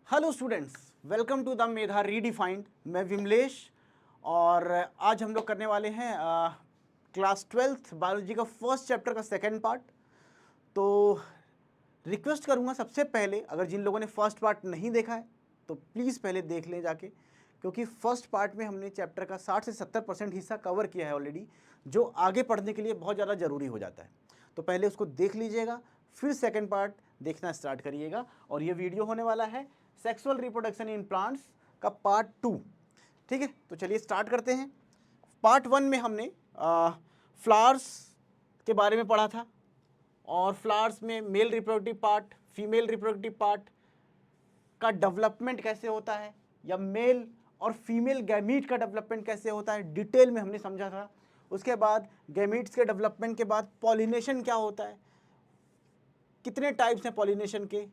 Hello students, welcome to the Medha redefined. मैं विमलेश और आज हम लोग करने वाले हैं क्लास 12th बायोलॉजी का फर्स्ट चैप्टर का सेकंड पार्ट। तो रिक्वेस्ट करूंगा सबसे पहले, अगर जिन लोगों ने फर्स्ट पार्ट नहीं देखा है तो प्लीज़ पहले देख लें जाके, क्योंकि फर्स्ट पार्ट में हमने चैप्टर का 60 से 70% हिस्सा कवर किया है ऑलरेडी, जो आगे पढ़ने के लिए बहुत ज़्यादा ज़रूरी हो जाता है। तो पहले उसको देख लीजिएगा, फिर सेकंड पार्ट देखना स्टार्ट करिएगा। और ये वीडियो होने वाला है सेक्सुअल रिप्रोडक्शन इन प्लांट्स का पार्ट 2। ठीक है, तो चलिए स्टार्ट करते हैं। पार्ट 1 में हमने फ्लावर्स के बारे में पढ़ा था, और फ्लावर्स में male reproductive part, female reproductive part का डेवलपमेंट कैसे होता है, या मेल और फीमेल गैमीट का डेवलपमेंट कैसे होता है, डिटेल में हमने समझा था। उसके बाद गैमीट्स के डेवलपमेंट के बाद पॉलिनेशन क्या होता है, कितने टाइप्स हैं पॉलिनेशन के,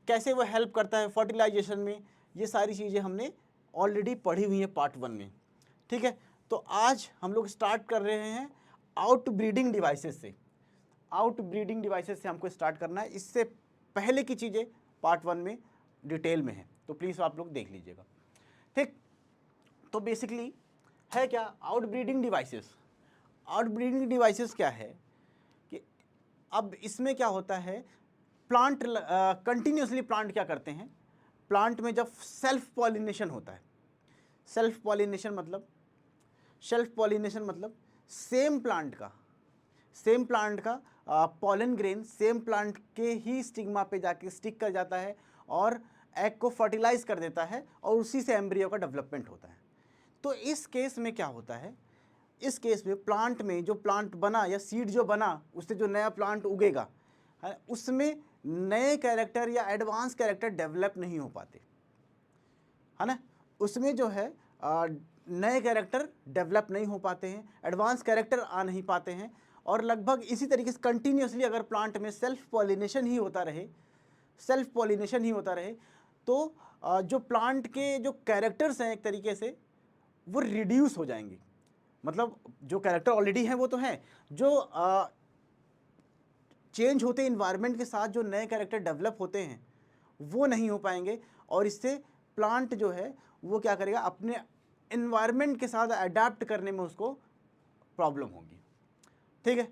कैसे वो हेल्प करता है फर्टिलाइजेशन में, ये सारी चीज़ें हमने ऑलरेडी पढ़ी हुई हैं पार्ट 1 में। ठीक है, तो आज हम लोग स्टार्ट कर रहे हैं आउट ब्रीडिंग डिवाइसेस से। आउट ब्रीडिंग डिवाइसेस से हमको स्टार्ट करना है। इससे पहले की चीज़ें पार्ट 1 में डिटेल में है, तो प्लीज़ आप लोग देख लीजिएगा। ठीक, तो बेसिकली है क्या out breeding devices. Out breeding devices क्या है कि अब इसमें क्या होता है, प्लांट कंटिन्यूसली प्लांट क्या करते हैं, प्लांट में जब सेल्फ पॉलिनेशन होता है, सेल्फ पॉलिनेशन मतलब सेम प्लांट का पॉलन ग्रेन सेम प्लांट के ही स्टिग्मा पे जाके स्टिक कर जाता है और एग को फर्टिलाइज कर देता है, और उसी से एम्ब्रियो का डेवलपमेंट होता है। तो इस केस में क्या होता है, इस केस में प्लांट में जो प्लांट बना या सीड जो बना, उससे जो नया प्लांट उगेगा, है, उसमें नए कैरेक्टर या एडवांस कैरेक्टर डेवलप नहीं हो पाते, है ना। उसमें जो है नए कैरेक्टर डेवलप नहीं हो पाते हैं, एडवांस कैरेक्टर आ नहीं पाते हैं। और लगभग इसी तरीके से कंटिन्यूसली अगर प्लांट में सेल्फ पॉलिनेशन ही होता रहे तो जो प्लांट के जो कैरेक्टर्स हैं एक तरीके से वो रिड्यूस हो जाएंगे। मतलब जो कैरेक्टर ऑलरेडी हैं वो तो हैं, जो चेंज होते इन्वायरमेंट के साथ जो नए कैरेक्टर डेवलप होते हैं वो नहीं हो पाएंगे, और इससे प्लांट जो है वो क्या करेगा, अपने इन्वायरमेंट के साथ अडेप्ट करने में उसको प्रॉब्लम होगी। ठीक है,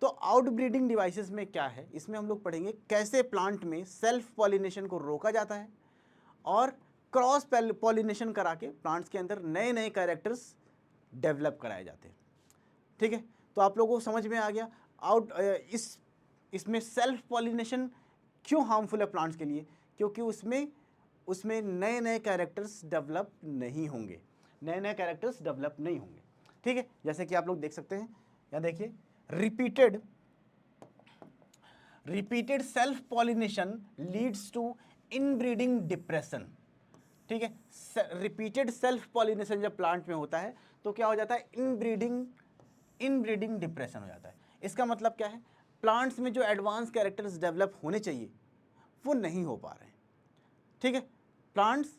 तो आउट ब्रीडिंग डिवाइसेस में क्या है, इसमें हम लोग पढ़ेंगे कैसे प्लांट में सेल्फ पॉलिनेशन को रोका जाता है और क्रॉस पॉलिनेशन करा के प्लांट्स के अंदर नए नए कैरेक्टर्स डेवलप कराए जाते हैं। ठीक है, तो आप लोगों को समझ में आ गया इसमें सेल्फ पॉलिनेशन क्यों हार्मफुल है प्लांट्स के लिए, क्योंकि उसमें नए नए कैरेक्टर्स डेवलप नहीं होंगे, ठीक है, जैसे कि आप लोग देख सकते हैं, यहाँ देखिए, repeated self pollination leads to inbreeding depression. ठीक है, रिपीटेड सेल्फ पॉलिनेशन जब प्लांट में होता है तो क्या हो जाता है, इनब्रीडिंग डिप्रेशन हो जाता है। इसका मतलब क्या है, प्लांट्स में जो एडवांस कैरेक्टर्स डेवलप होने चाहिए वो नहीं हो पा रहे हैं। ठीक है, प्लांट्स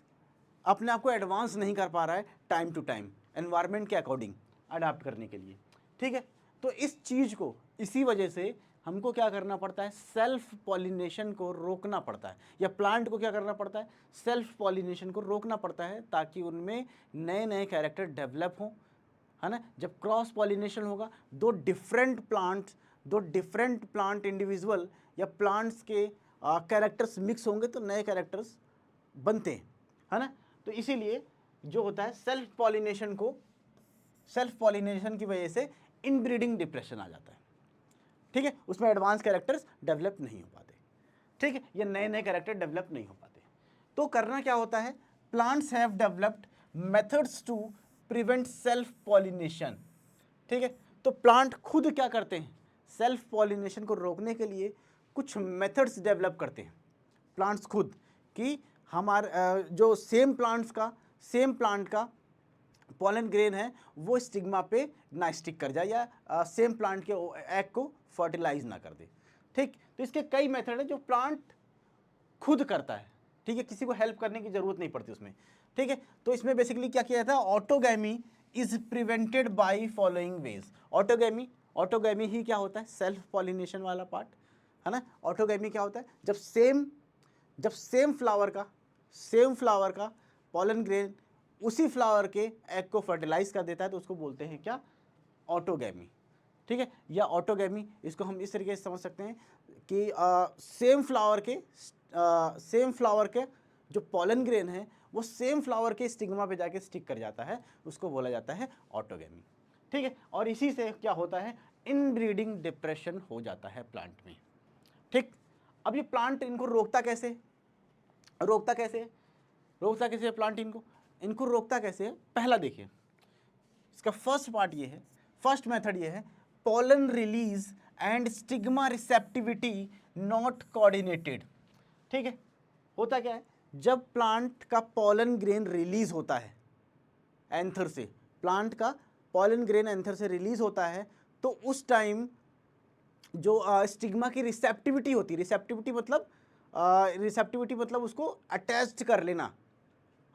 अपने आप को एडवांस नहीं कर पा रहा है टाइम टू टाइम एनवायरनमेंट के अकॉर्डिंग अडाप्ट करने के लिए। ठीक है, तो इस चीज़ को, इसी वजह से हमको क्या करना पड़ता है, सेल्फ पॉलिनेशन को रोकना पड़ता है, या प्लांट को क्या करना पड़ता है, सेल्फ पॉलिनेशन को रोकना पड़ता है, ताकि उनमें नए नए कैरेक्टर डेवलप हों, है ना। जब क्रॉस पॉलिनेशन होगा, दो डिफरेंट प्लांट इंडिविजुअल या प्लांट्स के कैरेक्टर्स मिक्स होंगे तो नए कैरेक्टर्स बनते हैं, है ना। तो इसीलिए जो होता है सेल्फ पॉलिनेशन की वजह से इनब्रीडिंग डिप्रेशन आ जाता है। ठीक है, उसमें एडवांस कैरेक्टर्स डेवलप नहीं हो पाते। ठीक है, ये नए नए कैरेक्टर डेवलप नहीं हो पाते। तो करना क्या होता है, plants have developed methods to prevent self pollination. ठीक है, तो प्लांट खुद क्या करते हैं, सेल्फ पॉलिनेशन को रोकने के लिए कुछ मेथड्स डेवलप करते हैं प्लांट्स खुद, कि हमारे जो सेम प्लांट का पॉलन ग्रेन है वो स्टिग्मा पे ना स्टिक कर जाए, या सेम प्लांट के एग को फर्टिलाइज ना कर दे। ठीक, तो इसके कई मेथड हैं जो प्लांट खुद करता है। ठीक है, किसी को हेल्प करने की जरूरत नहीं पड़ती उसमें। ठीक है, तो इसमें बेसिकली क्या किया जाता है, autogamy is prevented by following ways. Autogamy ही क्या होता है, सेल्फ पॉलिनेशन वाला पार्ट, है ना। ऑटोगैमी क्या होता है, जब जब सेम फ्लावर का पॉलन ग्रेन उसी फ्लावर के एग को फर्टिलाइज कर देता है तो उसको बोलते हैं क्या, ऑटोगैमी। ठीक है, या ऑटोगैमी इसको हम इस तरीके से समझ सकते हैं कि सेम फ्लावर के जो पॉलन ग्रेन है वो सेम फ्लावर के स्टिग्मा पे जाके स्टिक कर जाता है, उसको बोला जाता है ऑटोगैमी। ठीक है, और इसी से क्या होता है, इनब्रीडिंग डिप्रेशन हो जाता है प्लांट में। ठीक, अब ये प्लांट इनको रोकता कैसे है प्लांट इनको रोकता कैसे है। पहला देखिए, इसका फर्स्ट मेथड ये है, pollen release and stigma receptivity not coordinated. ठीक है, होता क्या है, जब प्लांट का पॉलन ग्रेन रिलीज होता है एंथर से, प्लांट का पॉलन ग्रेन एंथर से रिलीज होता है तो उस टाइम जो स्टिग्मा की रिसेप्टिविटी होती है, रिसेप्टिविटी मतलब उसको अटैच्ड कर लेना,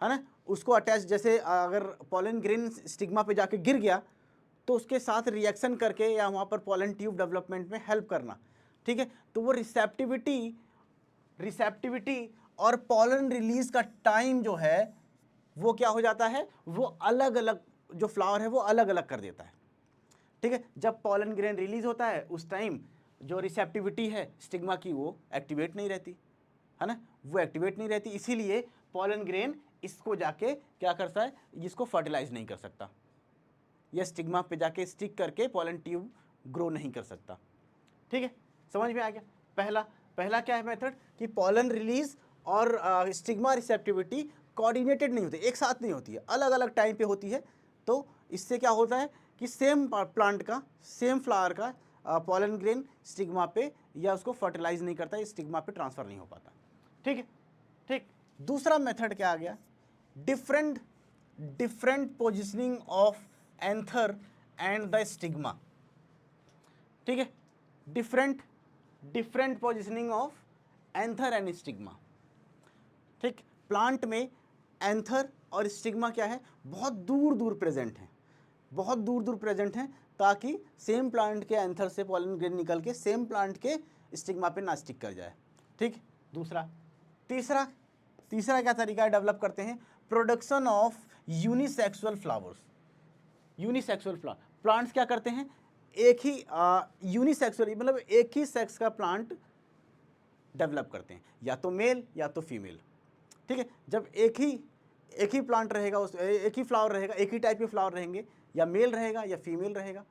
है ना, उसको अटैच, जैसे अगर पॉलन ग्रेन स्टिग्मा पे जाके गिर गया तो उसके साथ रिएक्शन करके या वहाँ पर पॉलन ट्यूब डेवलपमेंट में हेल्प करना। ठीक है, तो वो रिसेप्टिविटी और पॉलन रिलीज का टाइम जो है वो क्या हो जाता है, वो अलग अलग, जो फ्लावर है वो अलग अलग कर देता है। ठीक है, जब पॉलन ग्रेन रिलीज होता है उस टाइम जो रिसेप्टिविटी है स्टिग्मा की वो एक्टिवेट नहीं रहती, है ना, वो एक्टिवेट नहीं रहती, इसीलिए पॉलन ग्रेन इसको जाके क्या करता है, जिसको फर्टिलाइज नहीं कर सकता, या स्टिग्मा पे जाके स्टिक करके पॉलन ट्यूब ग्रो नहीं कर सकता। ठीक है, समझ में आ गया। पहला क्या है मेथड कि पॉलन रिलीज और स्टिग्मा रिसेप्टिविटी कोऑर्डिनेटेड नहीं होती, एक साथ नहीं होती है, अलग अलग टाइम पे होती है। तो इससे क्या होता है कि सेम प्लांट का, सेम फ्लावर का पॉलन ग्रेन स्टिग्मा पे या उसको फर्टिलाइज नहीं करता, स्टिग्मा पे ट्रांसफर नहीं हो पाता। ठीक है, ठीक। दूसरा मेथड क्या आ गया, different positioning of anther and the stigma. ठीक है, different positioning of anther and stigma. ठीक, प्लांट में एंथर और स्टिग्मा क्या है, बहुत दूर दूर प्रेजेंट हैं ताकि सेम प्लांट के एंथर से पॉलन ग्रेन निकल के सेम प्लांट के स्टिग्मा पे ना स्टिक कर जाए। ठीक, तीसरा क्या तरीका डेवलप करते हैं, production of unisexual flowers. Plants क्या करते हैं, एक ही यूनिसेक्सुअल मतलब एक ही सेक्स का प्लांट डेवलप करते हैं, या तो मेल या तो फीमेल। ठीक है, जब एक ही प्लांट रहेगा, उस एक ही फ्लावर रहेगा, एक ही टाइप के फ्लावर रहेंगे, या मेल रहेगा या फीमेल रहेगा,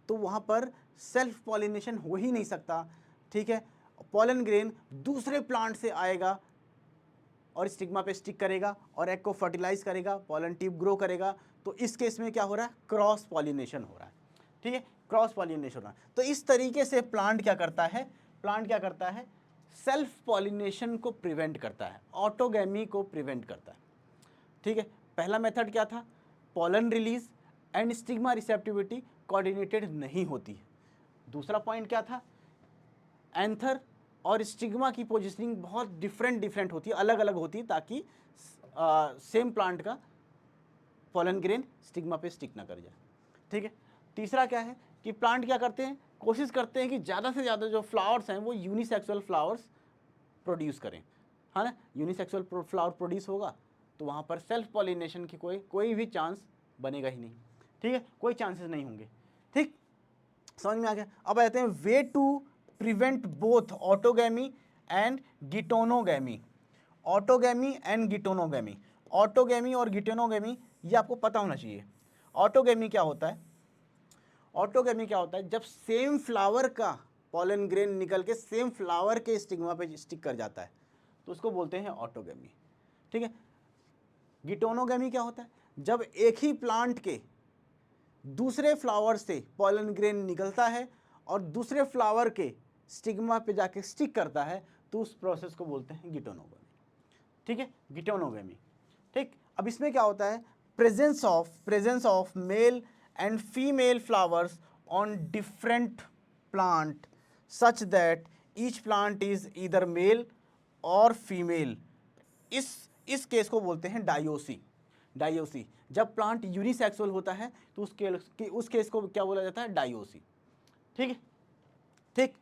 तो वहाँ पर सेल्फ पॉलिनेशन हो ही नहीं सकता। ठीक है, पॉलन ग्रेन दूसरे प्लांट से आएगा और स्टिग्मा पे स्टिक करेगा और एग को फर्टिलाइज करेगा, पॉलन ट्यूब ग्रो करेगा। तो इस केस में क्या हो रहा है, क्रॉस पॉलिनेशन हो रहा है। ठीक है, क्रॉस पॉलिनेशन हो रहा है। तो इस तरीके से प्लांट क्या करता है, सेल्फ पॉलिनेशन को प्रिवेंट करता है, ऑटोगैमी को प्रिवेंट करता है। ठीक है, पहला मेथड क्या था, pollen release and stigma receptivity coordinated नहीं होती है। दूसरा पॉइंट क्या था, एंथर और स्टिग्मा की पोजिशनिंग बहुत डिफरेंट होती है, अलग अलग होती है, ताकि सेम प्लांट का पॉलन ग्रेन स्टिग्मा पे स्टिक ना कर जाए। ठीक है, तीसरा क्या है कि प्लांट क्या करते हैं, कोशिश करते हैं कि ज़्यादा से ज़्यादा जो फ्लावर्स हैं वो यूनिसेक्सुअल फ्लावर्स प्रोड्यूस करें, है ना, यूनिसेक्सुअल फ्लावर प्रोड्यूस होगा तो वहाँ पर सेल्फ पॉलिनेशन की कोई भी चांस बनेगा ही नहीं। ठीक है, कोई चांसेस नहीं होंगे। ठीक, समझ में आ गया। अब आते हैं way to prevent both autogamy and geitonogamy. Autogamy और गिटोनोगैमी ये आपको पता होना चाहिए। ऑटोगैमी क्या होता है, जब सेम फ्लावर का पॉलन ग्रेन निकल के सेम फ्लावर के स्टिग्मा पे स्टिक कर जाता है तो उसको बोलते हैं ऑटोगैमी। ठीक है, गिटोनोगैमी क्या होता है, जब एक ही प्लांट के दूसरे फ्लावर से पॉलन ग्रेन निकलता है और दूसरे फ्लावर के स्टिग्मा पे जाके स्टिक करता है तो उस प्रोसेस को बोलते हैं गिटोनोगैमी। ठीक है, गिटोनोगैमी। ठीक, अब इसमें क्या होता है, presence of male and female flowers on different plant such that each plant is either male और फीमेल। इस केस को बोलते हैं डायोसी। जब प्लांट यूनिसेक्सुअल होता है तो उस केस को क्या बोला जाता है, डायोसी। ठीक है, ठीक।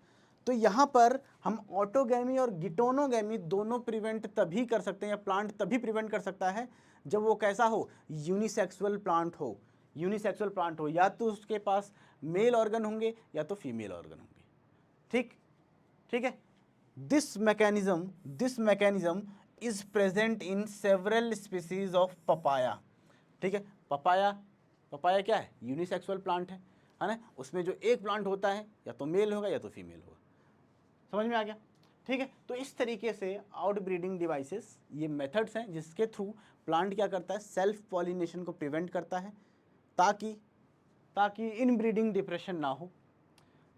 तो यहाँ पर हम ऑटोगैमी और गिटोनोगैमी दोनों प्रिवेंट तभी कर सकते हैं, या प्लांट तभी प्रिवेंट कर सकता है जब वो कैसा हो, यूनिसेक्सुअल प्लांट हो। यूनिसेक्सुअल प्लांट हो, या तो उसके पास मेल ऑर्गन होंगे या तो फीमेल ऑर्गन होंगे। ठीक है। This mechanism is present in several species of papaya. ठीक है, पपाया क्या है, यूनिसेक्सुअल प्लांट है ना। उसमें जो एक प्लांट होता है या तो मेल होगा या तो फीमेल होगा। समझ में आ गया? ठीक है, तो इस तरीके से आउट ब्रीडिंग डिवाइसेस, ये मेथड्स हैं जिसके थ्रू प्लांट क्या करता है, सेल्फ पॉलिनेशन को प्रिवेंट करता है, ताकि इन ब्रीडिंग डिप्रेशन ना हो।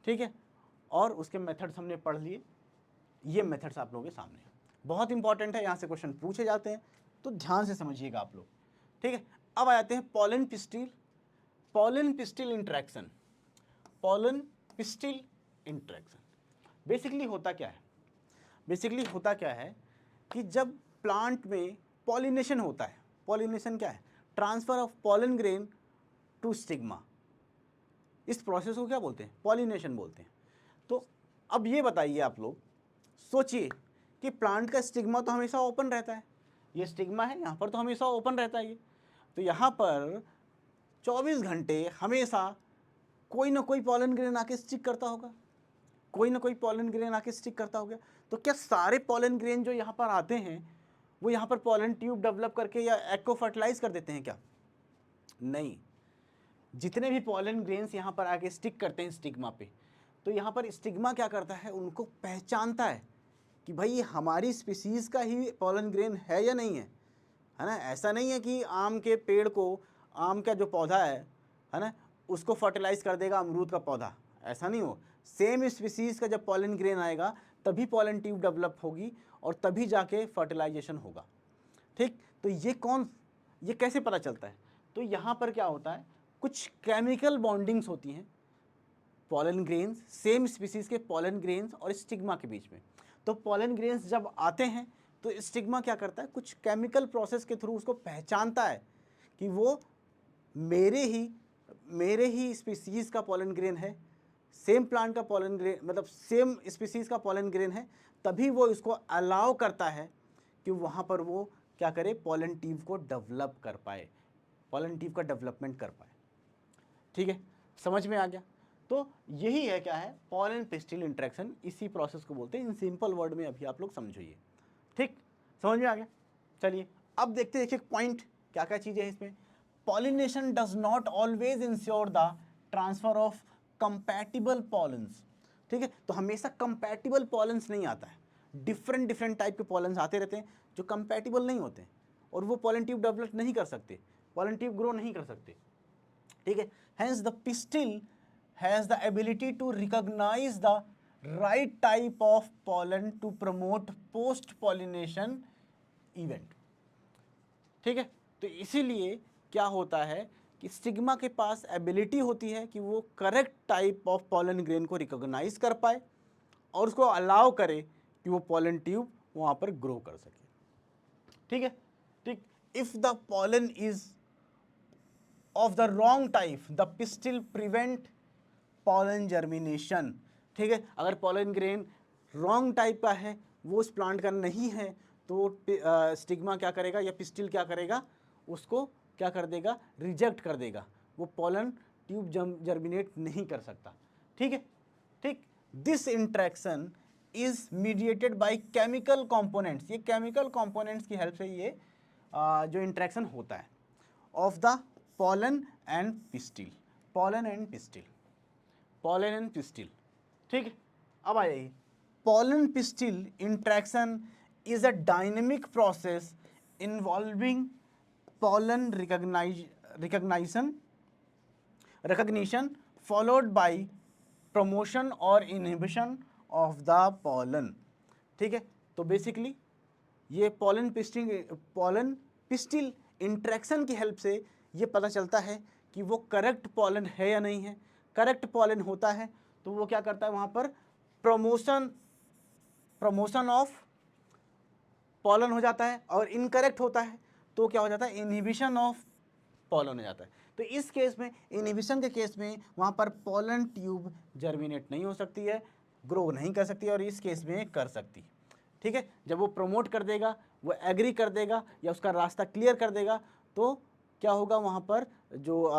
ठीक है, और उसके मेथड्स हमने पढ़ लिए, ये मेथड्स आप लोगों के सामने हैं। बहुत इंपॉर्टेंट है, यहाँ से क्वेश्चन पूछे जाते हैं, तो ध्यान से समझिएगा आप लोग। ठीक है, अब आ जाते हैं पॉलन पिस्टिल इंटरेक्शन। बेसिकली होता क्या है कि जब प्लांट में पॉलिनेशन होता है, पॉलिनेशन क्या है, transfer of pollen grain to stigma, इस प्रोसेस को क्या बोलते हैं, पॉलिनेशन बोलते हैं। तो अब ये बताइए आप लोग, सोचिए कि प्लांट का स्टिग्मा तो हमेशा ओपन रहता है, ये स्टिग्मा है यहाँ पर तो हमेशा ओपन रहता है ये, तो यहाँ पर 24 घंटे हमेशा कोई ना कोई पॉलन ग्रेन आके स्टिक करता होगा, तो क्या सारे पॉलन ग्रेन जो यहाँ पर आते हैं वो यहाँ पर पॉलन ट्यूब डेवलप करके या एग को फर्टिलाइज कर देते हैं क्या? नहीं, जितने भी पॉलन ग्रेन्स यहाँ पर आके स्टिक करते हैं स्टिग्मा पे, तो यहाँ पर स्टिग्मा क्या करता है, उनको पहचानता है कि भाई हमारी स्पीसीज़ का ही पॉलन ग्रेन है या नहीं है ना। ऐसा नहीं है कि आम के पेड़ को, आम का जो पौधा है ना, उसको फर्टिलाइज कर देगा अमरूद का पौधा, ऐसा नहीं हो। सेम स्पीसीज़ का जब पॉलन ग्रेन आएगा तभी पॉलन ट्यूब डेवलप होगी और तभी जाके फर्टिलाइजेशन होगा। ठीक, तो ये कैसे पता चलता है? तो यहाँ पर क्या होता है, कुछ केमिकल बॉन्डिंग्स होती हैं पॉलन ग्रेन्स, सेम स्पीसीज़ के पॉलन ग्रेन्स और स्टिग्मा के बीच में। तो पॉलन ग्रेन्स जब आते हैं तो स्टिग्मा क्या करता है, कुछ केमिकल प्रोसेस के थ्रू उसको पहचानता है कि वो मेरे ही स्पीसीज़ का पॉलन ग्रेन है, सेम प्लांट का पॉलन ग्रेन, मतलब सेम स्पीसीज़ का पॉलन ग्रेन है, तभी वो इसको अलाउ करता है कि वहाँ पर वो क्या करे, पॉलन ट्यूब को डेवलप कर पाए, पॉलन ट्यूब का डेवलपमेंट कर पाए। ठीक है, समझ में आ गया? तो यही है क्या है, पॉलन पिस्टिल इंटरेक्शन, इसी प्रोसेस को बोलते हैं। इन सिंपल वर्ड में अभी आप लोग समझिए। ठीक, समझ में आ गया? चलिए अब देखते हैं एक एक पॉइंट, क्या क्या चीज़ें हैं इसमें। Pollination does not always ensure the transfer of compatible pollens. ठीक है, तो हमेशा कंपैटिबल पॉलन्स नहीं आता है, डिफरेंट टाइप के पॉलन्स आते रहते हैं जो कंपैटिबल नहीं होते हैं, और वो पॉलन ट्यूब डेवलप नहीं कर सकते, पॉलन ट्यूब ग्रो नहीं कर सकते। ठीक है, hence the pistil has the ability to recognise the right type of pollen to promote post pollination event. ठीक है, तो इसीलिए क्या होता है कि स्टिग्मा के पास एबिलिटी होती है कि वो correct type of pollen grain को रिकॉग्नाइज कर पाए और उसको अलाउ करे कि वो पॉलन ट्यूब वहाँ पर ग्रो कर सके। ठीक है, ठीक, if the pollen is of the wrong type the pistil prevent pollen germination. ठीक है, अगर पॉलन ग्रेन रॉन्ग टाइप का है, वो उस प्लांट का नहीं है, तो स्टिग्मा क्या करेगा या पिस्टिल क्या करेगा, उसको क्या कर देगा, रिजेक्ट कर देगा, वो पॉलन ट्यूब जर्मिनेट नहीं कर सकता। ठीक है, ठीक, this interaction is mediated by chemical components. ये केमिकल कंपोनेंट्स की हेल्प से ये जो इंट्रैक्शन होता है of the pollen and pistil. ठीक है, अब आ जाइए, pollen pistil interaction is a dynamic process involving pollen recognition followed by promotion or inhibition of the pollen। ठीक है, तो बेसिकली ये पॉलन पिस्टिल इंट्रैक्शन की हेल्प से ये पता चलता है कि वो करेक्ट पॉलन है या नहीं है। करेक्ट पॉलन होता है तो वो क्या करता है, वहाँ पर प्रमोशन ऑफ पॉलन हो जाता है, और इनकरेक्ट होता है तो क्या हो जाता है, इनहिबिशन ऑफ पॉलन हो जाता है। तो इस केस में, इनहिबिशन के केस में, वहाँ पर पॉलन ट्यूब जर्मिनेट नहीं हो सकती है, ग्रो नहीं कर सकती और इस केस में कर सकती। ठीक है, जब वो प्रमोट कर देगा, वो एग्री कर देगा या उसका रास्ता क्लियर कर देगा, तो क्या होगा, वहाँ पर जो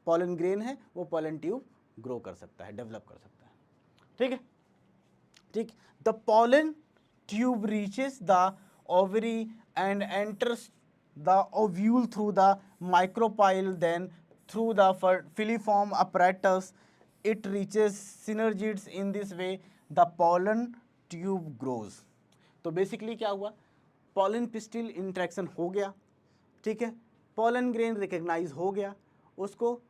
पॉलन ग्रेन है वो पॉलन ट्यूब ग्रो कर सकता है, डेवलप कर सकता है। ठीक है, ठीक। The pollen tube reaches the ovary and enters the ovule through the micropyle, then through the filiform apparatus it reaches synergids. In this way the pollen tube grows. तो बेसिकली क्या हुआ, पॉलन पिस्टिल इंट्रैक्शन हो गया, ठीक है, pollen grain recognise हो गया, उसको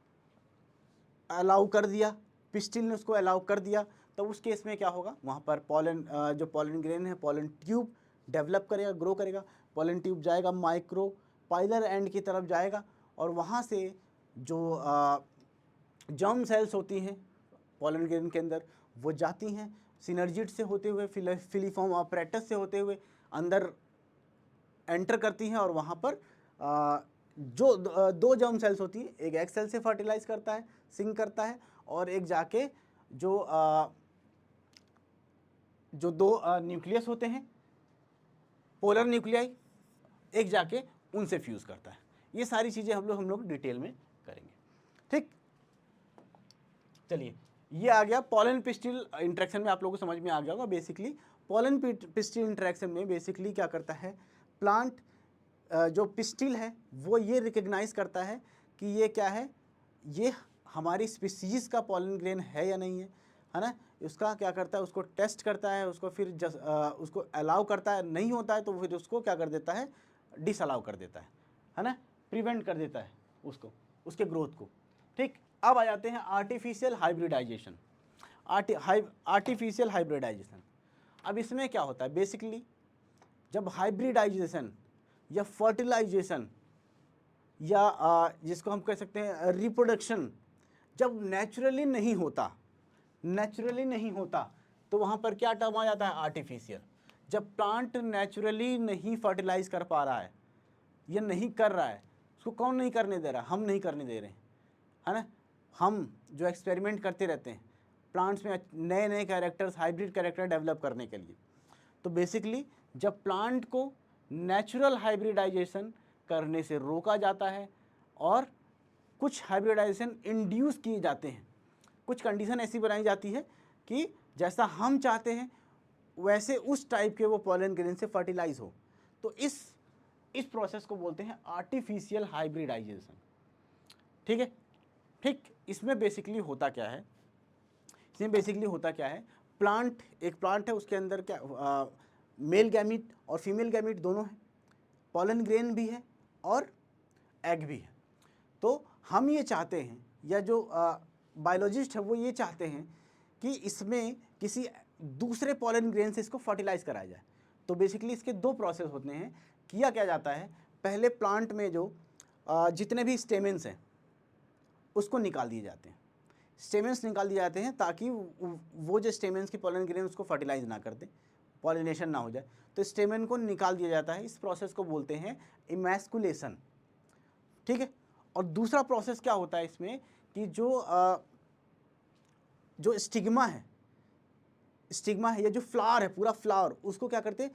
अलाउ कर दिया, पिस्टिल ने उसको अलाउ कर दिया, तो उस केस में क्या होगा, वहाँ पर पॉलन जो पॉलन ग्रेन है पॉलन ट्यूब डेवलप करेगा, ग्रो करेगा, पॉलन ट्यूब जाएगा माइक्रो पाइलर एंड की तरफ जाएगा और वहाँ से जो जर्म सेल्स होती हैं पॉलन ग्रेन के अंदर वो जाती हैं, सिनर्जिड से होते हुए फिलीफॉर्म ऑपरेटस से होते हुए अंदर एंटर करती हैं और वहाँ पर जो दो जर्म सेल्स होती हैं, एक एग सेल से फर्टिलाइज करता है, सिंक करता है, और एक जाके जो दो न्यूक्लियस होते हैं पोलर न्यूक्लियाई, एक जाके उनसे फ्यूज़ करता है। ये सारी चीज़ें हम लोग डिटेल में करेंगे। ठीक, चलिए, ये आ गया पॉलन पिस्टिल इंटरेक्शन में, आप लोगों को समझ में आ गया होगा। बेसिकली पॉलन पिस्टिल इंटरेक्शन में बेसिकली क्या करता है, प्लांट जो पिस्टिल है वो ये रिकग्नाइज करता है कि ये क्या है, ये हमारी स्पीसीज का पॉलन ग्रेन है या नहीं है ना। उसका क्या करता है, उसको टेस्ट करता है, उसको फिर उसको अलाउ करता है, नहीं होता है तो फिर उसको क्या कर देता है, डिसअलाउ कर देता है ना, प्रिवेंट कर देता है उसको, उसके ग्रोथ को। ठीक, अब आ जाते हैं आर्टिफिशियल हाइब्रिडाइजेशन। आर्टिफिशियल हाइब्रिडाइजेशन, अब इसमें क्या होता है, बेसिकली जब हाइब्रिडाइजेशन या फर्टिलाइजेशन या जिसको हम कह सकते हैं रिप्रोडक्शन जब नेचुरली नहीं होता तो वहाँ पर क्या टर्म आ जाता है, आर्टिफिशियल। जब प्लांट नेचुरली नहीं फर्टिलाइज कर पा रहा है या नहीं कर रहा है, उसको कौन नहीं करने दे रहा, हम नहीं करने दे रहे हैं, है ना। हम जो एक्सपेरिमेंट करते रहते हैं प्लांट्स में नए नए कैरेक्टर्स, हाइब्रिड कैरेक्टर डेवलप करने के लिए, तो बेसिकली जब प्लांट को नेचुरल हाइब्रिडाइजेशन करने से रोका जाता है और कुछ हाइब्रिडाइजेशन इंड्यूस किए जाते हैं, कुछ कंडीशन ऐसी बनाई जाती है कि जैसा हम चाहते हैं वैसे उस टाइप के वो पॉलन ग्रेन से फर्टिलाइज हो, तो इस प्रोसेस को बोलते हैं आर्टिफिशियल हाइब्रिडाइजेशन। ठीक है, ठीक। इसमें बेसिकली होता क्या है, एक प्लांट है, उसके अंदर क्या मेल गैमीट और फीमेल गैमीट दोनों हैं, पॉलन ग्रेन भी है और एग भी है। तो हम ये चाहते हैं, या जो बायोलॉजिस्ट है वो ये चाहते हैं कि इसमें किसी दूसरे पॉलन ग्रेन से इसको फर्टिलाइज कराया जाए। तो बेसिकली इसके दो प्रोसेस होते हैं। किया क्या जाता है, पहले प्लांट में जो जितने भी स्टेमेंस हैं उसको निकाल दिए जाते हैं, स्टेमेंस निकाल दिए जाते हैं ताकि वो जो स्टेमेंस की पॉलन ग्रेन उसको फर्टिलाइज ना कर दे, पॉलिनेशन ना हो जाए, तो स्टेमेन को निकाल दिया जाता है। इस प्रोसेस को बोलते हैं इमैस्कुलेशन। ठीक है, और दूसरा प्रोसेस क्या होता है इसमें कि जो स्टिग्मा है या जो फ्लावर है, पूरा फ्लावर, उसको क्या करते हैं,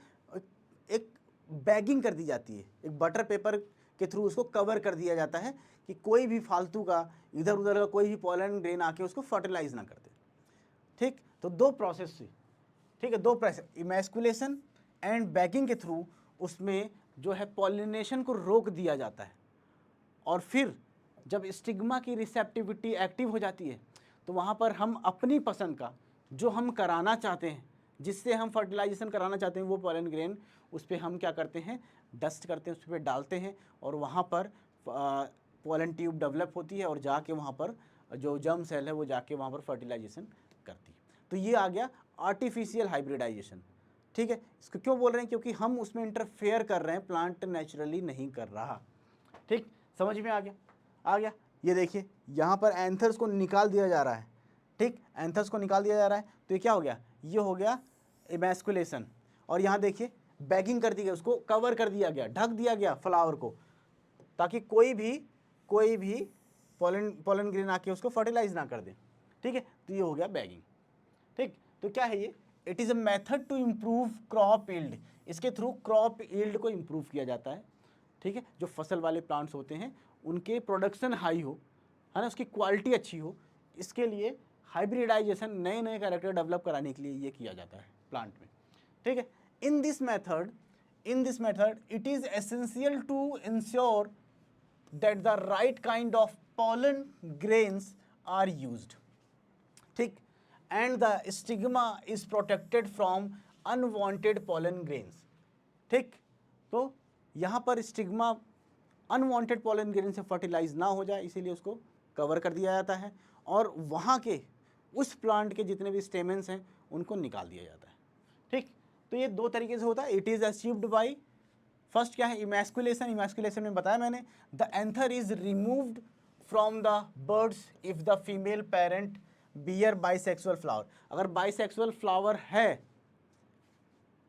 एक बैगिंग कर दी जाती है, एक बटर पेपर के थ्रू उसको कवर कर दिया जाता है कि कोई भी फालतू का इधर उधर का कोई भी पॉलन ग्रेन आके उसको फर्टिलाइज ना कर दे। ठीक, तो दो प्रोसेस से, ठीक है, दो प्रोसेस, इमैस्कुलेशन एंड बैगिंग के थ्रू उसमें जो है पॉलिनेशन को रोक दिया जाता है, और फिर जब स्टिग्मा की रिसेप्टिविटी एक्टिव हो जाती है तो वहाँ पर हम अपनी पसंद का जो हम कराना चाहते हैं, जिससे हम फर्टिलाइजेशन कराना चाहते हैं, वो पॉलन ग्रेन उस पर हम क्या करते हैं, डस्ट करते हैं, उस पर डालते हैं, और वहाँ पर पॉलन ट्यूब डेवलप होती है और जाके वहाँ पर जो जर्म सेल है वो जाके वहाँ पर फर्टिलाइजेशन करती है। तो ये आ गया आर्टिफिशियल हाइब्रिडाइजेशन। ठीक है, इसको क्यों बोल रहे हैं, क्योंकि हम उसमें इंटरफेयर कर रहे हैं, प्लांट नेचुरली नहीं कर रहा। ठीक, समझ में आ गया। ये देखिए यहाँ पर एंथर्स को निकाल दिया जा रहा है। ठीक, एंथर्स को निकाल दिया जा रहा है, तो ये क्या हो गया, ये हो गया इमैस्कुलेशन। और यहाँ देखिए बैगिंग कर दी गई, उसको कवर कर दिया गया, ढक दिया गया फ्लावर को, ताकि कोई भी पॉलन ग्रेन आके उसको फर्टिलाइज ना कर दे। ठीक है, तो ये हो गया बैगिंग। ठीक, तो क्या है ये, it is a method to improve crop yield, इसके थ्रू क्रॉप यील्ड को इम्प्रूव किया जाता है, ठीक है। जो फसल वाले प्लांट्स होते हैं उनके प्रोडक्शन हाई हो, है ना, उसकी क्वालिटी अच्छी हो, इसके लिए हाइब्रिडाइजेशन, नए नए कैरेक्टर डेवलप कराने के लिए ये किया जाता है प्लांट में, ठीक है। In this method it is essential to ensure that the right kind of pollen grains are used, ठीक, and the stigma is protected from unwanted pollen grains, ठीक। तो यहाँ पर स्टिग्मा अनवांटेड पॉलन ग्रेन से fertilise ना हो जाए इसीलिए उसको कवर कर दिया जाता है, और वहाँ के उस प्लांट के जितने भी स्टेमेंस हैं उनको निकाल दिया जाता है, ठीक। तो ये दो तरीके से होता है। It is achieved by, first क्या है, इमैस्कुलेशन में बताया मैंने, the anther is removed from the buds if the female parent bear bisexual flower. अगर बाइसेक्सुअल फ्लावर है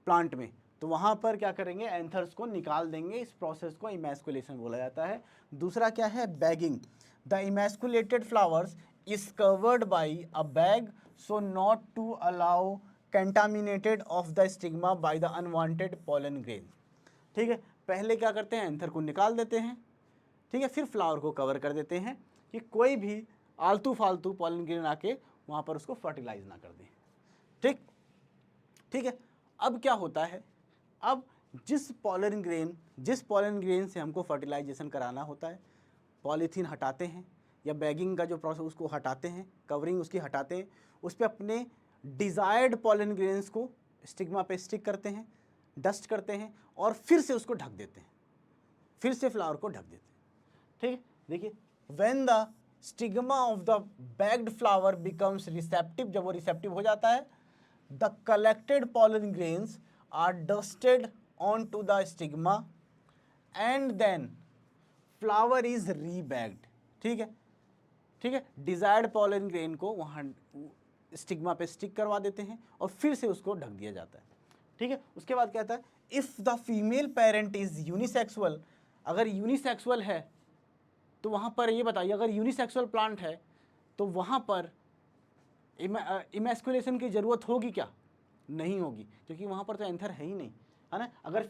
प्लांट में तो वहाँ पर क्या करेंगे, एंथर्स को निकाल देंगे, इस प्रोसेस को इमैस्कुलेशन बोला जाता है। दूसरा क्या है, bagging, the emasculated flowers is covered by a bag so not to allow contaminated of the stigma by the unwanted pollen grain, ठीक है। पहले क्या करते हैं, एंथर को निकाल देते हैं, ठीक है, फिर फ्लावर को कवर कर देते हैं कि कोई भी आलतू फालतू पॉलन ग्रेन आके वहाँ पर उसको फर्टिलाइज ना कर दें, ठीक, ठीक है। अब क्या होता है, अब जिस पॉलन ग्रेन से हमको फर्टिलाइजेशन कराना होता है, पॉलीथीन हटाते हैं या बैगिंग का जो प्रोसेस उसको हटाते हैं, कवरिंग उसकी हटाते हैं, उस पर अपने डिज़ायर्ड पॉलन ग्रेन्स को स्टिग्मा पे स्टिक करते हैं, डस्ट करते हैं और फिर से उसको ढक देते हैं, फिर से फ्लावर को ढक देते हैं, ठीक है। देखिए, when the stigma of the bagged flower becomes receptive, जब वो रिसेप्टिव हो जाता है, the collected pollen grains are dusted on to the stigma and then flower is rebagged, ठीक है, ठीक है। डिजायर्ड पॉलन ग्रेन को वहाँ स्टिग्मा पे स्टिक करवा देते हैं और फिर से उसको ढक दिया जाता है, ठीक है। उसके बाद कहता है if the female parent is unisexual, अगर यूनिसेक्सुअल है तो वहाँ पर ये बताइए, अगर यूनिसेक्सुअल प्लांट है तो वहाँ पर इमैस्कुलेशन की ज़रूरत होगी क्या, नहीं होगी, क्योंकि वहाँ पर तो एंथर है ही नहीं, है ना। अगर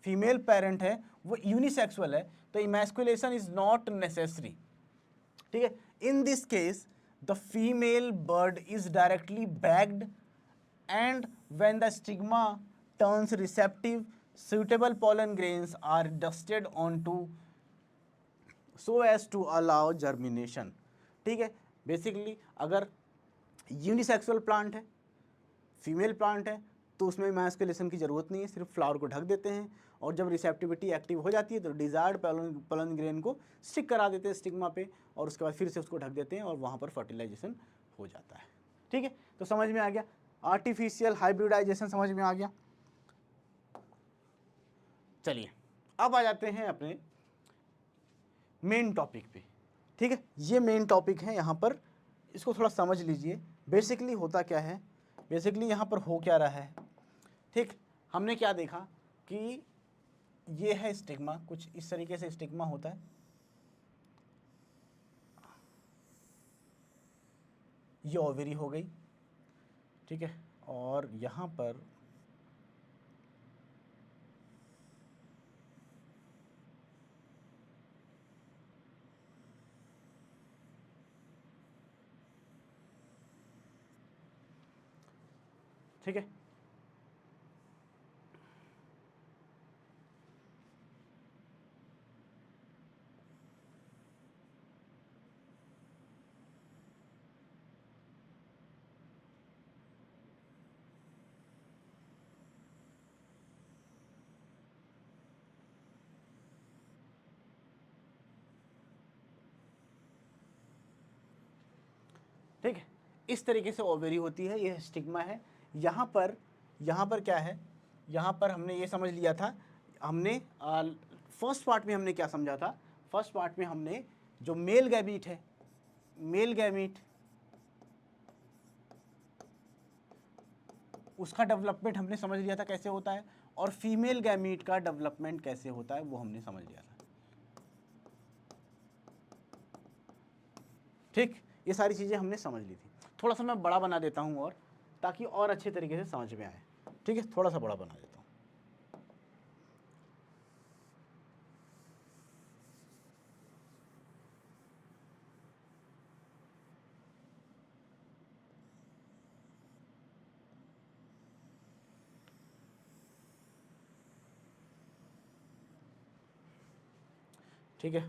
फीमेल पेरेंट है वो यूनिसेक्सुअल है तो इमैस्कुलेशन इज नॉट नेसेसरी, ठीक है। In this case the female bird is directly bagged and when the stigma turns receptive, suitable pollen grains are dusted onto so as to allow germination, ठीक है। Basically अगर unisexual plant है, female plant है, तो उसमें emasculation की ज़रूरत नहीं है, सिर्फ फ्लावर को ढक देते हैं और जब रिसेप्टिविटी एक्टिव हो जाती है तो डिजायर्ड पोलन ग्रेन को स्टिक करा देते हैं स्टिग्मा पे और उसके बाद फिर से उसको ढक देते हैं और वहाँ पर फर्टिलाइजेशन हो जाता है, ठीक है। तो समझ में आ गया, आर्टिफिशियल हाइब्रिडाइजेशन समझ में आ गया। चलिए अब आ जाते हैं अपने मेन टॉपिक पे, ठीक है। ये मेन टॉपिक है, यहाँ पर इसको थोड़ा समझ लीजिए। बेसिकली होता क्या है, बेसिकली यहाँ पर हो क्या रहा है, ठीक। हमने क्या देखा कि ये है स्टिग्मा, कुछ इस तरीके से स्टिग्मा होता है, ये ओवरी हो गई, ठीक है, और यहाँ पर ठीक है, ठीक है, इस तरीके से ओवरी होती है, ये स्टिग्मा है। यहाँ पर क्या है, यहाँ पर हमने ये समझ लिया था, हमने फर्स्ट पार्ट में हमने क्या समझा था, फर्स्ट पार्ट में हमने जो मेल गैमीट है, मेल गैमीट उसका डेवलपमेंट हमने समझ लिया था कैसे होता है, और फीमेल गैमीट का डेवलपमेंट कैसे होता है वो हमने समझ लिया था, ठीक। ये सारी चीज़ें हमने समझ ली थी। थोड़ा सा मैं बड़ा बना देता हूँ और ताकि और अच्छे तरीके से समझ में आए। ठीक है, थोड़ा सा बड़ा बना देता हूँ। ठीक है,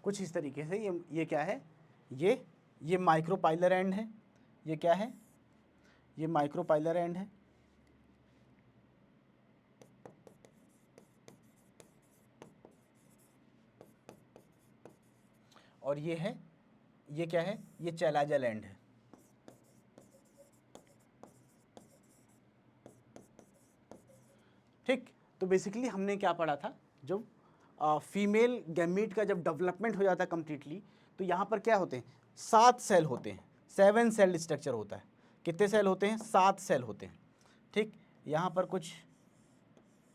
कुछ इस तरीके से ये क्या है, ये माइक्रोपाइलर एंड है। ये क्या है, ये माइक्रोपाइलर एंड है। और ये है, ये क्या है, ये चैलाजल एंड है। ठीक, तो बेसिकली हमने क्या पढ़ा था, जब फीमेल गैमीट का जब डेवलपमेंट हो जाता है कम्प्लीटली, तो यहाँ पर क्या होते हैं, 7 सेल होते हैं, 7 सेल स्ट्रक्चर होता है। कितने सेल होते हैं, 7 सेल होते हैं। ठीक, यहाँ पर कुछ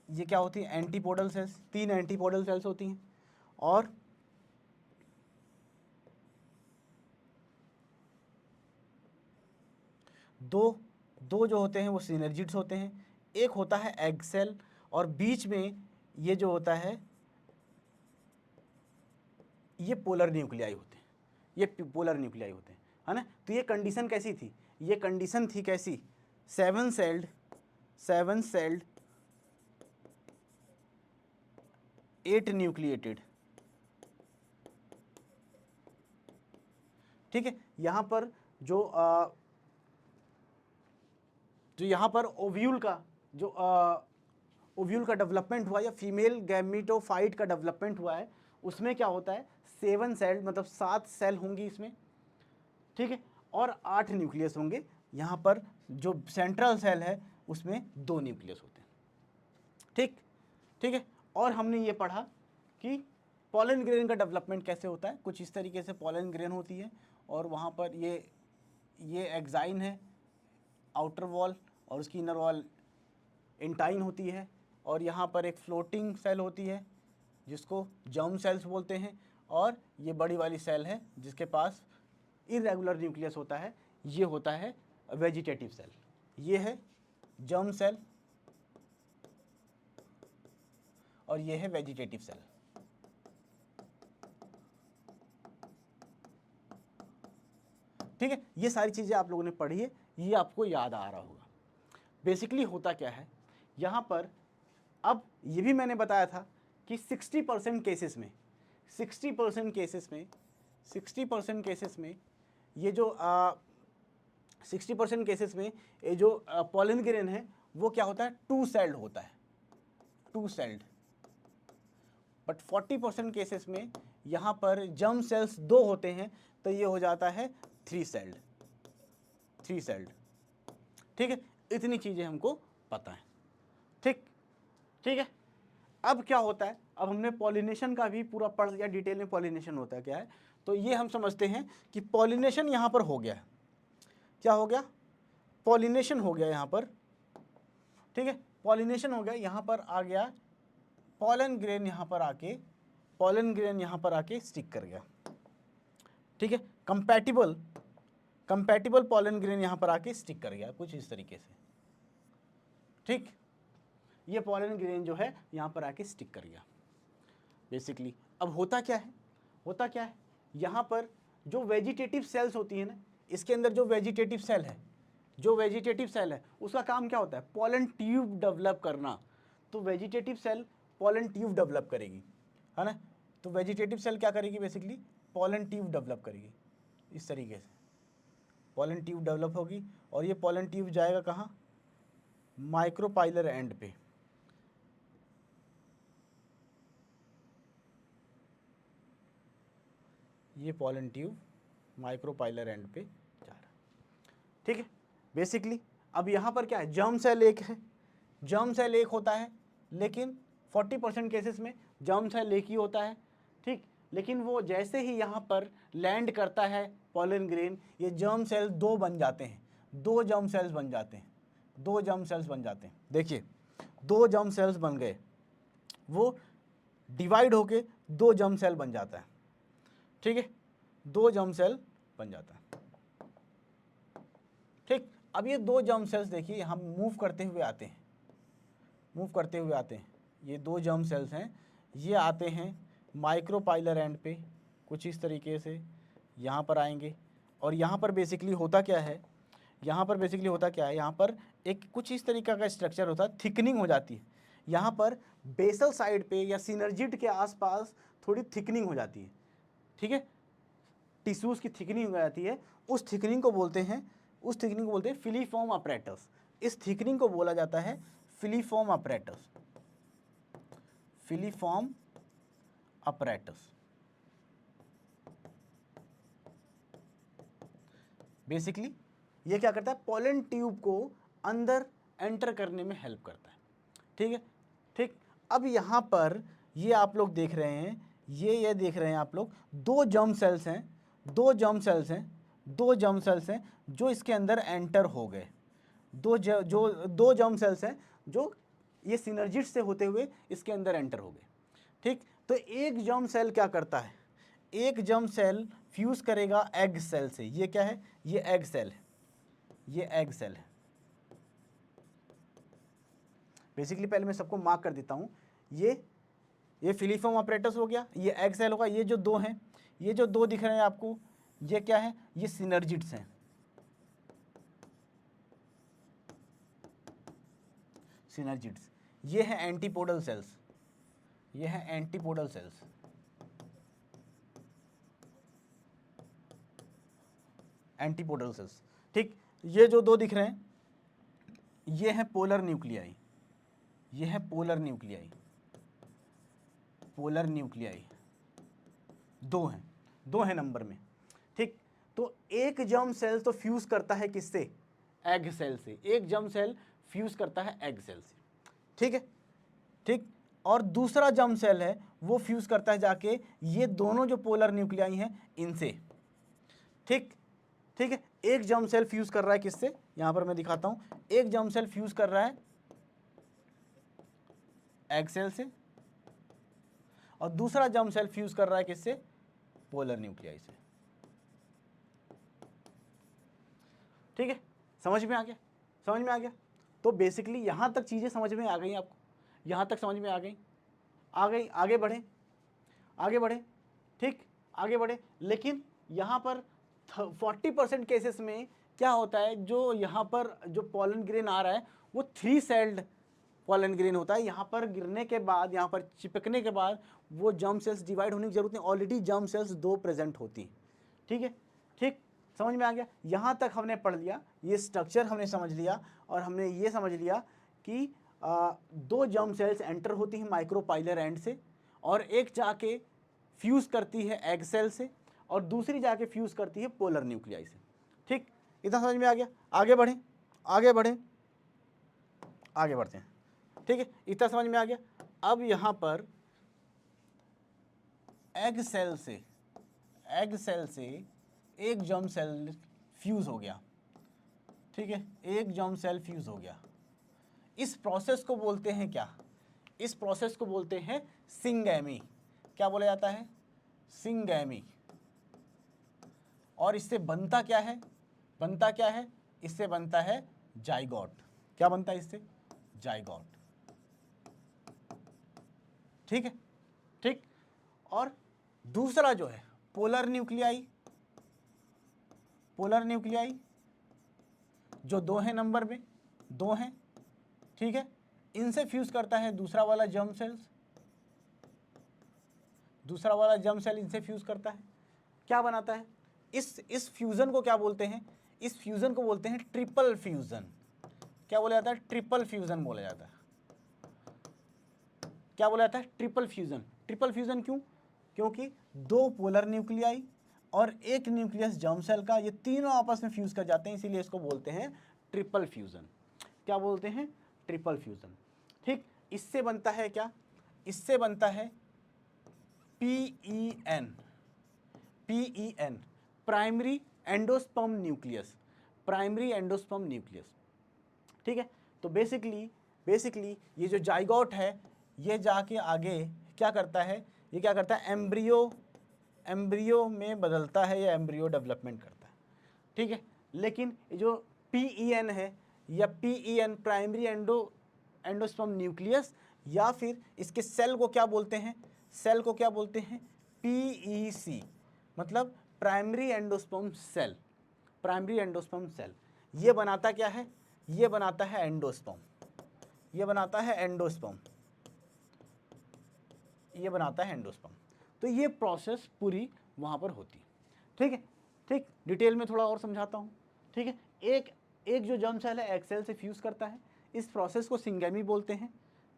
ये क्या होती है, एंटीपोडल सेल्स, 3 एंटीपोडल सेल्स होती हैं, और दो जो होते हैं वो सिनर्जिड्स होते हैं। एक होता है एग सेल, और बीच में ये जो होता है ये पोलर न्यूक्लियाई होते हैं, ये पोलर न्यूक्लियाई होते हैं, है ना। तो ये कंडीशन कैसी थी, ये कंडीशन थी कैसी, 7 सेल्ड 8 न्यूक्लिएटेड। ठीक है, यहाँ पर जो यहाँ पर ओव्यूल का डेवलपमेंट हुआ, या फीमेल गैमीटोफाइट का डेवलपमेंट हुआ है, उसमें क्या होता है, 7 सेल मतलब 7 सेल होंगी इसमें। ठीक है, और 8 न्यूक्लियस होंगे। यहाँ पर जो सेंट्रल सेल है उसमें 2 न्यूक्लियस होते हैं। ठीक है, और हमने ये पढ़ा कि पॉलन ग्रेन का डेवलपमेंट कैसे होता है। कुछ इस तरीके से पॉलन ग्रेन होती है, और वहाँ पर ये एग्जाइन है, आउटर वॉल, और उसकी इनर वॉल इंटाइन होती है, और यहाँ पर एक फ्लोटिंग सेल होती है जिसको जर्म सेल्स बोलते हैं, और ये बड़ी वाली सेल है जिसके पास इरेगुलर न्यूक्लियस होता है, ये होता है वेजिटेटिव सेल। ये है जर्म सेल और ये है वेजिटेटिव सेल। ठीक है, ये सारी चीज़ें आप लोगों ने पढ़ी है, ये आपको याद आ रहा होगा। बेसिकली होता क्या है यहाँ पर, अब ये भी मैंने बताया था कि 60% केसेस में 60% केसेस में ये जो 60% केसेस में ये जो पॉलन ग्रेन है वो क्या होता है, 2 सेल्ड होता है, 2 सेल्ड। बट 40% केसेस में यहाँ पर जर्म सेल्स 2 होते हैं, तो ये हो जाता है 3 सेल्ड। ठीक है, इतनी चीज़ें हमको पता है। ठीक है, अब क्या होता है, अब हमने पॉलिनेशन का भी पूरा पढ़ लिया, डिटेल में पॉलिनेशन होता है क्या है। तो ये हम समझते हैं कि पॉलिनेशन यहाँ पर हो गया है। क्या हो गया, पॉलिनेशन हो गया यहाँ पर। ठीक है, पॉलिनेशन हो गया, यहाँ पर आ गया पॉलन ग्रेन, यहाँ पर आके स्टिक कर गया। ठीक है, कंपैटिबल पॉलन ग्रेन यहाँ पर आके स्टिक कर गया, कुछ इस तरीके से। ठीक, ये पॉलन ग्रेन जो है यहाँ पर आके स्टिक कर गया बेसिकली। अब होता क्या है, यहाँ पर जो वेजिटेटिव सेल्स होती है ना, इसके अंदर जो वेजिटेटिव सेल है उसका काम क्या होता है, पॉलन ट्यूब डेवलप करना। तो vegetative cell pollen tube develop करेगी, है ना। तो वेजिटेटिव सेल क्या करेगी, बेसिकली पॉलन ट्यूब डेवलप करेगी। इस तरीके से पॉलन ट्यूब डेवलप होगी, और ये पॉलन ट्यूब जाएगा कहाँ, माइक्रोपाइलर एंड पे। ये पॉलन ट्यूब माइक्रोपाइलर एंड पे जा रहा है। ठीक है, बेसिकली अब यहाँ पर क्या है, जर्म सेल एक होता है, लेकिन 40% केसेस में जर्म सेल एक ही होता है। ठीक, लेकिन वो जैसे ही यहाँ पर लैंड करता है पोलन ग्रेन, ये जर्म सेल दो बन जाते हैं, दो जर्म सेल्स बन जाते हैं, दो जर्म सेल्स बन जाते हैं। देखिए दो जर्म सेल्स बन गए, वो डिवाइड होके दो जर्म सेल बन जाता है, ठीक है, दो जर्म सेल बन जाता है, ठीक। अब ये दो जर्म सेल्स देखिए हम मूव करते हुए आते हैं, मूव करते हुए आते हैं, ये दो जर्म सेल्स हैं, ये आते हैं माइक्रोपाइलर एंड पे कुछ इस तरीके से यहाँ पर आएंगे। और यहाँ पर बेसिकली होता क्या है, यहाँ पर बेसिकली होता क्या है, यहाँ पर एक कुछ इस तरीका का स्ट्रक्चर होता है, थिकनिंग हो जाती है यहाँ पर बेसल साइड पे या सिनर्जिड के आसपास थोड़ी थिकनिंग हो जाती है, ठीक है, टिश्यूज की थिकनिंग हो जाती है। उस थिकनिंग को बोलते हैं, उस थिकनिंग को बोलते हैं फिलीफॉर्म अपरेटस। इस थिकनिंग को बोला जाता है filiform apparatus, filiform apparatus. Basically ये क्या करता है, पोलन ट्यूब को अंदर एंटर करने में हेल्प करता है, ठीक है, ठीक। अब यहाँ पर ये आप लोग देख रहे हैं, ये देख रहे हैं आप लोग, दो जर्म सेल्स हैं, दो जर्म सेल्स हैं, दो जर्म सेल्स हैं जो इसके अंदर एंटर हो गए, दो जर्म सेल्स हैं जो ये सिनर्जिड से होते हुए इसके अंदर एंटर हो गए, ठीक। तो एक जर्म सेल क्या करता है, एक जर्म सेल फ्यूज करेगा एग सेल से। ये क्या है, ये एग सेल है, ये एग सेल है। बेसिकली पहले मैं सबको मार्क कर देता हूँ, ये फिलीफॉर्म अपरेटस हो गया, ये एग सेल होगा। ये जो दो हैं, ये जो दो दिख रहे हैं आपको, ये क्या है, ये सिनर्जिड्स हैं, सिनर्जिड्स। ये है एंटीपोडल सेल्स, ये है एंटीपोडल सेल्स, एंटीपोडल सेल्स, ठीक। ये जो दो दिख रहे हैं, ये है पोलर न्यूक्लियाई, ये है पोलर न्यूक्लियाई, पोलर न्यूक्लियाई दो हैं, दो हैं नंबर में, ठीक। तो एक जर्म सेल तो फ्यूज करता है किससे, एग सेल से, एक जर्म सेल फ्यूज करता है एग सेल से, ठीक है, ठीक। और दूसरा जर्म सेल है वो फ्यूज करता है जाके ये दोनों जो पोलर न्यूक्लियाई हैं इनसे, ठीक, ठीक है। एक जर्म सेल फ्यूज कर रहा है किससे, यहां पर मैं दिखाता हूं, एक जर्म सेल फ्यूज कर रहा है एग सेल से, और दूसरा जर्म सेल फ्यूज कर रहा है किससे, पोलर न्यूक्लियाई से, ठीक है। समझ में आ गया, समझ में आ गया। तो बेसिकली यहां तक चीजें समझ में आ गई आपको, यहां तक समझ में आ गई, आगे बढ़े, आगे बढ़े, ठीक, आगे बढ़े। लेकिन यहां पर 40% केसेस में क्या होता है, जो यहाँ पर जो पोलन ग्रेन आ रहा है वो 3 सेल्ड पोलन ग्रेन होता है। यहाँ पर गिरने के बाद, यहाँ पर चिपकने के बाद वो जर्म सेल्स डिवाइड होने की जरूरत नहीं, ऑलरेडी जर्म सेल्स दो प्रेजेंट होती हैं, ठीक है, ठीक। समझ में आ गया। यहाँ तक हमने पढ़ लिया, ये स्ट्रक्चर हमने समझ लिया, और हमने ये समझ लिया कि दो जर्म सेल्स एंटर होती हैं माइक्रोपाइलर एंड से, और एक जाके फ्यूज करती है एग सेल से, और दूसरी जाके फ्यूज करती है पोलर न्यूक्लियाई से, ठीक। इतना समझ में आ गया। आगे बढ़ें, आगे बढ़ें, आगे बढ़ते हैं, ठीक है, इतना समझ में आ गया। अब यहाँ पर एग सेल से एक जर्म सेल फ्यूज हो गया, ठीक है, एक जर्म सेल फ्यूज हो गया। इस प्रोसेस को बोलते हैं क्या, इस प्रोसेस को बोलते हैं सिंगैमी। क्या बोला जाता है, सिंगैमी। और इससे बनता क्या है, बनता क्या है, इससे बनता है जाइगोट। क्या बनता है इससे, जाइगोट, ठीक है, ठीक। और दूसरा जो है पोलर न्यूक्लियाई, पोलर न्यूक्लियाई जो दो हैं नंबर में, दो हैं, ठीक है, इनसे फ्यूज करता है दूसरा वाला जर्म सेल्स, दूसरा वाला जर्म सेल इनसे फ्यूज करता है, क्या बनाता है, इस फ्यूजन को क्या बोलते हैं, इस फ्यूजन को बोलते हैं ट्रिपल फ्यूजन। क्या बोला जाता है, ट्रिपल फ्यूजन बोला जाता है। क्या बोला जाता है, ट्रिपल फ्यूजन। ट्रिपल फ्यूजन क्यों, क्योंकि दो पोलर न्यूक्लियाई और एक न्यूक्लियस जर्म सेल का, ये तीनों आपस में फ्यूज कर जाते हैं, इसीलिए इसको बोलते हैं ट्रिपल फ्यूजन। क्या बोलते हैं, ट्रिपल फ्यूजन, ठीक। इससे बनता है क्या, इससे बनता है PEN, PEN, primary endosperm nucleus, primary endosperm nucleus. ठीक है, तो बेसिकली ये जो जाइगोट है ये जाके आगे क्या करता है, ये क्या करता है, एम्ब्रियो में बदलता है या एम्ब्रियो डेवलपमेंट करता है। ठीक है, लेकिन जो PEN है या PEN प्राइमरी एंडोस्पर्म न्यूक्लियस, या फिर इसके सेल को क्या बोलते हैं, सेल को क्या बोलते हैं, PEC, मतलब primary endosperm cell, primary endosperm cell. ये बनाता क्या है, ये बनाता है एंडोस्पर्म, ये बनाता है एंडोस्पर्म, ये बनाता है एंडोस्पर्म। तो ये प्रोसेस पूरी वहाँ पर होती है। ठीक है, ठीक, डिटेल में थोड़ा और समझाता हूँ। ठीक है, एक जो जर्म सेल है एग सेल से फ्यूज़ करता है, इस प्रोसेस को सिंगेमी बोलते हैं।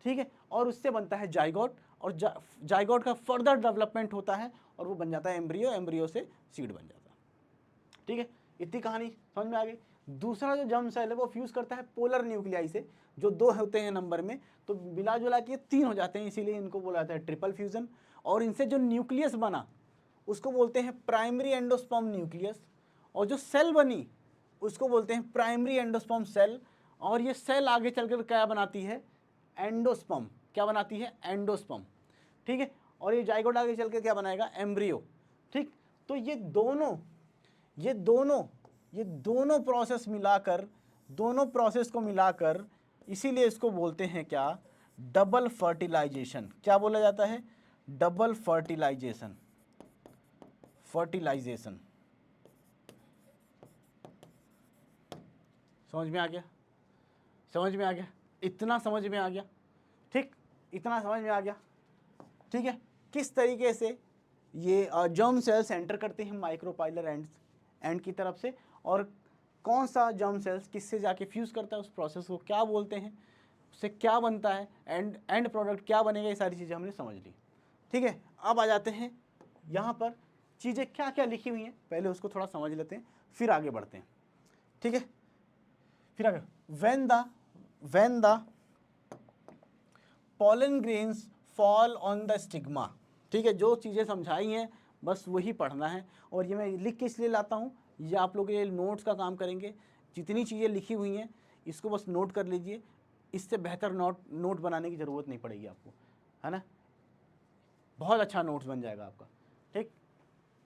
ठीक है, और उससे बनता है जाइगोट, और जाइगोट का फर्दर डेवलपमेंट होता है और वो बन जाता है एम्ब्रियो, एम्ब्रियो से सीड बन जाता है। ठीक है, इतनी कहानी समझ में आ गई। दूसरा जो जर्म सेल है वो फ्यूज़ करता है पोलर न्यूक्लियाई से, जो 2 होते हैं नंबर में, तो मिला जुला के 3 हो जाते हैं, इसीलिए इनको बोला जाता है ट्रिपल फ्यूजन। और इनसे जो न्यूक्लियस बना उसको बोलते हैं प्राइमरी एंडोस्पर्म न्यूक्लियस, और जो सेल बनी उसको बोलते हैं प्राइमरी एंडोस्पर्म सेल। और ये सेल आगे चलकर क्या बनाती है, एंडोस्पर्म, क्या बनाती है, एंडोस्पर्म। ठीक है, और ये जाइगोट आगे चल के क्या बनाएगा, एम्ब्रियो। ठीक, तो ये दोनों प्रोसेस मिलाकर, दोनों प्रोसेस को मिलाकर, इसीलिए इसको बोलते हैं क्या, डबल फर्टिलाइजेशन। क्या बोला जाता है, डबल फर्टिलाइजेशन, फर्टिलाइजेशन। समझ में आ गया, समझ में आ गया, इतना समझ में आ गया। ठीक, इतना समझ में आ गया। ठीक है, किस तरीके से ये जर्म सेल्स एंटर करते हैं माइक्रोपाइलर एंड की तरफ से, और कौन सा जर्म सेल्स किससे जाके फ्यूज़ करता है, उस प्रोसेस को क्या बोलते हैं, उससे क्या बनता है, एंड प्रोडक्ट क्या बनेगा, ये सारी चीज़ें हमने समझ ली। ठीक है, अब आ जाते हैं यहाँ पर चीज़ें क्या क्या लिखी हुई हैं, पहले उसको थोड़ा समझ लेते हैं, फिर आगे बढ़ते हैं। ठीक है, फिर आगे, when the pollen grains fall on the stigma। ठीक है, जो चीज़ें समझाई हैं बस वही पढ़ना है, और ये मैं लिख के इसलिए लाता हूँ, ये आप लोगों के लिए नोट्स का काम करेंगे। जितनी चीज़ें लिखी हुई हैं इसको बस नोट कर लीजिए, इससे बेहतर नोट बनाने की ज़रूरत नहीं पड़ेगी आपको, है ना, बहुत अच्छा नोट्स बन जाएगा आपका। ठीक,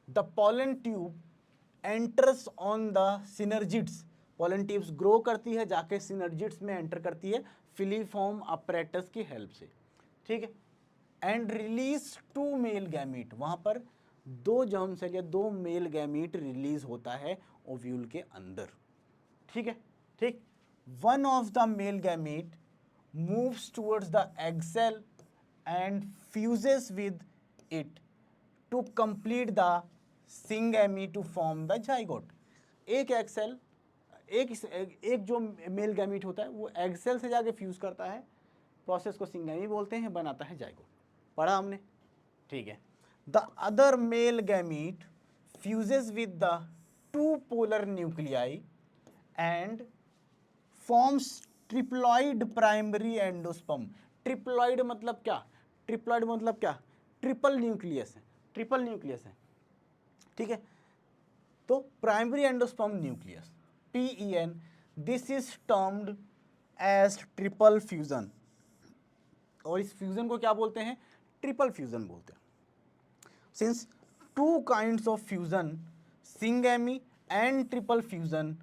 the pollen tube enters on the synergids, pollen tubes grow करती है जाके सिनर्जिड्स में एंटर करती है फिलीफॉर्म अपरेटस की हेल्प से। ठीक है, एंड रिलीज 2 मेल गैमीट, वहाँ पर 2 जर्म सेल या 2 मेल गैमीट रिलीज होता है ओव्यूल के अंदर। ठीक है, ठीक, one of the male gamete moves towards the egg cell and fuses with it to complete the syngamy to form the zygote. एक एग सेल, एक जो मेल गैमीट होता है वो एग सेल से जाके फ्यूज करता है, प्रोसेस को सिंगेमी बोलते हैं, बनाता है जाइगोट। पढ़ा हमने, ठीक है। The other male gamete fuses with the 2 polar nuclei and forms triploid primary endosperm. Triploid मतलब क्या, ट्रिप्लॉइड मतलब क्या, ट्रिपल न्यूक्लियस है, ट्रिपल न्यूक्लियस है। ठीक है, तो primary endosperm nucleus PEN, this is termed as triple fusion, और इस फ्यूजन को क्या बोलते हैं, ट्रिपल फ्यूजन बोलते हैं। Since 2 kinds of fusion, syngamy and triple fusion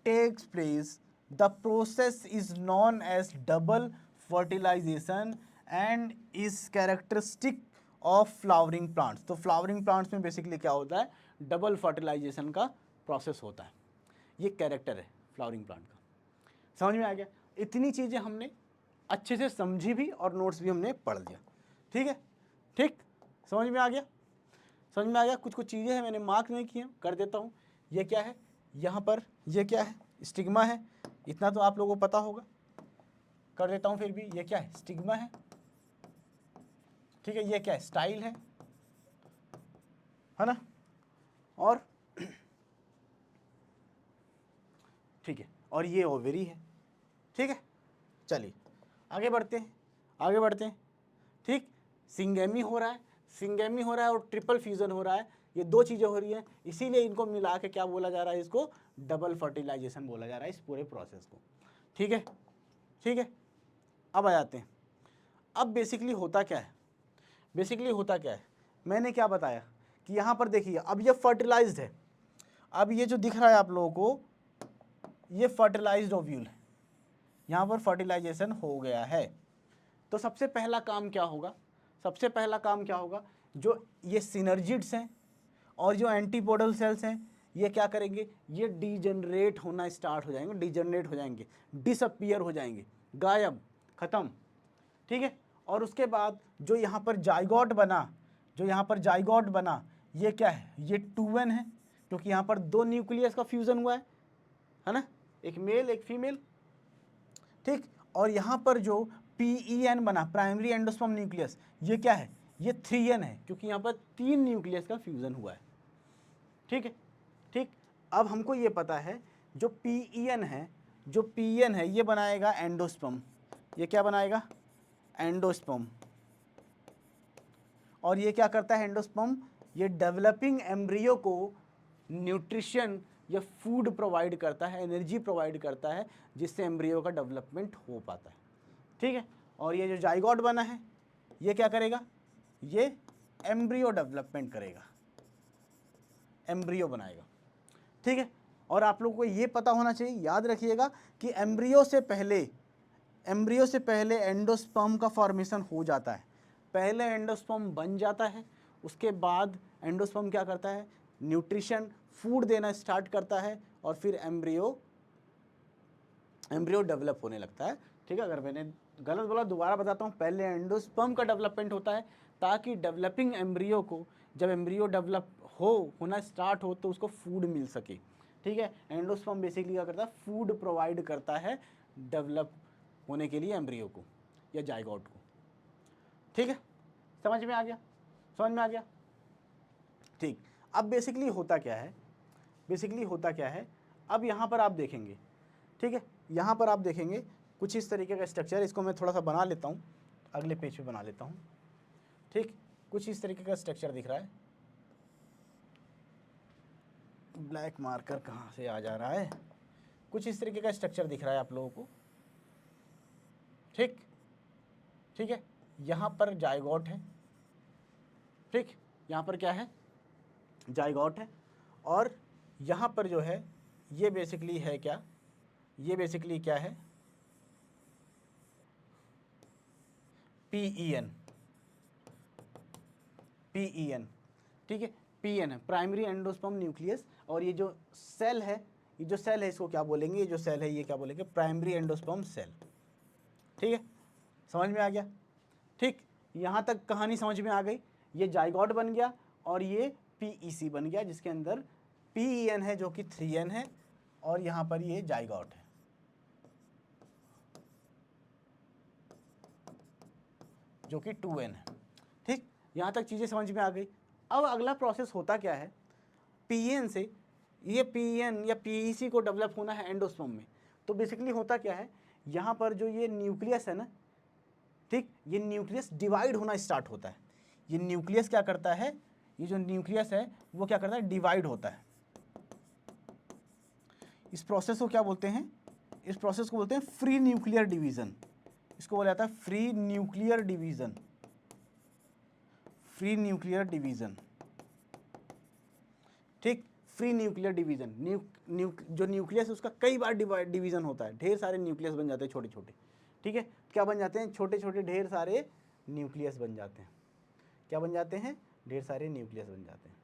takes place, the process is known as double fertilization and is characteristic of flowering plants। तो flowering plants में बेसिकली क्या होता है, डबल फर्टिलाइजेशन का प्रोसेस होता है, ये कैरेक्टर है फ्लावरिंग प्लांट का। समझ में आ गया, इतनी चीज़ें हमने अच्छे से समझी भी और नोट्स भी हमने पढ़ लिया। ठीक है, ठीक, समझ में आ गया, समझ में आ गया। कुछ कुछ चीज़ें हैं मैंने मार्क नहीं की हैं, कर देता हूँ। ये क्या है, यहाँ पर ये क्या है, स्टिग्मा है, इतना तो आप लोगों को पता होगा, कर देता हूँ फिर भी। ये क्या है, स्टिग्मा है, ठीक है। ये क्या है, स्टाइल है ना, और ठीक है, और ये ओवेरी है। ठीक है, चलिए आगे बढ़ते हैं, आगे बढ़ते हैं। ठीक, सिंगेमी हो रहा है, सिंगेमी हो रहा है और ट्रिपल फ्यूजन हो रहा है, ये दो चीज़ें हो रही हैं, इसीलिए इनको मिला के क्या बोला जा रहा है, इसको डबल फर्टिलाइजेशन बोला जा रहा है इस पूरे प्रोसेस को। ठीक है, ठीक है। अब आ जाते हैं, अब बेसिकली होता क्या है, बेसिकली होता क्या है, मैंने क्या बताया कि यहाँ पर देखिए अब ये फर्टिलाइज्ड है, अब ये जो दिख रहा है आप लोगों को, ये फर्टिलाइज्ड ओव्यूल है, यहाँ पर फर्टिलाइजेशन हो गया है। तो सबसे पहला काम क्या होगा, सबसे पहला काम क्या होगा, जो ये सिनर्जिड्स हैं और जो एंटीपोडल सेल्स हैं, ये क्या करेंगे, ये डिजनरेट होना स्टार्ट हो जाएंगे, डिजनरेट हो जाएंगे, डिसअपियर हो जाएंगे, गायब, खत्म। ठीक है, और उसके बाद जो यहाँ पर जाइगोट बना, जो यहाँ पर जाइगोट बना, ये क्या है, ये 2n है, क्योंकि यहाँ पर दो न्यूक्लियस का फ्यूजन हुआ है ना, एक मेल एक फीमेल। ठीक, और यहाँ पर जो PEN बना, प्राइमरी एंडोस्पर्म न्यूक्लियस, ये क्या है, ये 3n है, क्योंकि यहाँ पर 3 न्यूक्लियस का फ्यूजन हुआ है। ठीक है, ठीक। अब हमको ये पता है जो PEN है, जो PEN है ये बनाएगा एंडोस्पर्म, ये क्या बनाएगा, एंडोस्पर्म। और ये क्या करता है एंडोस्पर्म, ये डेवलपिंग एम्ब्रियो को न्यूट्रिशन या फूड प्रोवाइड करता है, एनर्जी प्रोवाइड करता है, जिससे एम्ब्रियो का डेवलपमेंट हो पाता है। ठीक है, और ये जो जाइगोट बना है, ये क्या करेगा, ये एम्ब्रियो डेवलपमेंट करेगा, एम्ब्रियो बनाएगा। ठीक है, और आप लोगों को ये पता होना चाहिए, याद रखिएगा कि एम्ब्रियो से पहले एंडोस्पर्म का फॉर्मेशन हो जाता है, पहले एंडोस्पर्म बन जाता है, उसके बाद एंडोस्पर्म क्या करता है, न्यूट्रिशन फूड देना स्टार्ट करता है, और फिर एम्ब्रियो डेवलप होने लगता है। ठीक है, अगर मैंने गलत बोला दोबारा बताता हूँ, पहले एंडोस्पर्म का डेवलपमेंट होता है, ताकि डेवलपिंग एम्ब्रियो को, जब एम्ब्रियो डेवलप होना स्टार्ट हो तो उसको फूड मिल सके। ठीक है, एंडोस्पर्म बेसिकली क्या करता है, फूड प्रोवाइड करता है डेवलप होने के लिए एम्ब्रियो को या जाइगोट को। ठीक है, समझ में आ गया, समझ में आ गया। ठीक, अब बेसिकली होता क्या है, बेसिकली होता क्या है, अब यहाँ पर आप देखेंगे, ठीक है, यहाँ पर आप देखेंगे कुछ इस तरीके का स्ट्रक्चर, इसको मैं थोड़ा सा बना लेता हूँ, अगले पेज पे बना लेता हूँ। ठीक, कुछ इस तरीके का स्ट्रक्चर दिख रहा है, ब्लैक मार्कर कहाँ से आ जा रहा है, कुछ इस तरीके का स्ट्रक्चर दिख रहा है आप लोगों को। ठीक, ठीक है, यहाँ पर जाइगोट है, ठीक, यहाँ पर क्या है, जाइगोट है, और यहाँ पर जो है ये बेसिकली है क्या, ये बेसिकली क्या है, PEN, ठीक है, PN है, प्राइमरी एंडोस्पर्म न्यूक्लियस, और ये जो सेल है, ये जो सेल है इसको क्या बोलेंगे, ये जो सेल है ये क्या बोलेंगे, प्राइमरी एंडोस्पर्म सेल। ठीक है, समझ में आ गया। ठीक, यहाँ तक कहानी समझ में आ गई, ये जाइगोट बन गया और ये PEC बन गया, जिसके अंदर PEN है जो कि 3n है, और यहाँ पर ये जाइगोट है, जो कि 2n है। ठीक, यहाँ तक चीज़ें समझ में आ गई। अब अगला प्रोसेस होता क्या है, PN से ये PN या PEC को डेवलप होना है एंडोस्पर्म में, तो बेसिकली होता क्या है, यहाँ पर जो ये न्यूक्लियस है ना, ठीक, ये न्यूक्लियस डिवाइड होना स्टार्ट होता है, ये न्यूक्लियस क्या करता है, ये जो न्यूक्लियस है वो क्या करता है, डिवाइड होता है। इस प्रोसेस को क्या बोलते हैं, इस प्रोसेस को बोलते हैं फ्री न्यूक्लियर डिवीजन, इसको बोला जाता है free nuclear division, free nuclear division. ठीक, फ्री न्यूक्लियर डिवीजन, जो न्यूक्लियस है उसका कई बार डिवीजन होता है, ढेर सारे न्यूक्लियस बन जाते हैं छोटे छोटे। ठीक है, क्या बन जाते हैं, छोटे छोटे ढेर सारे न्यूक्लियस बन जाते हैं, क्या बन जाते हैं, ढेर सारे न्यूक्लियस बन जाते हैं।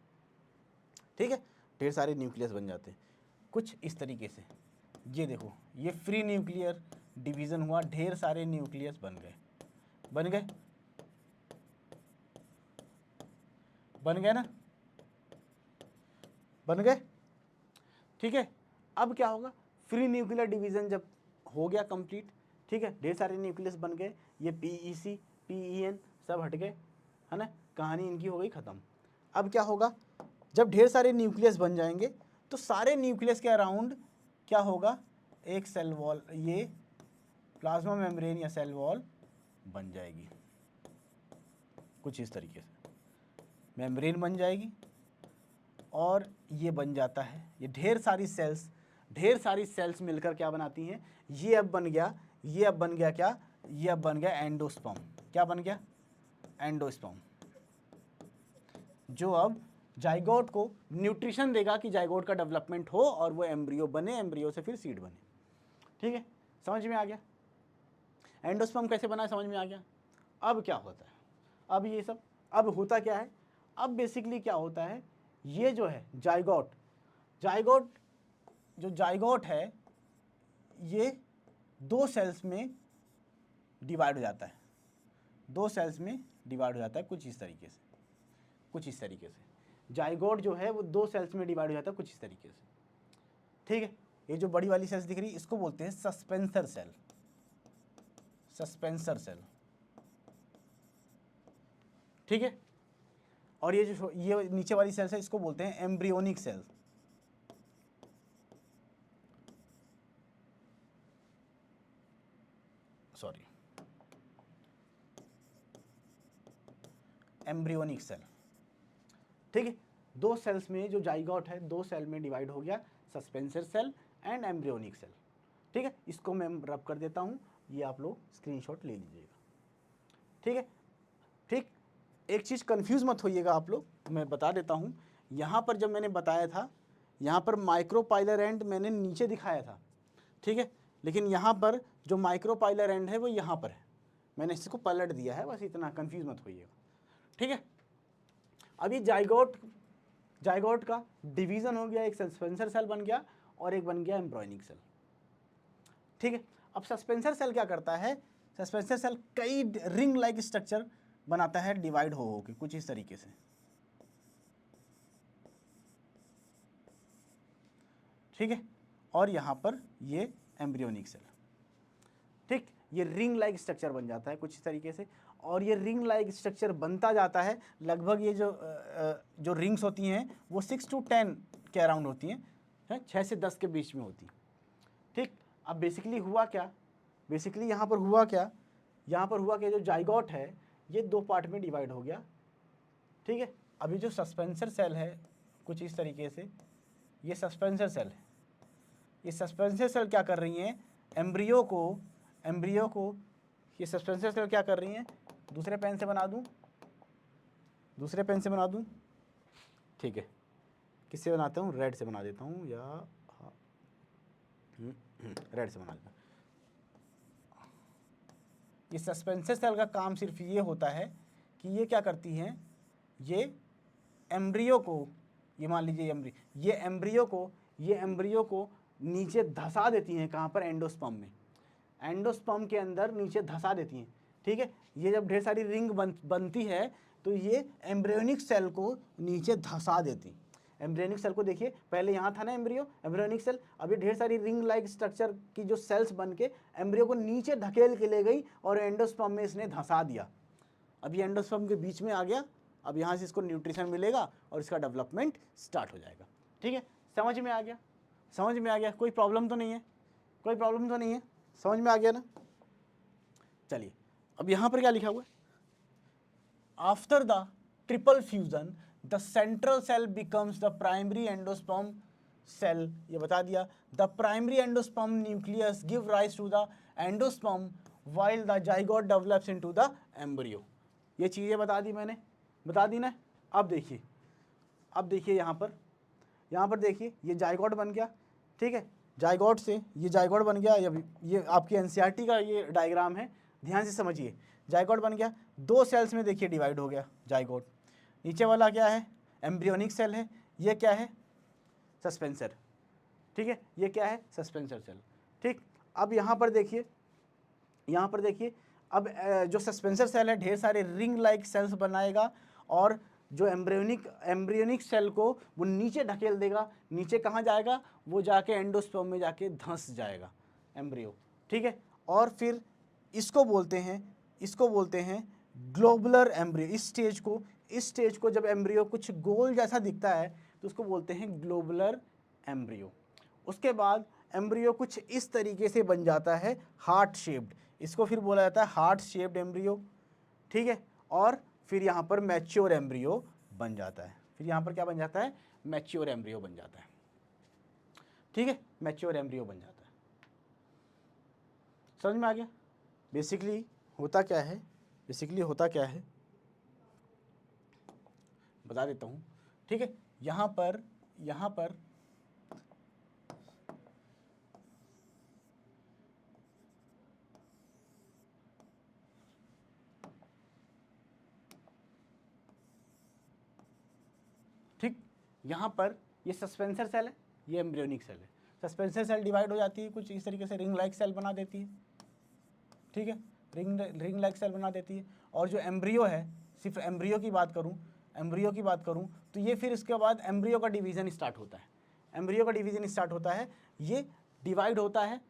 ठीक है, ढेर सारे न्यूक्लियस बन जाते हैं कुछ इस तरीके से, ये देखो ये फ्री न्यूक्लियर डिवीजन हुआ, ढेर सारे न्यूक्लियस बन गए, बन गए, बन गए ना, बन गए। ठीक है, अब क्या होगा, फ्री न्यूक्लियर डिवीजन जब हो गया कंप्लीट, ठीक है, ढेर सारे न्यूक्लियस बन गए, ये PEC PEN सब हट गए, है ना, कहानी इनकी हो गई ख़त्म। अब क्या होगा, जब ढेर सारे न्यूक्लियस बन जाएंगे तो सारे न्यूक्लियस के अराउंड क्या होगा, एक सेल वॉल, ये प्लाज्मा मेम्ब्रेन या सेल वॉल बन जाएगी कुछ इस तरीके से। मेम्ब्रेन बन जाएगी और ये बन जाता है, ये ढेर सारी सेल्स मिलकर क्या बनाती हैं, ये अब बन गया क्या, ये अब बन गया एंडोस्पर्म। क्या बन गया, एंडोस्पर्म, जो अब जाइगोट को न्यूट्रिशन देगा कि जाइगोट का डेवलपमेंट हो और वो एम्ब्रियो बने, एम्ब्रियो से फिर सीड बने। ठीक है, समझ में आ गया, एंडोस्पर्म कैसे बना है समझ में आ गया। अब क्या होता है, अब ये सब अब होता क्या है, अब बेसिकली क्या होता है, ये जो है जाइगोट जो जाइगोट है ये 2 सेल्स में डिवाइड हो जाता है, 2 सेल्स में डिवाइड हो जाता है कुछ इस तरीके से, जाइगोट जो है वो 2 सेल्स में डिवाइड हो जाता है कुछ इस तरीके से। ठीक है, ये जो बड़ी वाली सेल्स दिख रही है इसको बोलते हैं सस्पेंसर सेल। ठीक है, और ये नीचे वाली सेल्स है इसको बोलते हैं embryonic cell. Sorry, embryonic cell. ठीक है, 2 सेल्स में जो जाइगोट है 2 सेल में डिवाइड हो गया, suspensor cell and embryonic cell. ठीक है, इसको मैं रब कर देता हूं, ये आप लोग स्क्रीनशॉट ले लीजिएगा। ठीक है, ठीक, एक चीज़ कंफ्यूज मत होइएगा आप लोग, मैं बता देता हूं, यहाँ पर जब मैंने बताया था यहाँ पर माइक्रोपाइलर एंड मैंने नीचे दिखाया था। ठीक है, लेकिन यहाँ पर जो माइक्रोपाइलर एंड है वो यहाँ पर है, मैंने इसको पलट दिया है, बस इतना, कंफ्यूज मत होइएगा। ठीक है, अभी जाइगोट का डिवीजन हो गया, एक सस्पेंसर सेल बन गया और एक बन गया एम्ब्रियोनिक सेल। ठीक है, अब सस्पेंसर सेल क्या करता है, सस्पेंसर सेल कई रिंग लाइक स्ट्रक्चर बनाता है डिवाइड हो के कुछ इस तरीके से। ठीक है, और यहाँ पर ये एम्ब्रियोनिक सेल। ठीक, ये रिंग लाइक स्ट्रक्चर बन जाता है कुछ इस तरीके से, और ये रिंग लाइक स्ट्रक्चर बनता जाता है, लगभग ये जो रिंग्स होती हैं वो 6 to 10 के अराउंड होती हैं, 6 से 10 के बीच में होती। ठीक, अब बेसिकली हुआ क्या, यहाँ पर हुआ क्या, जो जाइगोट है ये 2 पार्ट में डिवाइड हो गया। ठीक है, अभी जो सस्पेंसर सेल है कुछ इस तरीके से, ये सस्पेंसर सेल है, ये सस्पेंसर सेल क्या कर रही हैं, एम्ब्रियो को ये सस्पेंसर सेल क्या कर रही हैं, दूसरे पेन से बना दूं, ठीक है, किससे बनाता हूँ, रेड से बना देता हूँ, या रेड से बना देता हूँ। ये सस्पेंसर सेल का काम सिर्फ ये होता है कि ये क्या करती हैं, ये एम्ब्रियो को, ये मान लीजिए ये एम्ब्रियो को नीचे धसा देती हैं, कहाँ पर, एंडोस्पर्म में, एंडोस्पर्म के अंदर नीचे धसा देती हैं। ठीक है, ये जब ढेर सारी रिंग बनती है तो ये एम्ब्रियोनिक सेल को नीचे धसा देती। एम्ब्रियोनिक सेल को देखिए, पहले यहाँ था ना एम्ब्रियोनिक सेल, अब ये ढेर सारी रिंग लाइक स्ट्रक्चर की जो सेल्स बन के एम्ब्रियो को नीचे धकेल के ले गई और एंडोस्पर्म में इसने धसा दिया। अब ये एंडोस्पर्म के बीच में आ गया, अब यहाँ से इसको न्यूट्रिशन मिलेगा और इसका डेवलपमेंट स्टार्ट हो जाएगा। ठीक है, समझ में आ गया, कोई प्रॉब्लम तो नहीं है, समझ में आ गया ना। चलिए, अब यहाँ पर क्या लिखा हुआ है, after the triple fusion the central cell becomes the primary endosperm cell, ये बता दिया, the primary endosperm nucleus give rise to the endosperm while the zygote develops into the embryo। ये चीज़ें बता दी ना। अब देखिए यहाँ पर देखिए, ये जाइगोट बन गया। ठीक है, जाइगोट से ये जाइगोट बन गया, ये आपकी एनसीईआरटी का ये डायग्राम है, ध्यान से समझिए। जाइगोट बन गया, 2 सेल्स में देखिए डिवाइड हो गया जाइगोट। नीचे वाला क्या है, एम्ब्रियोनिक सेल है, ये क्या है, सस्पेंसर। ठीक है, ये क्या है, सस्पेंसर सेल। ठीक, अब यहाँ पर देखिए, अब जो सस्पेंसर सेल है ढेर सारे रिंग लाइक सेल्स बनाएगा और जो एम्ब्रियोनिक सेल को वो नीचे ढकेल देगा। नीचे कहाँ जाएगा, वो जाके एंडोस्पर्म में जाके धंस जाएगा एम्ब्रियो। ठीक है, और फिर इसको बोलते हैं ग्लोबुलर एम्ब्रियो। इस स्टेज को जब एम्ब्रियो कुछ गोल जैसा दिखता है तो उसको बोलते हैं ग्लोबुलर एम्ब्रियो। उसके बाद एम्ब्रियो कुछ इस तरीके से बन जाता है, हार्ट शेप्ड, इसको फिर बोला जाता है हार्ट शेप्ड एम्ब्रियो। ठीक है, और फिर यहाँ पर मैच्योर एम्ब्रियो बन जाता है। फिर यहाँ पर क्या बन जाता है, मैच्योर एम्ब्रियो बन जाता है। ठीक है, मैच्योर एम्ब्रियो बन जाता है। समझ में आ गया? बेसिकली होता क्या है, बता देता हूँ। ठीक है, यहाँ पर ठीक, यहाँ पर ये सस्पेंसर सेल है, ये एम्ब्रियोनिक सेल है। सस्पेंसर सेल डिवाइड हो जाती है कुछ इस तरीके से, रिंग लाइक सेल बना देती है। ठीक है, रिंग लाइक सेल बना देती है। और जो एम्ब्रियो है, सिर्फ एम्ब्रियो की बात करूं तो ये फिर इसके बाद एम्ब्रियो का डिवीजन स्टार्ट होता है। ये डिवाइड होता है,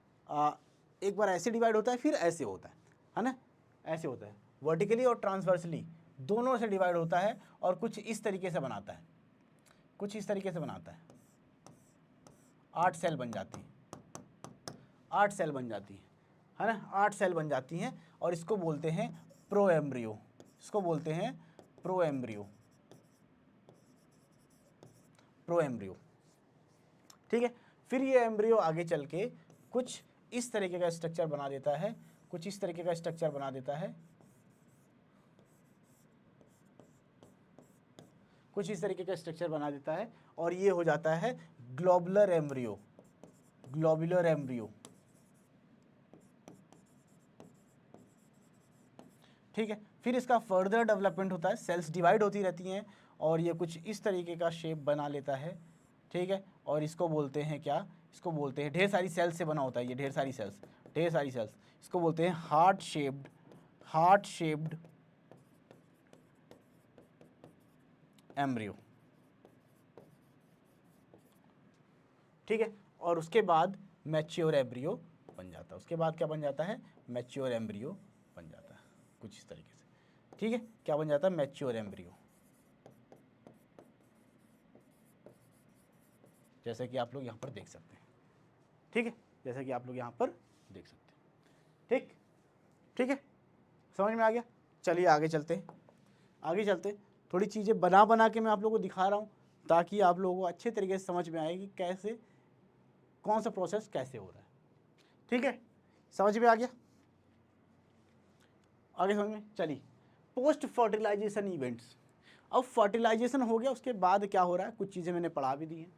एक बार ऐसे डिवाइड होता है, फिर ऐसे होता है ना, ऐसे होता है, वर्टिकली और ट्रांसवर्सली दोनों से डिवाइड होता है। और कुछ इस तरीके से बनाता है, 8 सेल बन जाती है, 8 सेल बन जाती है ना, 8 सेल बन जाती हैं। और इसको बोलते हैं प्रो एम्ब्रियो, ठीक है। फिर ये एम्ब्रियो आगे चल के कुछ इस तरीके का स्ट्रक्चर बना देता है, और ये हो जाता है ग्लोबुलर एम्ब्रियो। ठीक है, फिर इसका फर्दर डेवलपमेंट होता है, सेल्स डिवाइड होती रहती हैं और ये कुछ इस तरीके का शेप बना लेता है। ठीक है, और इसको बोलते हैं क्या, ढेर सारी सेल्स से बना होता है ये, ढेर सारी सेल्स, इसको बोलते हैं हार्ट शेप्ड एम्ब्रियो। ठीक है, और उसके बाद मैच्योर एम्ब्रियो बन जाता है। उसके बाद क्या बन जाता है, मैच्योर एम्ब्रियो बन जाता है कुछ इस तरीके से। ठीक है, क्या बन जाता है, मैच्योर एम्ब्रियो, जैसे कि आप लोग यहाँ पर देख सकते हैं। ठीक है, जैसे कि आप लोग यहाँ पर देख सकते हैं। ठीक है, समझ में आ गया? चलिए आगे चलते, थोड़ी चीज़ें बना के मैं आप लोगों को दिखा रहा हूँ ताकि आप लोगों को अच्छे तरीके से समझ में आए कि कैसे, कौन सा प्रोसेस कैसे हो रहा है। ठीक है, समझ में आ गया? आगे समझ में चलिए, पोस्ट फर्टिलाइजेशन इवेंट्स। अब फर्टिलाइजेशन हो गया, उसके बाद क्या हो रहा है, कुछ चीज़ें मैंने पढ़ा भी दी हैं।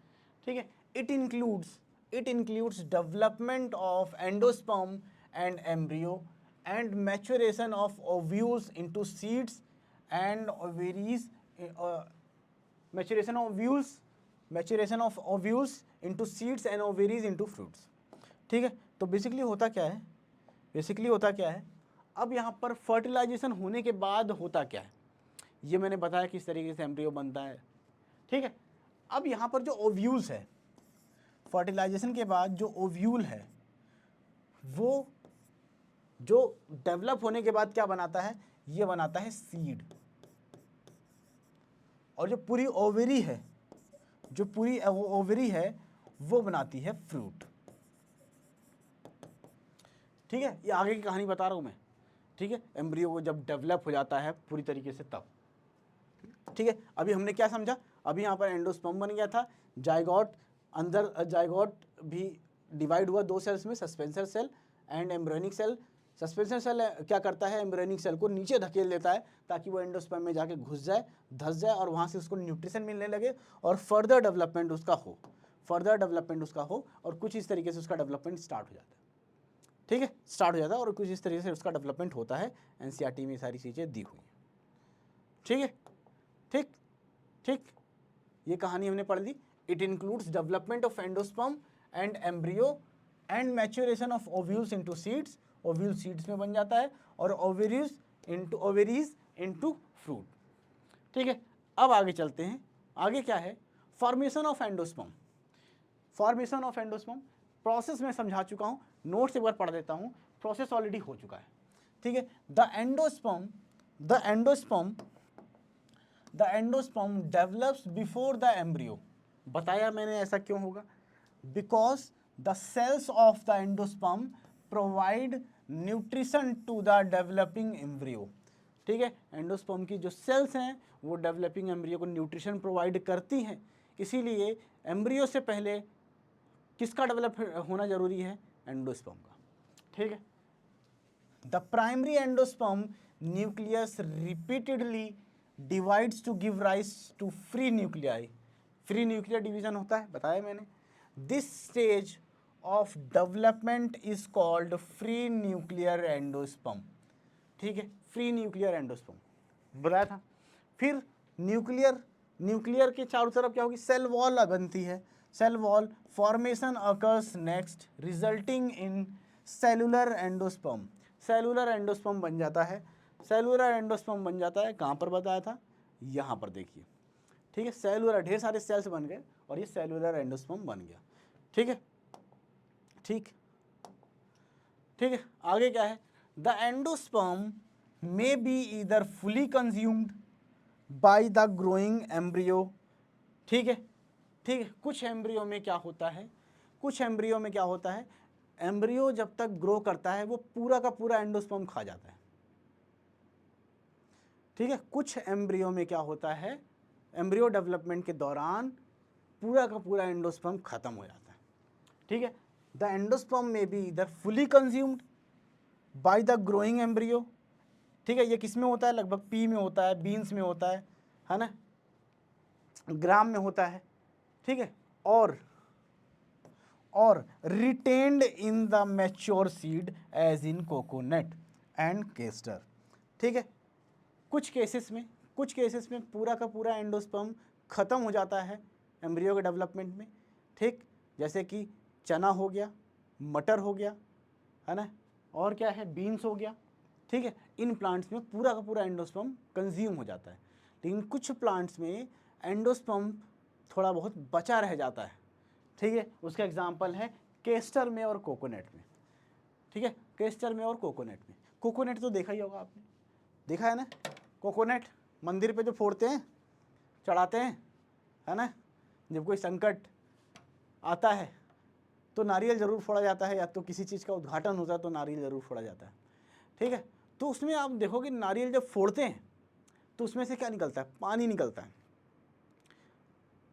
ठीक है, it includes development of endosperm and embryo and maturation of ovules into seeds and ovaries, maturation of ovules into seeds and ovaries into fruits. ठीक है, तो बेसिकली होता क्या है, अब यहाँ पर फर्टिलाइजेशन होने के बाद होता क्या है, ये मैंने बताया किस तरीके से एम्ब्रियो बनता है। ठीक है, अब यहाँ पर जो ओव्यूल्स है, फर्टिलाइजेशन के बाद जो ओव्यूल है, वो जो डेवलप होने के बाद क्या बनाता है, ये बनाता है सीड। और जो पूरी ओवरी है, वो बनाती है फ्रूट। ठीक है, ये आगे की कहानी बता रहा हूं मैं। ठीक है, एम्ब्रियो वो जब डेवलप हो जाता है पूरी तरीके से तब। ठीक है, अभी हमने क्या समझा, अभी यहाँ पर एंडोस्पर्म बन गया था, जाइगोट, अंदर जाइगोट भी डिवाइड हुआ 2 सेल्स में, suspensor cell and embryonic cell. Suspensor cell क्या करता है, एम्ब्रियोनिक सेल को नीचे धकेल देता है ताकि वो एंडोस्पर्म में जाके घुस जाए, धस जाए और वहाँ से उसको न्यूट्रिशन मिलने लगे और फर्दर डेवलपमेंट उसका हो और कुछ इस तरीके से उसका डेवलपमेंट स्टार्ट हो जाता है। ठीक है, स्टार्ट हो जाता है और कुछ इस तरीके से उसका डेवलपमेंट होता है। एनसीईआरटी में सारी चीज़ें दी हुई हैं। ठीक है, ठीक, ये कहानी हमने पढ़ ली। It includes development of endosperm and embryo and maturation of ovules into seeds, ovule seeds में बन जाता है, और ओवेरीज इनटू फ्रूट। ठीक है, अब आगे चलते हैं। आगे क्या है, फॉर्मेशन ऑफ एंडोस्पर्म। प्रोसेस मैं समझा चुका हूँ, नोट्स एक बार पढ़ देता हूँ, प्रोसेस ऑलरेडी हो चुका है। ठीक है, the endosperm develops before the embryo. बताया मैंने ऐसा क्यों होगा, because the cells of the endosperm provide nutrition to the developing embryo. ठीक है। एंडोस्पर्म की जो सेल्स हैं वो डेवलपिंग एम्ब्रियो को न्यूट्रिशन प्रोवाइड करती हैं, इसीलिए एम्ब्रियो से पहले किसका डेवलप होना जरूरी है? एंडोस्पर्म का, ठीक है। The primary endosperm nucleus repeatedly divides to give rise to free nuclei. Free nuclear division होता है, बताया मैंने। This stage of development is called free nuclear endosperm, ठीक है। फ्री न्यूक्लियर एंडोस्पर्म बताया था। फिर न्यूक्लियर के चारों तरफ क्या होगी? सेल वॉल बनती है। Cell wall formation occurs next resulting in cellular endosperm. Cellular endosperm बन जाता है। सेलुलर एंडोस्पर्म बन जाता है कहाँ पर बताया था? यहाँ पर देखिए, ठीक है। सेलुलर, ढेर सारे सेल्स बन गए और ये सेलुलर एंडोस्पर्म बन गया, ठीक है। ठीक है, आगे क्या है? The endosperm may be either fully consumed by the growing embryo, ठीक है। कुछ एम्ब्रियो में क्या होता है? एम्ब्रियो जब तक ग्रो करता है वो पूरा का पूरा एंडोस्पर्म खा जाता है, ठीक है। कुछ एम्ब्रियो में क्या होता है? एम्ब्रियो डेवलपमेंट के दौरान पूरा का पूरा एंडोस्पर्म खत्म हो जाता है, ठीक है। द एंडोस्पर्म में बी इधर fully consumed by the growing embryo, ठीक है। ये किस में होता है? लगभग पी में होता है, बीन्स में होता है ना, ग्राम में होता है, ठीक है। और retained in the mature seed as in coconut and castor, ठीक है। कुछ केसेस में पूरा का पूरा एंडोस्पर्म खत्म हो जाता है एम्ब्रियो के डेवलपमेंट में, ठीक। जैसे कि चना हो गया, मटर हो गया, है ना, और क्या है? बीन्स हो गया, ठीक है। इन प्लांट्स में पूरा का पूरा एंडोस्पर्म कंज्यूम हो जाता है, लेकिन कुछ प्लांट्स में एंडोस्पर्म थोड़ा बहुत बचा रह जाता है, ठीक है। उसका एग्जांपल है केस्टर में और कोकोनट में, ठीक है। केस्टर में और कोकोनट में। कोकोनट तो देखा ही होगा आपने, देखा है ना? कोकोनट मंदिर पे जो फोड़ते हैं, चढ़ाते हैं, है ना, जब कोई संकट आता है तो नारियल ज़रूर फोड़ा जाता है, या तो किसी चीज़ का उद्घाटन होता है तो नारियल ज़रूर फोड़ा जाता है, ठीक है। तो उसमें आप देखोगे नारियल जब फोड़ते हैं तो उसमें से क्या निकलता है? पानी निकलता है,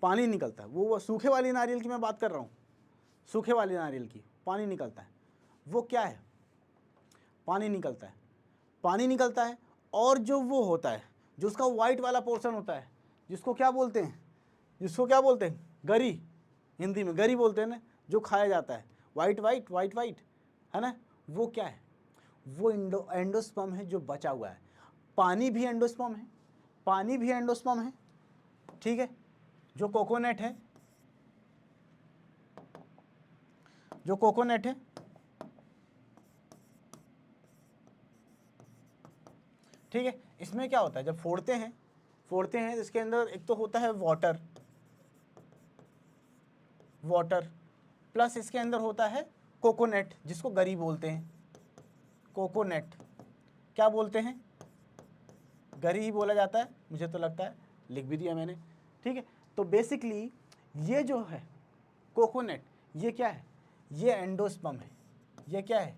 पानी निकलता है। वो सूखे वाली नारियल की मैं बात कर रहा हूँ, सूखे वाली नारियल की पानी निकलता है। वो क्या है? पानी निकलता है, पानी निकलता है। और जो वो होता है, जो उसका वाइट वाला पोर्शन होता है, जिसको क्या बोलते हैं? गरी, हिंदी में गरी बोलते हैं ना, जो खाया जाता है, वाइट, है ना, वो क्या है? वो एंडोस्पर्म है जो बचा हुआ है। पानी भी एंडोस्पर्म है, ठीक है। जो कोकोनट है, ठीक है। इसमें क्या होता है? जब फोड़ते हैं इसके अंदर एक तो होता है वाटर प्लस इसके अंदर होता है कोकोनट, जिसको गरी बोलते हैं। कोकोनट क्या बोलते हैं? गरी ही बोला जाता है, मुझे तो लगता है, लिख भी दिया मैंने, ठीक है। तो बेसिकली ये जो है कोकोनट, ये क्या है? ये एंडोस्पर्म है। ये क्या है?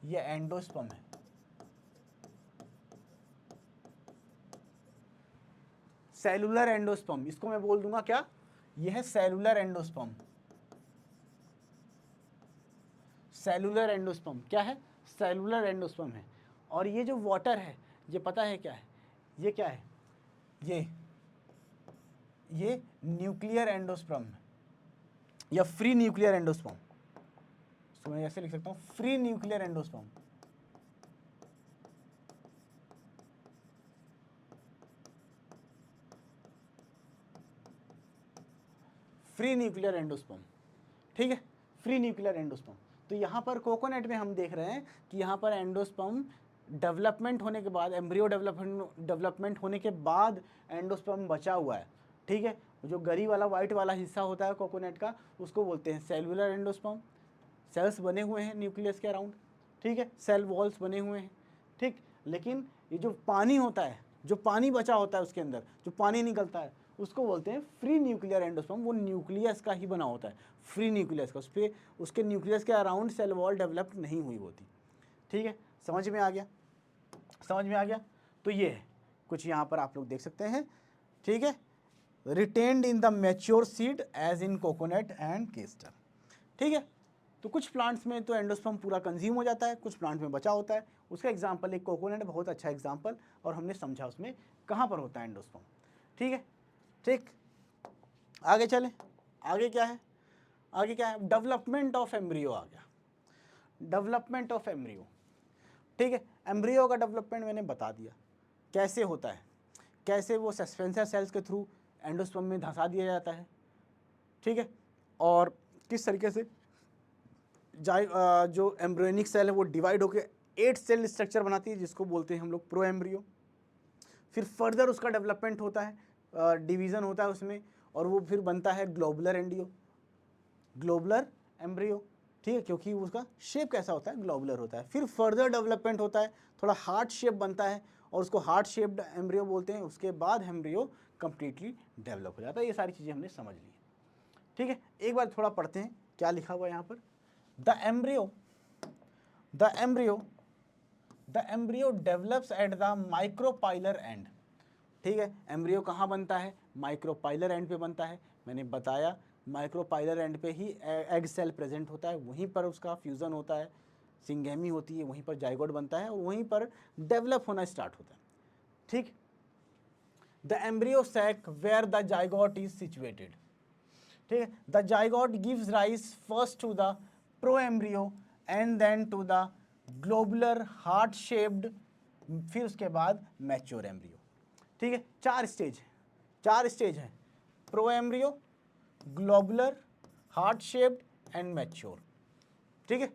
ये एंडोस्पर्म है। सेलुलर एंडोस्पर्म, इसको मैं बोल दूंगा क्या? ये है सेलुलर एंडोस्पर्म। सेलुलर एंडोस्पर्म क्या है? सेलुलर एंडोस्पर्म है। और ये जो वाटर है, ये पता है क्या है? ये क्या है? ये न्यूक्लियर एंडोस्पर्म है, या फ्री न्यूक्लियर एंडोस्पर्म। इसको मैं ऐसे लिख सकता हूँ, free nuclear endosperm. Free nuclear endosperm, ठीक है। Free nuclear endosperm. तो यहाँ पर कोकोनट में हम देख रहे हैं कि यहाँ पर एंडोस्पर्म डेवलपमेंट होने के बाद, एम्ब्रियो डेवलपमेंट होने के बाद एंडोस्पर्म बचा हुआ है, ठीक है। जो गरी वाला वाइट वाला हिस्सा होता है कोकोनट का, उसको बोलते हैं सेलुलर एंडोस्पर्म। सेल्स बने हुए हैं न्यूक्लियस के अराउंड, ठीक है, सेल वॉल्स बने हुए हैं, ठीक। लेकिन ये जो पानी होता है, जो पानी बचा होता है उसके अंदर, जो पानी निकलता है, उसको बोलते हैं फ्री न्यूक्लियर एंडोस्पर्म। वो न्यूक्लियस का ही बना होता है, फ्री न्यूक्लियस का, उस पर उसके न्यूक्लियस के अराउंड सेल वॉल डेवलप नहीं हुई होती, ठीक है। समझ में आ गया? तो ये है कुछ यहाँ पर आप लोग देख सकते हैं, ठीक है, retained in the mature seed as in coconut and castor, ठीक है। तो कुछ प्लांट्स में तो एंडोस्पर्म पूरा कंज्यूम हो जाता है, कुछ प्लांट में बचा होता है। उसका एग्जाम्पल एक कोकोनट, बहुत अच्छा एग्जाम्पल, और हमने समझा उसमें कहाँ पर होता है एंडोस्पर्म, ठीक है। ठीक, आगे चलें, आगे क्या है, आगे क्या है, डेवलपमेंट ऑफ एम्ब्रियो आ गया, डेवलपमेंट ऑफ एम्ब्रियो, ठीक है। एम्ब्रियो का डेवलपमेंट मैंने बता दिया कैसे होता है, कैसे वो सस्पेंसर सेल्स के थ्रू एंडोस्पर्म में धंसा दिया जाता है, ठीक है, और किस तरीके से जो एम्ब्रियोनिक सेल है वो डिवाइड होकर 8 सेल स्ट्रक्चर बनाती है, जिसको बोलते हैं हम लोग प्रो एम्ब्रियो। फिर फर्दर उसका डेवलपमेंट होता है, डिवीज़न होता है उसमें, और वो फिर बनता है ग्लोबुलर एंडियो, ग्लोबुलर एम्ब्रियो, ठीक है, क्योंकि उसका शेप कैसा होता है, ग्लोबुलर होता है। फिर फर्दर डेवलपमेंट होता है, थोड़ा हार्ट शेप बनता है, और उसको हार्ट शेप्ड एम्ब्रियो बोलते हैं। उसके बाद एम्ब्रियो कंप्लीटली डेवलप हो जाता है। ये सारी चीज़ें हमने समझ ली, ठीक है। एक बार थोड़ा पढ़ते हैं क्या लिखा हुआ है यहाँ पर। The embryo develops at the micropylar and, ठीक है। एम्ब्रियो कहाँ बनता है, माइक्रोपाइलर एंड पे बनता है। मैंने बताया माइक्रोपाइलर एंड पे ही एग सेल प्रेजेंट होता है, वहीं पर उसका फ्यूज़न होता है, सिंगेमी होती है, वहीं पर जाइगोट बनता है और वहीं पर डेवलप होना स्टार्ट होता है, ठीक। The embryo sac where the zygote is situated, ठीक है। The zygote gives rise first to the pro embryo and then to the globular heart shaped, फिर उसके बाद मैच्योर एम्ब्रियो, ठीक है। 4 स्टेज है, pro embryo, globular, heart shaped and mature, ठीक है,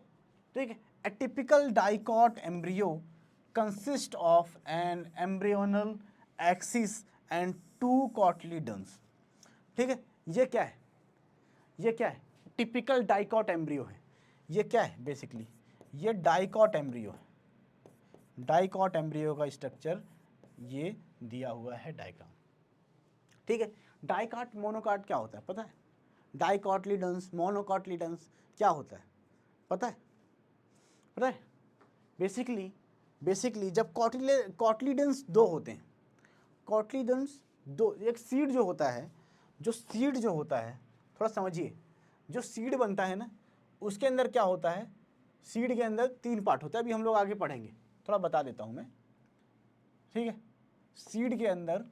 ठीक है। A typical dicot embryo consist of an embryonal axis and 2 cotyledons, ठीक है। ये क्या है, ये क्या है, टिपिकल डाइकॉट एम्ब्रियो है। ये क्या है बेसिकली, ये डाइकॉट एम्ब्रियो है। डाइकॉट एम्ब्रियो का स्ट्रक्चर ये दिया हुआ है डायग्राम, ठीक है। डाइकॉट मोनोकॉट क्या होता है पता है, डाइकॉटलीडन्स मोनोकॉटलीडन्स क्या होता है पता है, पता है। बेसिकली जब कॉटलीडन्स 2 होते हैं, कॉटलीडन्स 2, एक सीड जो होता है, जो सीड जो होता है, थोड़ा समझिए, जो सीड बनता है ना, उसके अंदर क्या होता है, सीड के अंदर 3 पार्ट होता है। अभी हम लोग आगे पढ़ेंगे, थोड़ा बता देता हूं मैं, ठीक है। सीड के अंदर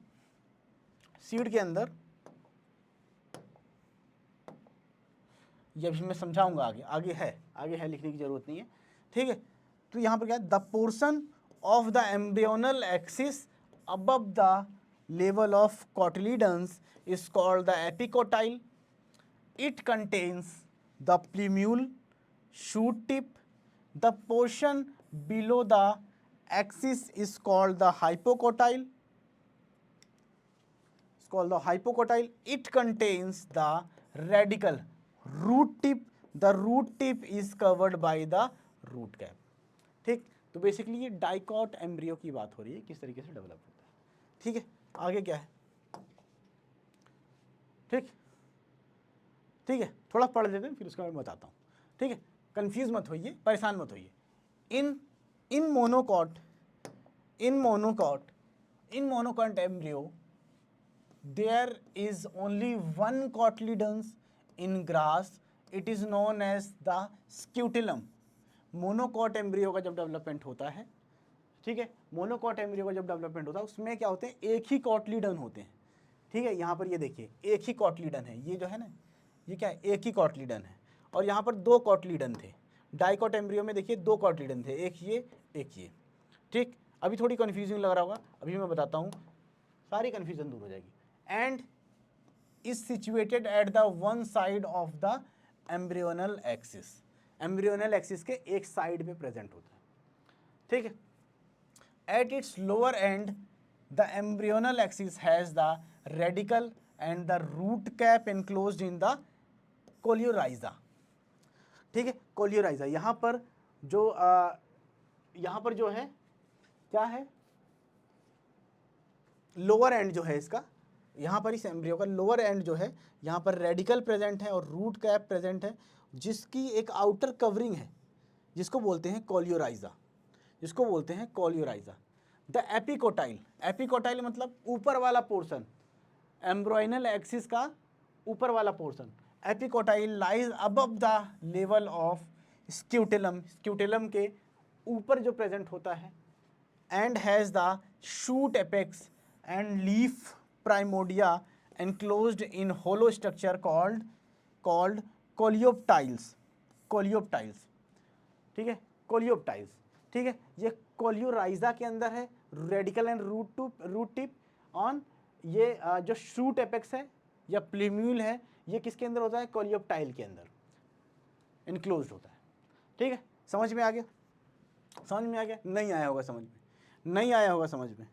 ये भी मैं समझाऊंगा आगे है, लिखने की जरूरत नहीं है, ठीक है। तो यहां पर क्या है, the portion of the embryonal axis above the level of cotyledons is called the epicotyl. It contains the plumule shoot tip. The portion below the axis is called the hypocotyle. It contains the radical root tip. The root tip is covered by the root cap, ठीक। तो basically ये dicot embryo की बात हो रही है, किस तरीके से डेवलप होता है, ठीक है। आगे क्या है, ठीक है, थोड़ा पढ़ लेते हैं फिर उसके बाद बताता हूँ, ठीक है। कंफ्यूज मत होइए, परेशान मत होइए। In monocot embryo there is only 1 cotyledons in grass, it is known as the scutellum. Monocot embryo का जब डेवलपमेंट होता है, ठीक है, मोनोकॉट एम्ब्रियो का जब डेवलपमेंट होता है उसमें क्या होते हैं, एक ही कॉटलीडन होते हैं, ठीक है। यहाँ पर ये देखिए एक ही कॉटलीडन है, ये जो है ना, ये क्या है, एक ही कॉटलीडन है, और यहाँ पर 2 कॉटलीडन थे। डाइकॉट एम्ब्रियो में देखिए 2 कॉटलीडन थे, एक ये, ठीक। अभी थोड़ी कन्फ्यूजिंग लग रहा होगा, अभी मैं बताता हूँ, सारी कन्फ्यूजन दूर हो जाएगी। And is situated at the one side of the embryonal axis, embryonal axis के एक साइड में प्रेजेंट होता है, ठीक है। At its lower end the embryonal axis has the radicle and the root cap enclosed in the coleorhiza, ठीक है। Coleorhiza यहाँ पर जो है क्या है, लोअर एंड जो है इसका, यहाँ पर इस एम्ब्रियो का लोअर एंड जो है, यहाँ पर रेडिकल प्रेजेंट है और रूट कैप प्रेजेंट है, जिसकी एक आउटर कवरिंग है, जिसको बोलते हैं कोलियोराइजा, द एपिकोटाइल, एपिकोटाइल मतलब ऊपर वाला पोर्शन, एम्ब्रोइनल एक्सिस का ऊपर वाला portion. Epicotyl lies above the level of scutellum, scutellum के ऊपर जो प्रेजेंट होता है, and has the shoot apex and leaf primordia enclosed in hollow structure called coleoptiles, coleoptiles, ठीक है, कोलियोप्टाइल्स, ठीक है। ये कोलियोराइजा के अंदर है, radicle and root tip on, ये जो शूट एपेक्स है या प्लीम्यूल है, ये किसके अंदर होता है, कोलियोप्टाइल के अंदर इनक्लोज्ड होता है, ठीक है। समझ में आ गया, समझ में आ गया, नहीं आया होगा समझ में, नहीं आया होगा समझ में,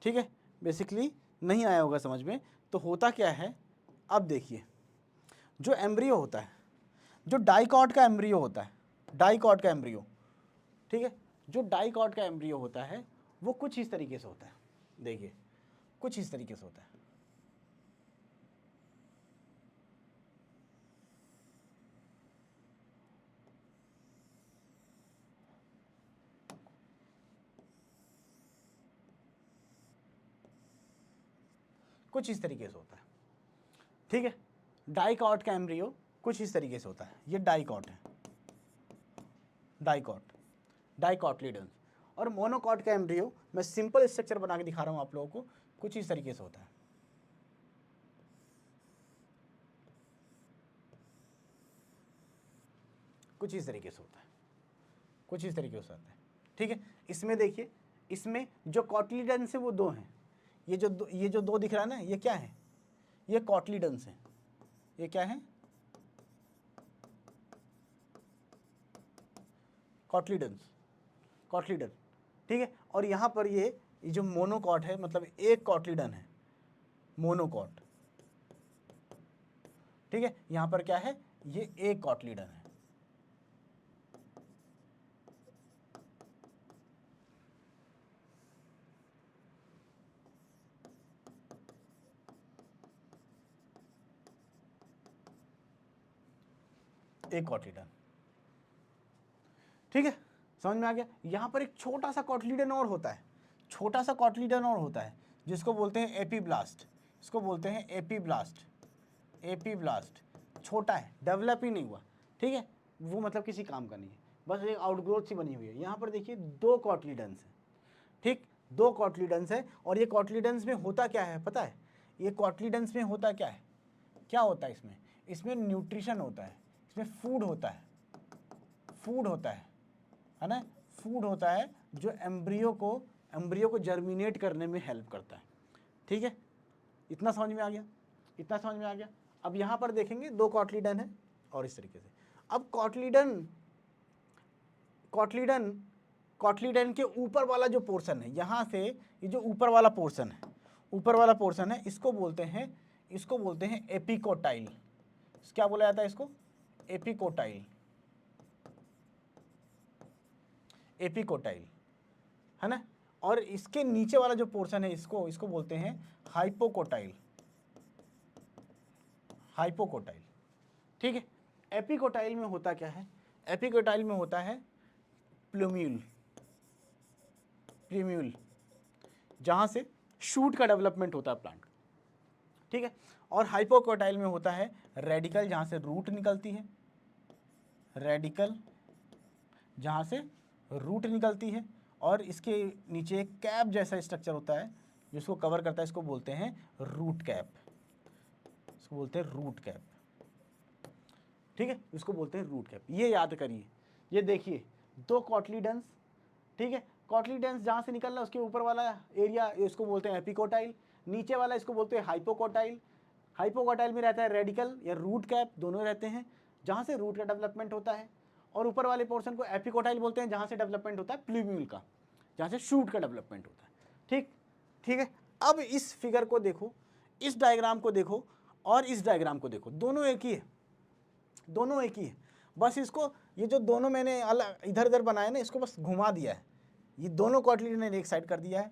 ठीक है, बेसिकली नहीं आया होगा समझ में। तो होता क्या है, अब देखिए, जो एम्ब्रियो होता है, जो डाइकॉट का एम्ब्रियो होता है, डाइकॉट का एम्ब्रियो, ठीक है, जो डाइकॉट का एम्ब्रियो होता है वो कुछ इस तरीके से होता है, देखिए कुछ इस तरीके से होता है, कुछ इस तरीके से होता है, ठीक है। डाइकॉट का एम्ब्रियो कुछ इस तरीके से होता है, ये डाइकॉट है, डाइकॉट, डाइकॉटलिडन्स। और मोनोकॉट का एम्ब्रियो मैं सिंपल स्ट्रक्चर बना के दिखा रहा हूं आप लोगों को, कुछ इस तरीके से होता है, कुछ इस तरीके से होता है, कुछ इस तरीके से होता है, ठीक है। इसमें देखिए, इसमें जो कॉटलिडन्स है वो दो हैं, ये जो दो दिख रहा है ना, ये क्या है, ये कॉटलिडन्स है, ये क्या है, कॉटलिडन्स, कॉटलिडन, ठीक है। और यहाँ पर ये जो मोनोकॉट है, मतलब एक कॉटलिडन है, मोनोकॉट, ठीक है। यहाँ पर क्या है, ये एक कॉटलिडन है, एक कॉटलिडन, ठीक है, समझ में आ गया। यहाँ पर एक छोटा सा कॉटलिडन और होता है, छोटा सा कॉटलिडन और होता है, जिसको बोलते हैं एपीब्लास्ट, इसको बोलते हैं एपीब्लास्ट, एपीब्लास्ट छोटा है, डेवलप ही नहीं हुआ, ठीक है, वो मतलब किसी काम का नहीं है, बस एक आउटग्रोथ सी बनी हुई है। यहाँ पर देखिए दो कॉटलिडन्स है, ठीक, दो कॉटलिडन्स है। और ये कॉटलिडन्स में होता क्या है पता है, ये कॉटलिडन्स में होता क्या है, क्या होता है इसमें, इसमें न्यूट्रिशन होता है, इसमें फूड होता है, फूड होता है ना, फूड होता है जो एम्ब्रियो को जर्मिनेट करने में हेल्प करता है, ठीक है। इतना समझ में आ गया, इतना समझ में आ गया। अब यहाँ पर देखेंगे दो कॉटलिडन है और इस तरीके से। अब कॉटलिडन के ऊपर वाला जो पोर्शन है, यहाँ से ये जो ऊपर वाला पोर्शन है, ऊपर वाला पोर्शन है, इसको बोलते हैं एपिकोटाइल। क्या बोला जाता है इसको, एपिकोटाइल, एपिकोटाइल, है ना। और इसके नीचे वाला जो पोर्शन है, इसको बोलते हैं हाइपोकोटाइल, हाइपोकोटाइल, ठीक है। एपिकोटाइल में होता क्या है, एपिकोटाइल में होता है प्लूम्यूल, प्लूम्यूल, जहां से शूट का डेवलपमेंट होता है प्लांट, ठीक है। और हाइपोकोटाइल में होता है रेडिकल, जहां से रूट निकलती है, रेडिकल जहां से रूट निकलती है, और इसके नीचे एक कैप जैसा स्ट्रक्चर होता है जिसको कवर करता है, इसको बोलते हैं रूट कैप, इसको बोलते हैं रूट कैप, ठीक है, इसको बोलते हैं रूट कैप। ये याद करिए, ये देखिए दो कॉटलिडन्स, ठीक है, कॉटलिडन्स जहाँ से निकल रहा है उसके ऊपर वाला एरिया इसको बोलते हैं एपिकोटाइल, नीचे वाला इसको बोलते हैं हाइपोकोटाइल। हाइपोकोटाइल में रहता है रेडिकल या रूट कैप, दोनों रहते हैं, जहाँ से रूट का डेवलपमेंट होता है। और ऊपर वाले पोर्शन को एपिकोटाइल बोलते हैं, जहाँ से डेवलपमेंट होता है प्लूम्यूल का, जहाँ से शूट का डेवलपमेंट होता है, ठीक, ठीक है। अब इस फिगर को देखो, इस डायग्राम को देखो और इस डायग्राम को देखो, दोनों एक ही है, दोनों एक ही है। बस इसको, ये जो दोनों मैंने अलग इधर उधर बनाए ना, इसको बस घुमा दिया है, ये दोनों कॉटलिडन ने एक साइड कर दिया है।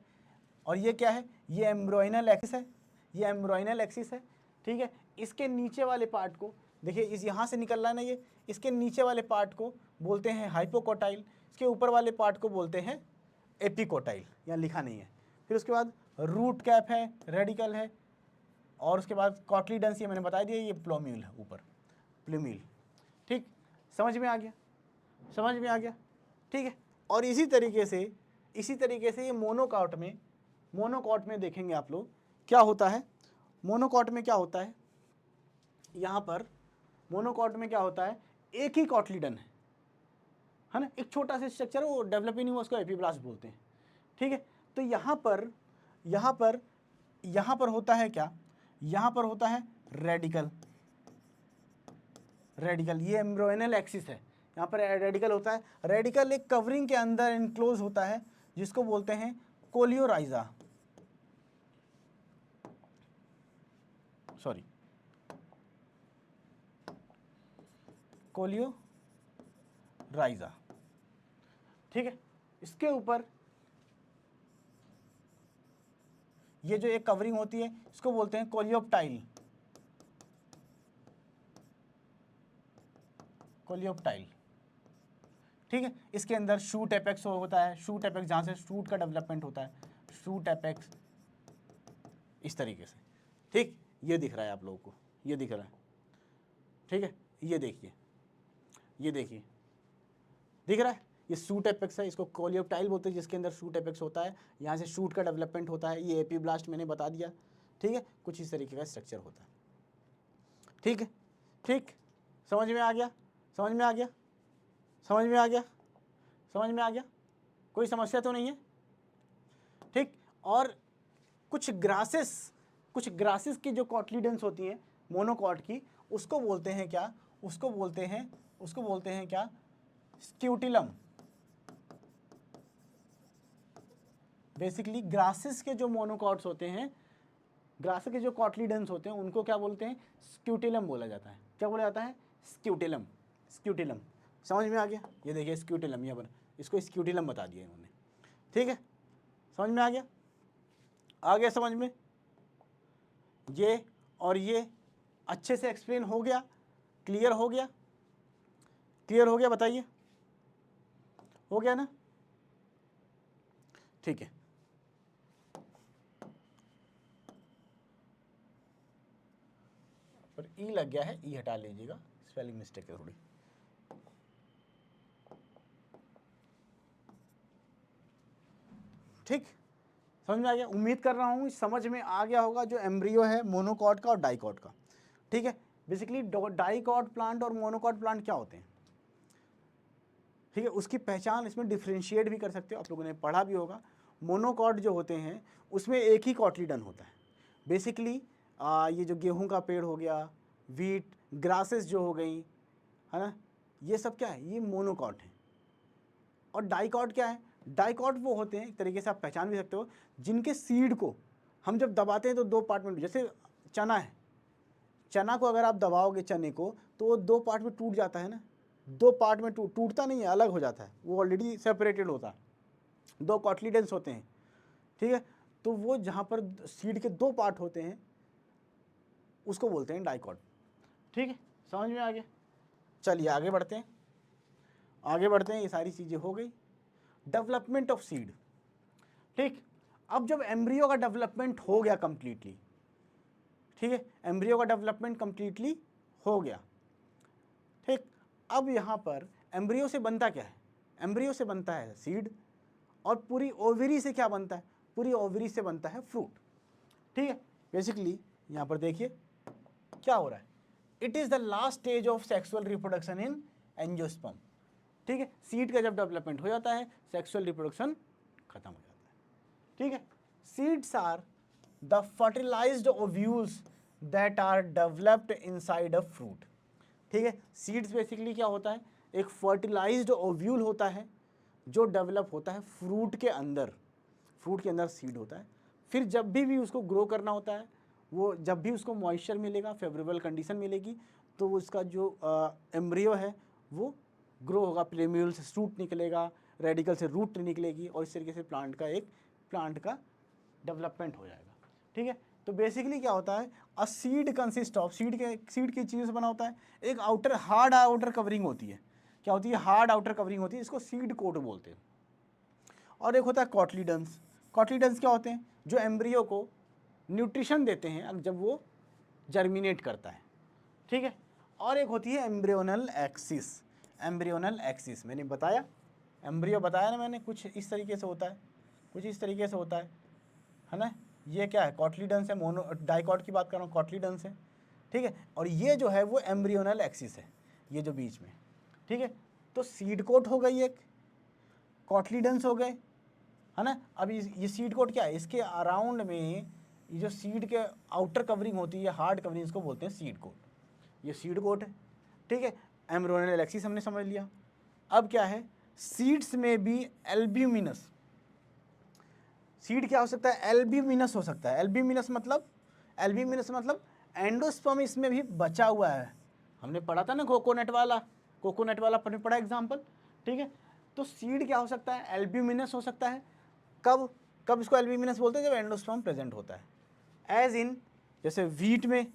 और ये क्या है, ये एम्ब्रोइनल एक्सिस है, ये एम्ब्रोइनल एक्सिस है, ठीक है। इसके नीचे वाले पार्ट को देखिए, इस यहाँ से निकल रहा है ना ये, इसके नीचे वाले पार्ट को बोलते हैं हाइपोकोटाइल, इसके ऊपर वाले पार्ट को बोलते हैं एपिकोटाइल, यहाँ लिखा नहीं है। फिर उसके बाद रूट कैप है, रेडिकल है, और उसके बाद कॉटलीडन्स ये मैंने बता दिया, ये प्लोम्यूल है ऊपर, प्लूम्यूल। ठीक, समझ में आ गया, समझ में आ गया, ठीक है। और इसी तरीके से ये मोनोकॉट में देखेंगे आप लोग क्या होता है। मोनोकॉट में क्या होता है, यहाँ पर मोनोकॉट में क्या होता है, एक ही कॉटलीडन है ना, एक छोटा सा स्ट्रक्चर है, वो डेवलप ही नहीं हुआ, उसको एपीब्लास्ट बोलते हैं। ठीक है, तो यहाँ पर होता है क्या, यहाँ पर होता है रेडिकल, ये एम्ब्रोयनल एक्सिस है, यहाँ पर रेडिकल होता है। रेडिकल एक कवरिंग के अंदर इनक्लोज होता है जिसको बोलते हैं कोलियोराइजा, कोलियोराइजा। ठीक है, इसके ऊपर ये जो एक कवरिंग होती है इसको बोलते हैं कोलियोप्टाइल, ठीक है। इसके अंदर शूट एपेक्स होता है, शूट एपेक्स जहाँ से शूट का डेवलपमेंट होता है, शूट एपेक्स इस तरीके से। ठीक, ये दिख रहा है आप लोगों को, ये दिख रहा है, ठीक है। ये देखिए, दिख रहा है, ये शूट एपेक्स है, इसको कोलियोप्टाइल बोलते हैं, जिसके अंदर शूट एपेक्स होता है, यहाँ से शूट का डेवलपमेंट होता है। ये एपीब्लास्ट मैंने बता दिया, ठीक है। कुछ इस तरीके का स्ट्रक्चर होता है, ठीक है। ठीक, समझ में आ गया, समझ में आ गया, कोई समस्या तो नहीं है। ठीक, और कुछ ग्रासेस की जो कॉटलीडन्स होती हैं मोनोकॉट की, उसको बोलते हैं क्या, स्क्यूटिलम। बेसिकली ग्रासेस के जो मोनोकॉट्स होते हैं, ग्रासेस के जो कॉटलीडन्स होते हैं, उनको क्या बोलते हैं, स्क्यूटिलम बोला जाता है। क्या बोला जाता है, स्क्यूटिलम। समझ में आ गया, ये देखिए स्क्यूटिलम, यहाँ पर इसको स्क्यूटिलम बता दिया इन्होंने। ठीक है, समझ में आ गया समझ में, ये और ये अच्छे से एक्सप्लेन हो गया, क्लियर हो गया, बताइए, हो गया ना, ठीक है। पर ई लग गया है, ई हटा लीजिएगा, स्पेलिंग मिस्टेक है थोड़ी। ठीक, समझ में आ गया, उम्मीद कर रहा हूँ समझ में आ गया होगा जो एम्ब्रियो है मोनोकॉट का और डाइकॉट का। ठीक है, बेसिकली डाइकॉट प्लांट और मोनोकॉट प्लांट क्या होते हैं, ठीक है, उसकी पहचान इसमें डिफ्रेंशिएट भी कर सकते हो, आप लोगों ने पढ़ा भी होगा। मोनोकॉट जो होते हैं उसमें एक ही कॉटलीडन होता है। बेसिकली ये जो गेहूं का पेड़ हो गया, वीट, ग्रासेस जो हो गई, है ना, ये सब क्या है, ये मोनोकॉट है। और डाइकॉट क्या है, डाइकॉट वो होते हैं, एक तरीके से आप पहचान भी सकते हो, जिनके सीड को हम जब दबाते हैं तो दो पार्ट में, जैसे चना है, चना को अगर आप दबाओगे चने को तो वो दो पार्ट में टूट जाता है ना, दो पार्ट में टूटता नहीं है, अलग हो जाता है, वो ऑलरेडी सेपरेटेड होता है, दो कॉटलीडेंस होते हैं। ठीक है, तो वो जहाँ पर सीड के दो पार्ट होते हैं उसको बोलते हैं डाइकॉट। ठीक है, समझ में आ गया, चलिए आगे बढ़ते हैं, ये सारी चीज़ें हो गई। Development of seed. ठीक, अब जब एम्ब्रियो का डेवलपमेंट हो गया कंप्लीटली, ठीक है, एम्ब्रियो का डेवलपमेंट कंप्लीटली हो गया, ठीक, अब यहाँ पर एम्ब्रियो से बनता क्या है, एम्ब्रियो से बनता है सीड, और पूरी ओवरी से क्या बनता है, पूरी ओवरी से बनता है फ्रूट। ठीक है, बेसिकली यहाँ पर देखिए क्या हो रहा है, it is the last stage of sexual reproduction in angiosperm. ठीक है, सीड का जब डेवलपमेंट हो जाता है सेक्सुअल रिप्रोडक्शन खत्म हो जाता है। ठीक है, seeds are the fertilised ovules that are developed inside a fruit. ठीक है, सीड्स बेसिकली क्या होता है, एक फर्टिलाइज्ड ओव्यूल होता है जो डेवलप होता है फ्रूट के अंदर, सीड होता है। फिर जब भी उसको ग्रो करना होता है, वो जब भी उसको मॉइस्चर मिलेगा, फेवरेबल कंडीशन मिलेगी, तो उसका जो एम्ब्रियो है वो ग्रो होगा, प्लेम्यूल से शूट निकलेगा, रेडिकल से रूट निकलेगी, और इस तरीके से प्लांट का डेवलपमेंट हो जाएगा। ठीक है, तो बेसिकली क्या होता है, a seed consist of, seed की चीज़ से बना होता है, एक हार्ड आउटर कवरिंग होती है। क्या होती है, हार्ड आउटर कवरिंग होती है, इसको सीड कोट बोलते हैं। और एक होता है कॉटलीडन्स। कॉटलीडन्स क्या होते हैं? जो एम्ब्रियो को न्यूट्रिशन देते हैं जब वो जर्मिनेट करता है, ठीक है। और एक होती है एम्ब्रियोनल एक्सिस। एम्ब्रियोनल एक्सिस मैंने बताया, एम्ब्रियो बताया ना मैंने, कुछ इस तरीके से होता है, कुछ इस तरीके से होता है ना। ये क्या है? कॉटलीडन्स है, मोनो डाइकॉट की बात कर रहा हूँ, कॉटलीडन्स है, ठीक है। और ये जो है वो एम्ब्रियोनल एक्सिस है, ये जो बीच में, ठीक है। तो सीड कोट हो गई एक, कॉटलीडन्स हो गए, है ना। अब ये सीड कोट क्या है? इसके अराउंड में ये जो सीड के आउटर कवरिंग होती है, हार्ड कवरिंग, इसको बोलते हैं सीड कोट। ये सीड कोट है, ठीक है। एम्ब्रियोनल एक्सिस हमने समझ लिया। अब क्या है? सीड्स में भी एल्ब्यूमिनस, सीड क्या हो सकता है? एल्ब्यूमिनस हो सकता है। एल्ब्यूमिनस मतलब, एल्ब्यूमिनस मतलब एंडोस्पर्म इसमें भी बचा हुआ है। हमने पढ़ा था ना कोकोनट वाला, कोकोनट वाला पढ़ा एग्जाम्पल, ठीक है। तो सीड क्या हो सकता है? एल्ब्यूमिनस हो सकता है। कब कब इसको एल्ब्यूमिनस बोलते हैं? जब एंडोस्पर्म प्रेजेंट होता है। एज इन, जैसे वीट में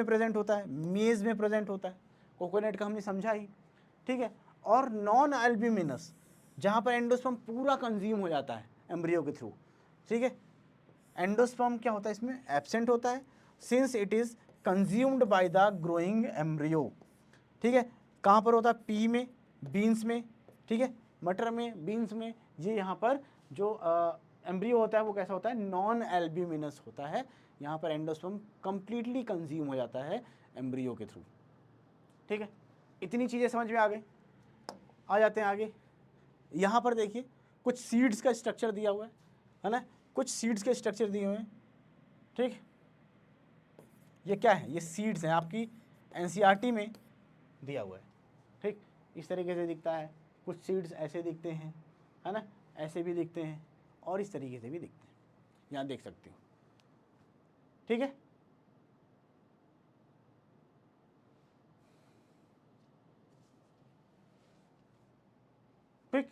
प्रेजेंट होता है, मेज में प्रेजेंट होता है, कोकोनट का हमने समझा ही, ठीक है। और नॉन एल्ब्यूमिनस, जहाँ पर एंडोस्पर्म पूरा कंज्यूम हो जाता है एम्ब्रियो के थ्रू, ठीक है। एंडोस्पर्म क्या होता है इसमें? एब्सेंट होता है, since it is consumed by the growing embryo, ठीक है। कहाँ पर होता है? पी में, बीन्स में, ठीक है, मटर में, बीन्स में। ये यहाँ पर जो एम्ब्रियो होता है वो कैसा होता है? नॉन एल्ब्यूमिनस होता है। यहाँ पर एंडोस्पर्म कंप्लीटली कंज्यूम हो जाता है एम्ब्रियो के थ्रू, ठीक है। इतनी चीज़ें समझ में आ गई। आ जाते हैं आगे। यहाँ पर देखिए कुछ सीड्स का स्ट्रक्चर दिया हुआ है ना, कुछ सीड्स के स्ट्रक्चर दिए हुए हैं, ठीक। ये क्या है? ये सीड्स हैं, आपकी एनसीईआरटी में दिया हुआ है, ठीक। इस तरीके से दिखता है। कुछ सीड्स ऐसे दिखते हैं, है ना, ऐसे भी दिखते हैं, और इस तरीके से भी दिखते हैं, यहाँ देख सकते हो, ठीक है। ठीक,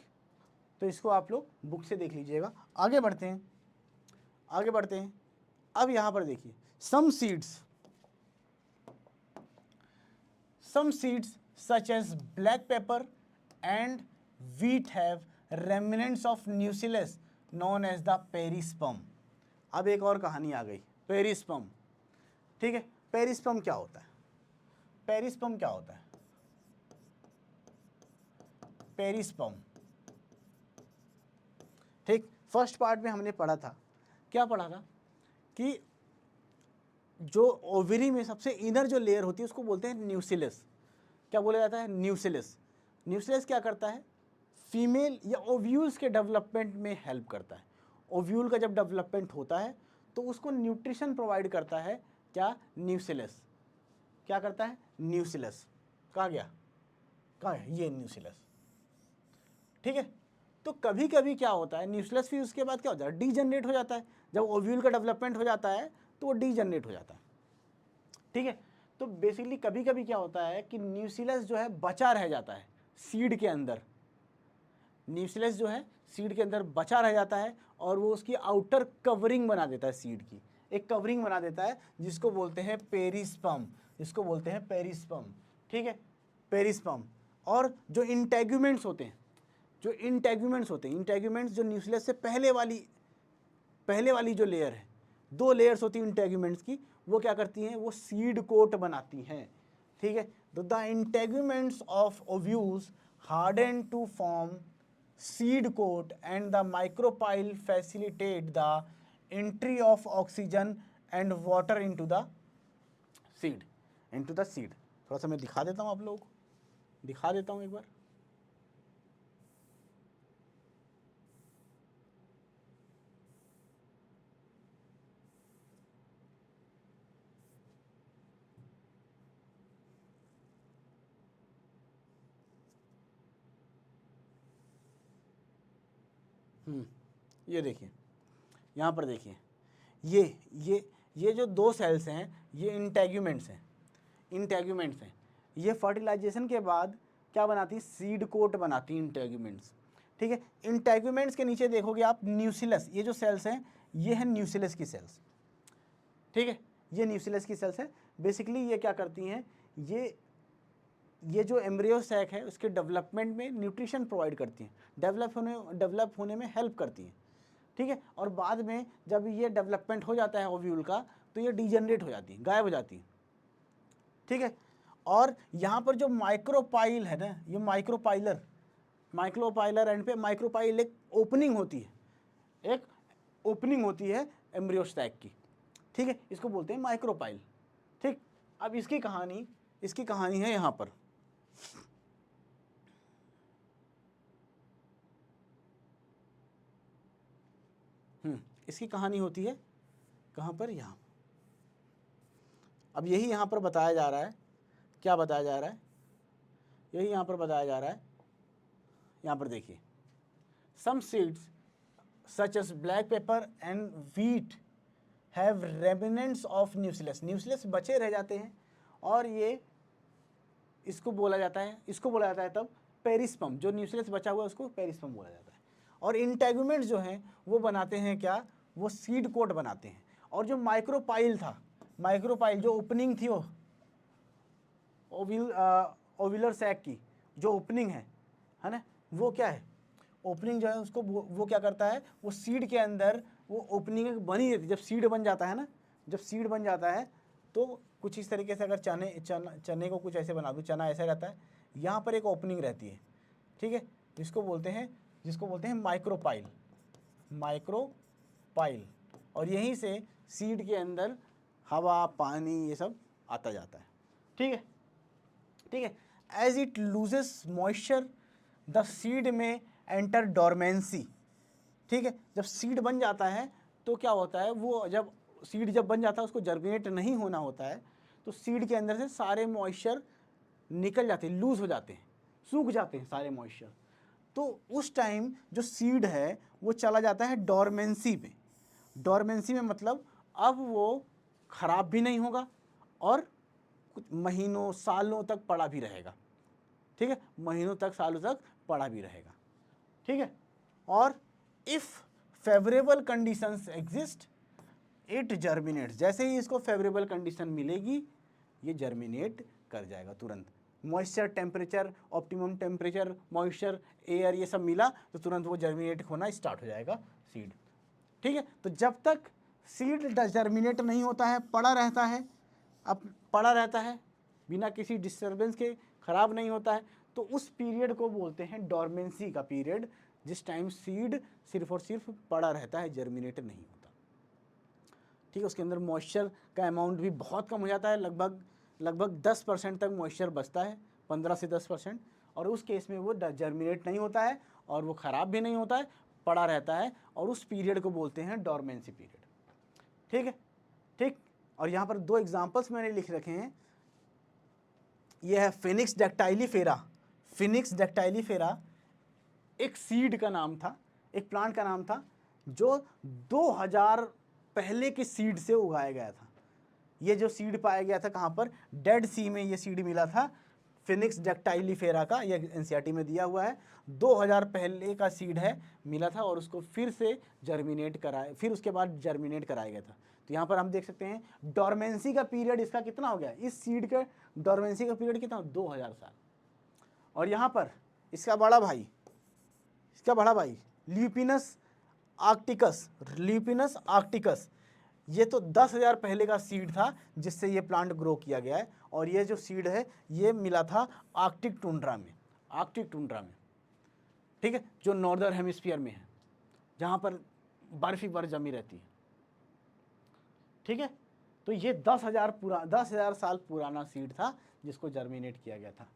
तो इसको आप लोग बुक से देख लीजिएगा। आगे बढ़ते हैं, आगे बढ़ते हैं। अब यहाँ पर देखिए, some seeds such as black pepper and wheat have remnants of nucleus known as the perisperm। अब एक और कहानी आ गई, पेरिस्पर्म, ठीक है। पेरिस्पर्म क्या होता है? पेरिस्पर्म क्या होता है? पेरिस्पर्म, ठीक। फर्स्ट पार्ट में हमने पढ़ा था, क्या पढ़ा था? कि जो ओवरी में सबसे इनर जो लेयर होती है उसको बोलते हैं न्यूसिलस। क्या बोला जाता है? न्यूसिलस। न्यूसिलस क्या करता है? फीमेल या ओव्यूल्स के डेवलपमेंट में हेल्प करता है। ओव्यूल का जब डेवलपमेंट होता है तो उसको न्यूट्रिशन प्रोवाइड करता है, क्या? न्यूसिलस। क्या करता है? न्यूसिलस। कहाँ गया? कहाँ है ये न्यूसिलस, ठीक है। तो कभी कभी क्या होता है, न्यूक्लियस फिर उसके बाद क्या होता है? डीजनरेट हो जाता है। जब ओव्यूल का डेवलपमेंट हो जाता है तो वो डीजनरेट हो जाता है, ठीक है। तो बेसिकली कभी कभी क्या होता है कि न्यूक्लियस जो है बचा रह जाता है सीड के अंदर। न्यूक्लियस जो है सीड के अंदर बचा रह जाता है और वो उसकी आउटर कवरिंग बना देता है, सीड की एक कवरिंग बना देता है, जिसको बोलते हैं पेरिस्पर्म, जिसको बोलते हैं पेरिस्पर्म, ठीक है, पेरिस्पर्म। और जो इंटेग्यूमेंट्स होते हैं, जो इंटेग्यूमेंट्स होते हैं, इंटेग्यूमेंट्स जो न्यूक्लियस से पहले वाली जो लेयर है, दो लेयर्स होती हैं इंटेग्यूमेंट्स की, वो क्या करती हैं? वो सीड कोट बनाती हैं, ठीक है। तो the integuments of ovules harden to form seed coat and the micropyle facilitate the entry of oxygen and water into the seed. थोड़ा सा मैं दिखा देता हूँ आप लोगों को, दिखा देता हूँ एक बार। ये देखिए, यहाँ पर देखिए, ये जो दो सेल्स हैं ये इंटेग्यूमेंट्स हैं, इंटेग्यूमेंट्स हैं। ये फर्टिलाइजेशन के बाद क्या बनाती है? सीड कोट बनाती है इंटेग्यूमेंट्स, ठीक है। इंटेग्यूमेंट्स के नीचे देखोगे आप न्यूसिलस, ये जो सेल्स हैं ये है न्यूसिलस की सेल्स, ठीक है, ये न्यूसिलस की सेल्स है। बेसिकली ये क्या करती हैं? ये ये जो एम्ब्रियो सैक है उसके डेवलपमेंट में न्यूट्रिशन प्रोवाइड करती हैं, डेवलप होने में हेल्प करती हैं, ठीक है। और बाद में जब ये डेवलपमेंट हो जाता है ओव्यूल का तो ये डिजेनरेट हो जाती है, गायब हो जाती है, ठीक है। और यहाँ पर जो माइक्रोपाइल है ना, ये माइक्रोपाइलर एंड पे माइक्रोपाइल एक ओपनिंग होती है, एक ओपनिंग होती है एम्ब्रियो सैक की, ठीक है, इसको बोलते हैं माइक्रोपाइल, ठीक। अब इसकी कहानी है यहाँ पर। इसकी कहानी होती है कहाँ पर, यहाँ। अब यही यहाँ पर बताया जा रहा है, क्या बताया जा रहा है, यही यहाँ पर बताया जा रहा है। यहाँ पर देखिए, some seeds such as black pepper and wheat have remnants of nucleus, nucleus बचे रह जाते हैं, और ये इसको बोला जाता है तब पेरिस्पर्म, जो न्यूक्लियस बचा हुआ है उसको पेरिस्पर्म बोला जाता है। और इंटेगुमेंट्स जो हैं वो बनाते हैं क्या, वो सीड कोट बनाते हैं। और जो माइक्रोपाइल था, माइक्रोपाइल जो ओपनिंग थी वो ओव्यूलर सैक की जो ओपनिंग है ना, वो क्या है, ओपनिंग जो है उसको वो क्या करता है, वो सीड के अंदर वो ओपनिंग बनी रहती है। जब सीड बन जाता है ना, जब सीड बन जाता है तो कुछ इस तरीके से, अगर चने को कुछ ऐसे बना दूँ, चना ऐसा रहता है, यहाँ पर एक ओपनिंग रहती है, ठीक है, जिसको बोलते हैं माइक्रोपाइल। और यहीं से सीड के अंदर हवा पानी ये सब आता जाता है, ठीक है। As it loses moisture the seed में एंटर डोरमेंसी, ठीक है। जब सीड बन जाता है तो क्या होता है, वो जब सीड बन जाता है उसको जर्मिनेट नहीं होना होता है, तो सीड के अंदर से सारे मॉइस्चर निकल जाते हैं, लूज हो जाते हैं, सूख जाते हैं सारे मॉइस्चर। तो उस टाइम जो सीड है वो चला जाता है डोरमेंसी में। डोरमेंसी में मतलब अब वो खराब भी नहीं होगा और कुछ महीनों सालों तक पड़ा भी रहेगा, ठीक है, महीनों तक सालों तक पड़ा भी रहेगा, ठीक है। और if favourable conditions exist it germinates, जैसे ही इसको फेवरेबल कंडीशन मिलेगी ये जर्मिनेट कर जाएगा तुरंत। Moisture, temperature, optimum temperature, moisture, air, ये सब मिला तो तुरंत वो जर्मिनेट होना स्टार्ट हो जाएगा सीड, ठीक है। तो जब तक सीड जर्मिनेट नहीं होता है, पड़ा रहता है बिना किसी डिस्टर्बेंस के, खराब नहीं होता है, तो उस पीरियड को बोलते हैं डोरमेंसी का पीरियड, जिस टाइम सीड सिर्फ और सिर्फ पड़ा रहता है, जर्मिनेट नहीं होता, ठीक है। उसके अंदर मॉइस्चर का अमाउंट भी बहुत कम हो जाता है, लगभग 10% तक मॉइस्चर बचता है, 15 से 10%, और उस केस में वो जर्मिनेट नहीं होता है और वो ख़राब भी नहीं होता है, पड़ा रहता है, और उस पीरियड को बोलते हैं डोरमेंसी पीरियड, ठीक है, ठीक। और यहाँ पर 2 एग्जाम्पल्स मैंने लिख रखे हैं, ये है फिनिक्स डैक्टाइलीफेरा एक सीड का नाम था, एक प्लांट का नाम था, जो 2000 पहले के सीड से उगाया गया था। ये जो सीड पाया गया था कहाँ पर, डेड सी में ये सीड मिला था फिनिक्स डैक्टाइलीफेरा का, ये एनसीईआरटी में दिया हुआ है। 2000 पहले का सीड है, मिला था, और उसको फिर उसके बाद जर्मिनेट कराया गया था। तो यहाँ पर हम देख सकते हैं डोरमेंसी का पीरियड इसका कितना हो गया, इस सीड का डोरमेंसी का पीरियड कितना, 2000 साल। और यहाँ पर इसका बड़ा भाई ल्यूपिनस आर्क्टिकस, ये तो 10,000 पहले का सीड था जिससे ये प्लांट ग्रो किया गया है। और ये जो सीड है ये मिला था आर्कटिक टुंड्रा में, ठीक है, जो नॉर्दर्न हेमिस्फीयर में है, जहाँ पर बर्फ ही बर्फ जमी रहती है, ठीक है। तो ये 10,000 साल पुराना सीड था जिसको जर्मिनेट किया गया था।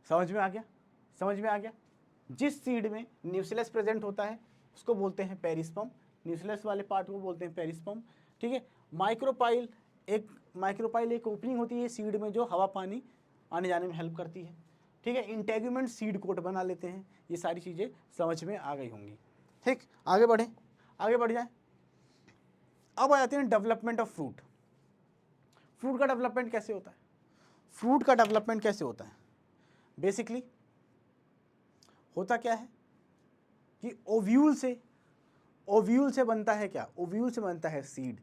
समझ में आ गया। जिस सीड में न्यूक्लियस प्रेजेंट होता है उसको बोलते हैं पेरिस्पर्म, न्यूक्लियस वाले पार्ट को बोलते हैं पेरिस्पर्म, ठीक है। माइक्रोपाइल एक ओपनिंग होती है सीड में जो हवा पानी आने जाने में हेल्प करती है, ठीक है। इंटेगुमेंट सीड कोट बना लेते हैं। ये सारी चीज़ें समझ में आ गई होंगी, ठीक। आगे बढ़ जाए। अब आ जाते हैं डेवलपमेंट ऑफ फ्रूट का डेवलपमेंट कैसे होता है। बेसिकली होता क्या है कि ओव्यूल से बनता है क्या, ओव्यूल से बनता है सीड।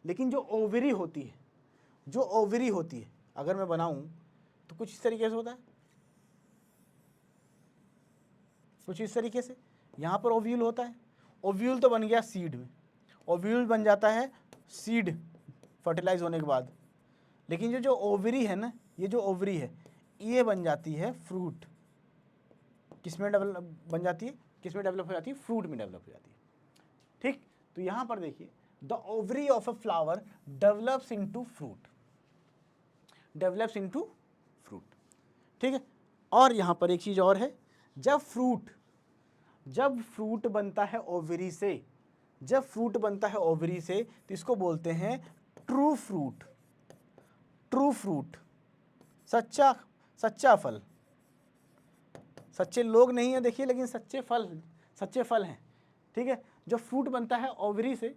लेकिन जो ओवरी होती है अगर मैं बनाऊं तो कुछ इस तरीके से होता है, कुछ इस तरीके से। यहाँ पर ओव्यूल होता है, ओव्यूल तो बन गया सीड में, ओव्यूल बन जाता है सीड फर्टिलाइज होने के बाद। लेकिन जो ओवरी है ना, ये जो ओवरी है ये बन जाती है फ्रूट। किसमें डेवलप बन जाती है, किसमें डेवलप हो जाती है, फ्रूट में डेवलप हो जाती है। ठीक, तो यहाँ पर देखिए the ovary of a flower develops into fruit, develops into fruit. ठीक है, और यहाँ पर एक चीज और है, जब फ्रूट बनता है ओवरी से, जब फ्रूट बनता है ओवरी से तो इसको बोलते हैं ट्रू फ्रूट, ट्रू फ्रूट, सच्चा सच्चा फल। सच्चे लोग नहीं है देखिए, लेकिन सच्चे फल हैं। ठीक है, जो फ्रूट बनता है ओवरी से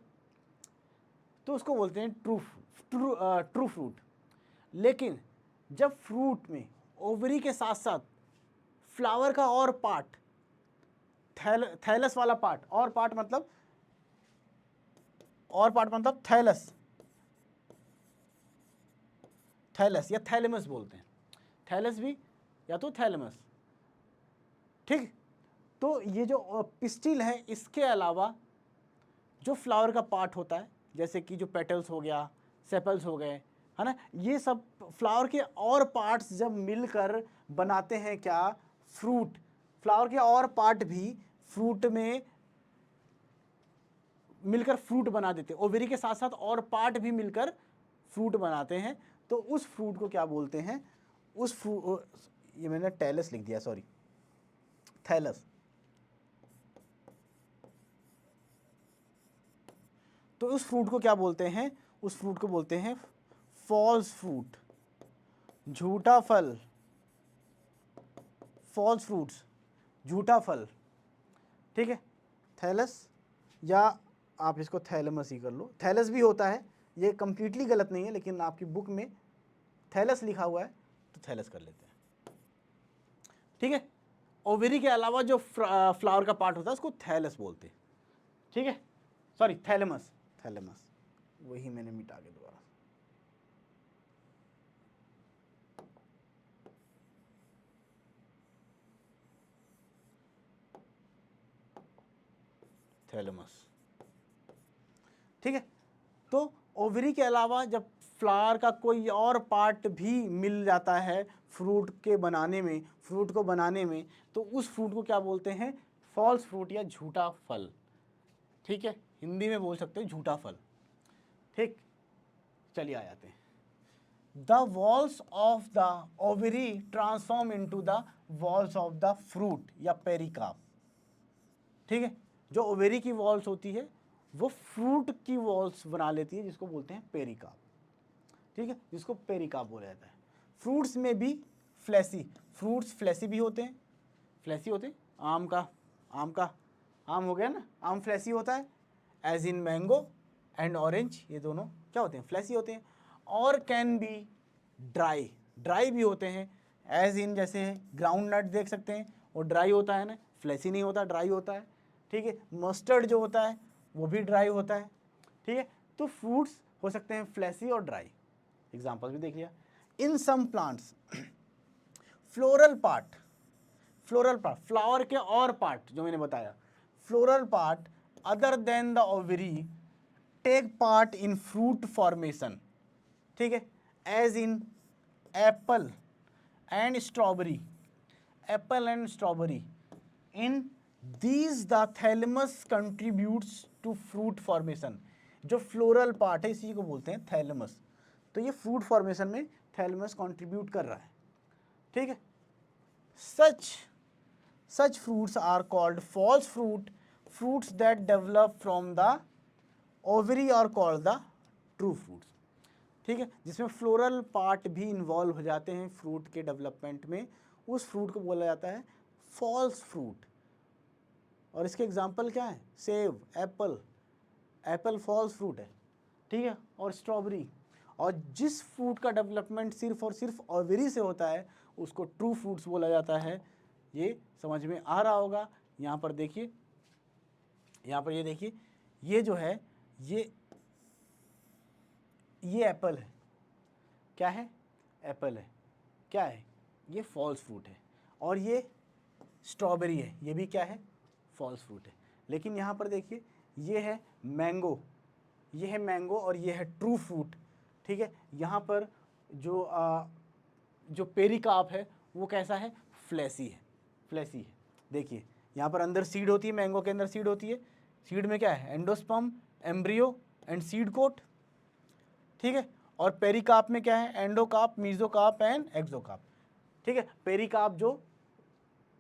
तो उसको बोलते हैं ट्रू फ्रूट। लेकिन जब फ्रूट में ओवरी के साथ साथ फ्लावर का और पार्ट, थैलस वाला पार्ट, और पार्ट मतलब थैलस, थैलस या थैलेमस बोलते हैं, थैलस भी या तो थैलेमस। ठीक, तो ये जो पिस्टिल है इसके अलावा जो फ्लावर का पार्ट होता है, जैसे कि जो पेटल्स हो गया, सेपल्स हो गए, है ना, ये सब फ्लावर के और पार्ट्स जब मिलकर बनाते हैं क्या, फ्रूट। फ्लावर के और पार्ट भी फ्रूट में मिलकर फ्रूट बना देते हैं, ओवरी के साथ साथ और पार्ट भी मिलकर फ्रूट बनाते हैं। तो उस फ्रूट को क्या बोलते हैं, उस फ्रूट, ये मैंने टैलस लिख दिया, सॉरी, थैलस। तो उस फ्रूट को क्या बोलते हैं, उस फ्रूट को बोलते हैं फॉल्स फ्रूट, झूठा फल, फॉल्स फ्रूट्स, झूठा फल। ठीक है, थैलस, या आप इसको थैलेमस ही कर लो, थैलस भी होता है, ये कंप्लीटली गलत नहीं है, लेकिन आपकी बुक में थैलस लिखा हुआ है तो थैलस कर लेते हैं। ठीक है, ओवरी के अलावा जो फ्लावर का पार्ट होता है उसको थैलस बोलते हैं। ठीक है, सॉरी, थैलेमस, थैलेमस, वही मैंने मिटा के दोबारा। थैलेमस। ठीक है, तो ओवरी के अलावा जब फ्लावर का कोई और पार्ट भी मिल जाता है फ्रूट के बनाने में, फ्रूट को बनाने में, तो उस फ्रूट को क्या बोलते हैं, फॉल्स फ्रूट या झूठा फल। ठीक है, हिंदी में बोल सकते हो झूठा फल। ठीक, चलिए आ जाते हैं। The walls of the ovary transform into the walls of the fruit या पेरिकाप। ठीक है, जो ओवेरी की वॉल्स होती है वो फ्रूट की वॉल्स बना लेती है, जिसको बोलते हैं पेरिकाप। ठीक है, जिसको पेरिकाप बोला जाता है। फ्रूट्स में भी फ्लैसी, फ्रूट्स फ्लैसी भी होते हैं, फ्लैसी होते हैं, आम हो गया ना, आम फ्लैसी होता है, as in mango and orange, ये दोनों क्या होते हैं, फ्लैसी होते हैं। और कैन बी ड्राई, ड्राई भी होते हैं, एज इन जैसे ग्राउंड नट देख सकते हैं, वो ड्राई होता है ना, फ्लैसी नहीं होता, ड्राई होता है। ठीक है, मस्टर्ड जो होता है वो भी ड्राई होता है। ठीक है, तो फ्रूट्स हो सकते हैं फ्लैसी और ड्राई, एग्जाम्पल भी देख लिया। In some plants floral part, floral part, flower के और पार्ट जो मैंने बताया, floral part other than the ovary take part in fruit formation. ठीक है, as in apple and strawberry, apple and strawberry, in these the thalamus contributes to fruit formation. जो floral part है इसी को बोलते हैं थैलेमस, तो ये फ्रूट फॉर्मेशन में थैलेमस कंट्रीब्यूट कर रहा है। ठीक है, such fruits are called false fruit, fruits that develop from the ovary are called the true fruits। ठीक है, जिसमें फ्लोरल पार्ट भी इन्वॉल्व हो जाते हैं फ्रूट के डेवलपमेंट में, उस फ्रूट को बोला जाता है फॉल्स फ्रूट। और इसके एग्जाम्पल क्या है, सेब, एप्पल, एप्पल फॉल्स फ्रूट है। ठीक है, और स्ट्रॉबेरी। और जिस फ्रूट का डेवलपमेंट सिर्फ और सिर्फ ओवरी से होता है उसको ट्रू फ्रूट्स बोला जाता है। ये समझ में आ रहा होगा। यहाँ पर देखिए, यहाँ पर ये देखिए, ये जो है ये एप्पल है, क्या है, एप्पल है। क्या है, ये फॉल्स फ्रूट है, और ये स्ट्रॉबेरी है, ये भी क्या है, फॉल्स फ्रूट है। लेकिन यहाँ पर देखिए ये है मैंगो, ये है मैंगो और ये है ट्रू फ्रूट, ठीक है। यहाँ पर जो पेरिकार्प है वो कैसा है, फ्लैसी है, फ्लैसी है। देखिए यहाँ पर अंदर सीड होती है, मैंगो के अंदर सीड होती है, सीड में क्या है, endosperm, embryo and seed coat, ठीक है। और पेरिकार्प में क्या है, एंडोकार्प, मेसोकार्प एंड एक्सोकार्प, ठीक है। पेरिकार्प जो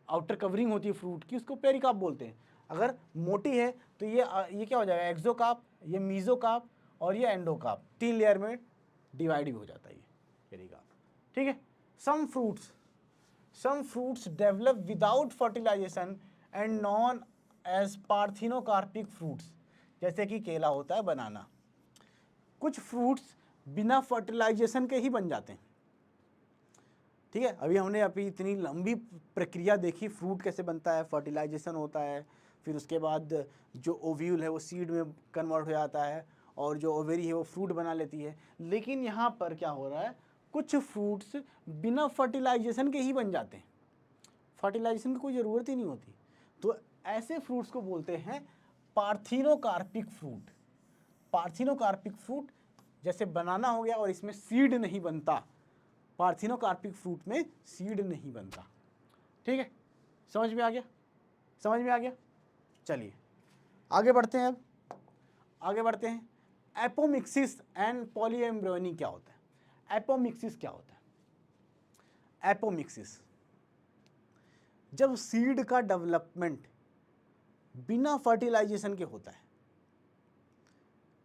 आउटर कवरिंग होती है फ्रूट की, उसको पेरिकार्प बोलते हैं। अगर मोटी है तो ये क्या हो जाएगा, एक्सोकार्प, ये मेसोकार्प और ये एंडोकार्प, 3 लेयर में डिवाइड भी हो जाता है ये पेरिकार्प, ठीक है। Some fruits develop without fertilisation and known as parthenocarpic fruits, जैसे कि केला होता है, बनाना। कुछ फ्रूट्स बिना फर्टिलाइजेशन के ही बन जाते हैं, ठीक है। अभी हमने इतनी लंबी प्रक्रिया देखी, फ्रूट कैसे बनता है, फर्टिलाइजेशन होता है, फिर उसके बाद जो ओव्यूल है वो सीड में कन्वर्ट हो जाता है, और जो ओवेरी है वो फ्रूट बना लेती है। लेकिन यहाँ पर क्या हो रहा है, कुछ फ्रूट्स बिना फर्टिलाइजेशन के ही बन जाते हैं, फर्टिलाइजेशन की कोई ज़रूरत ही नहीं होती। तो ऐसे फ्रूट्स को बोलते हैं पार्थिनोकार्पिक फ्रूट। पार्थिनोकार्पिक फ्रूट जैसे बनाना हो गया, और इसमें सीड नहीं बनता, पार्थिनोकार्पिक फ्रूट में सीड नहीं बनता, ठीक है। समझ में आ गया, समझ में आ गया। चलिए आगे बढ़ते हैं, अब आगे बढ़ते हैं। एपोमिक्सिस एंड पॉलीएम्ब्रियोनी क्या होता है, एपोमिक्सिस क्या होता है। एपोमिक्सिस, जब सीड का डेवलपमेंट बिना फर्टिलाइजेशन के होता है,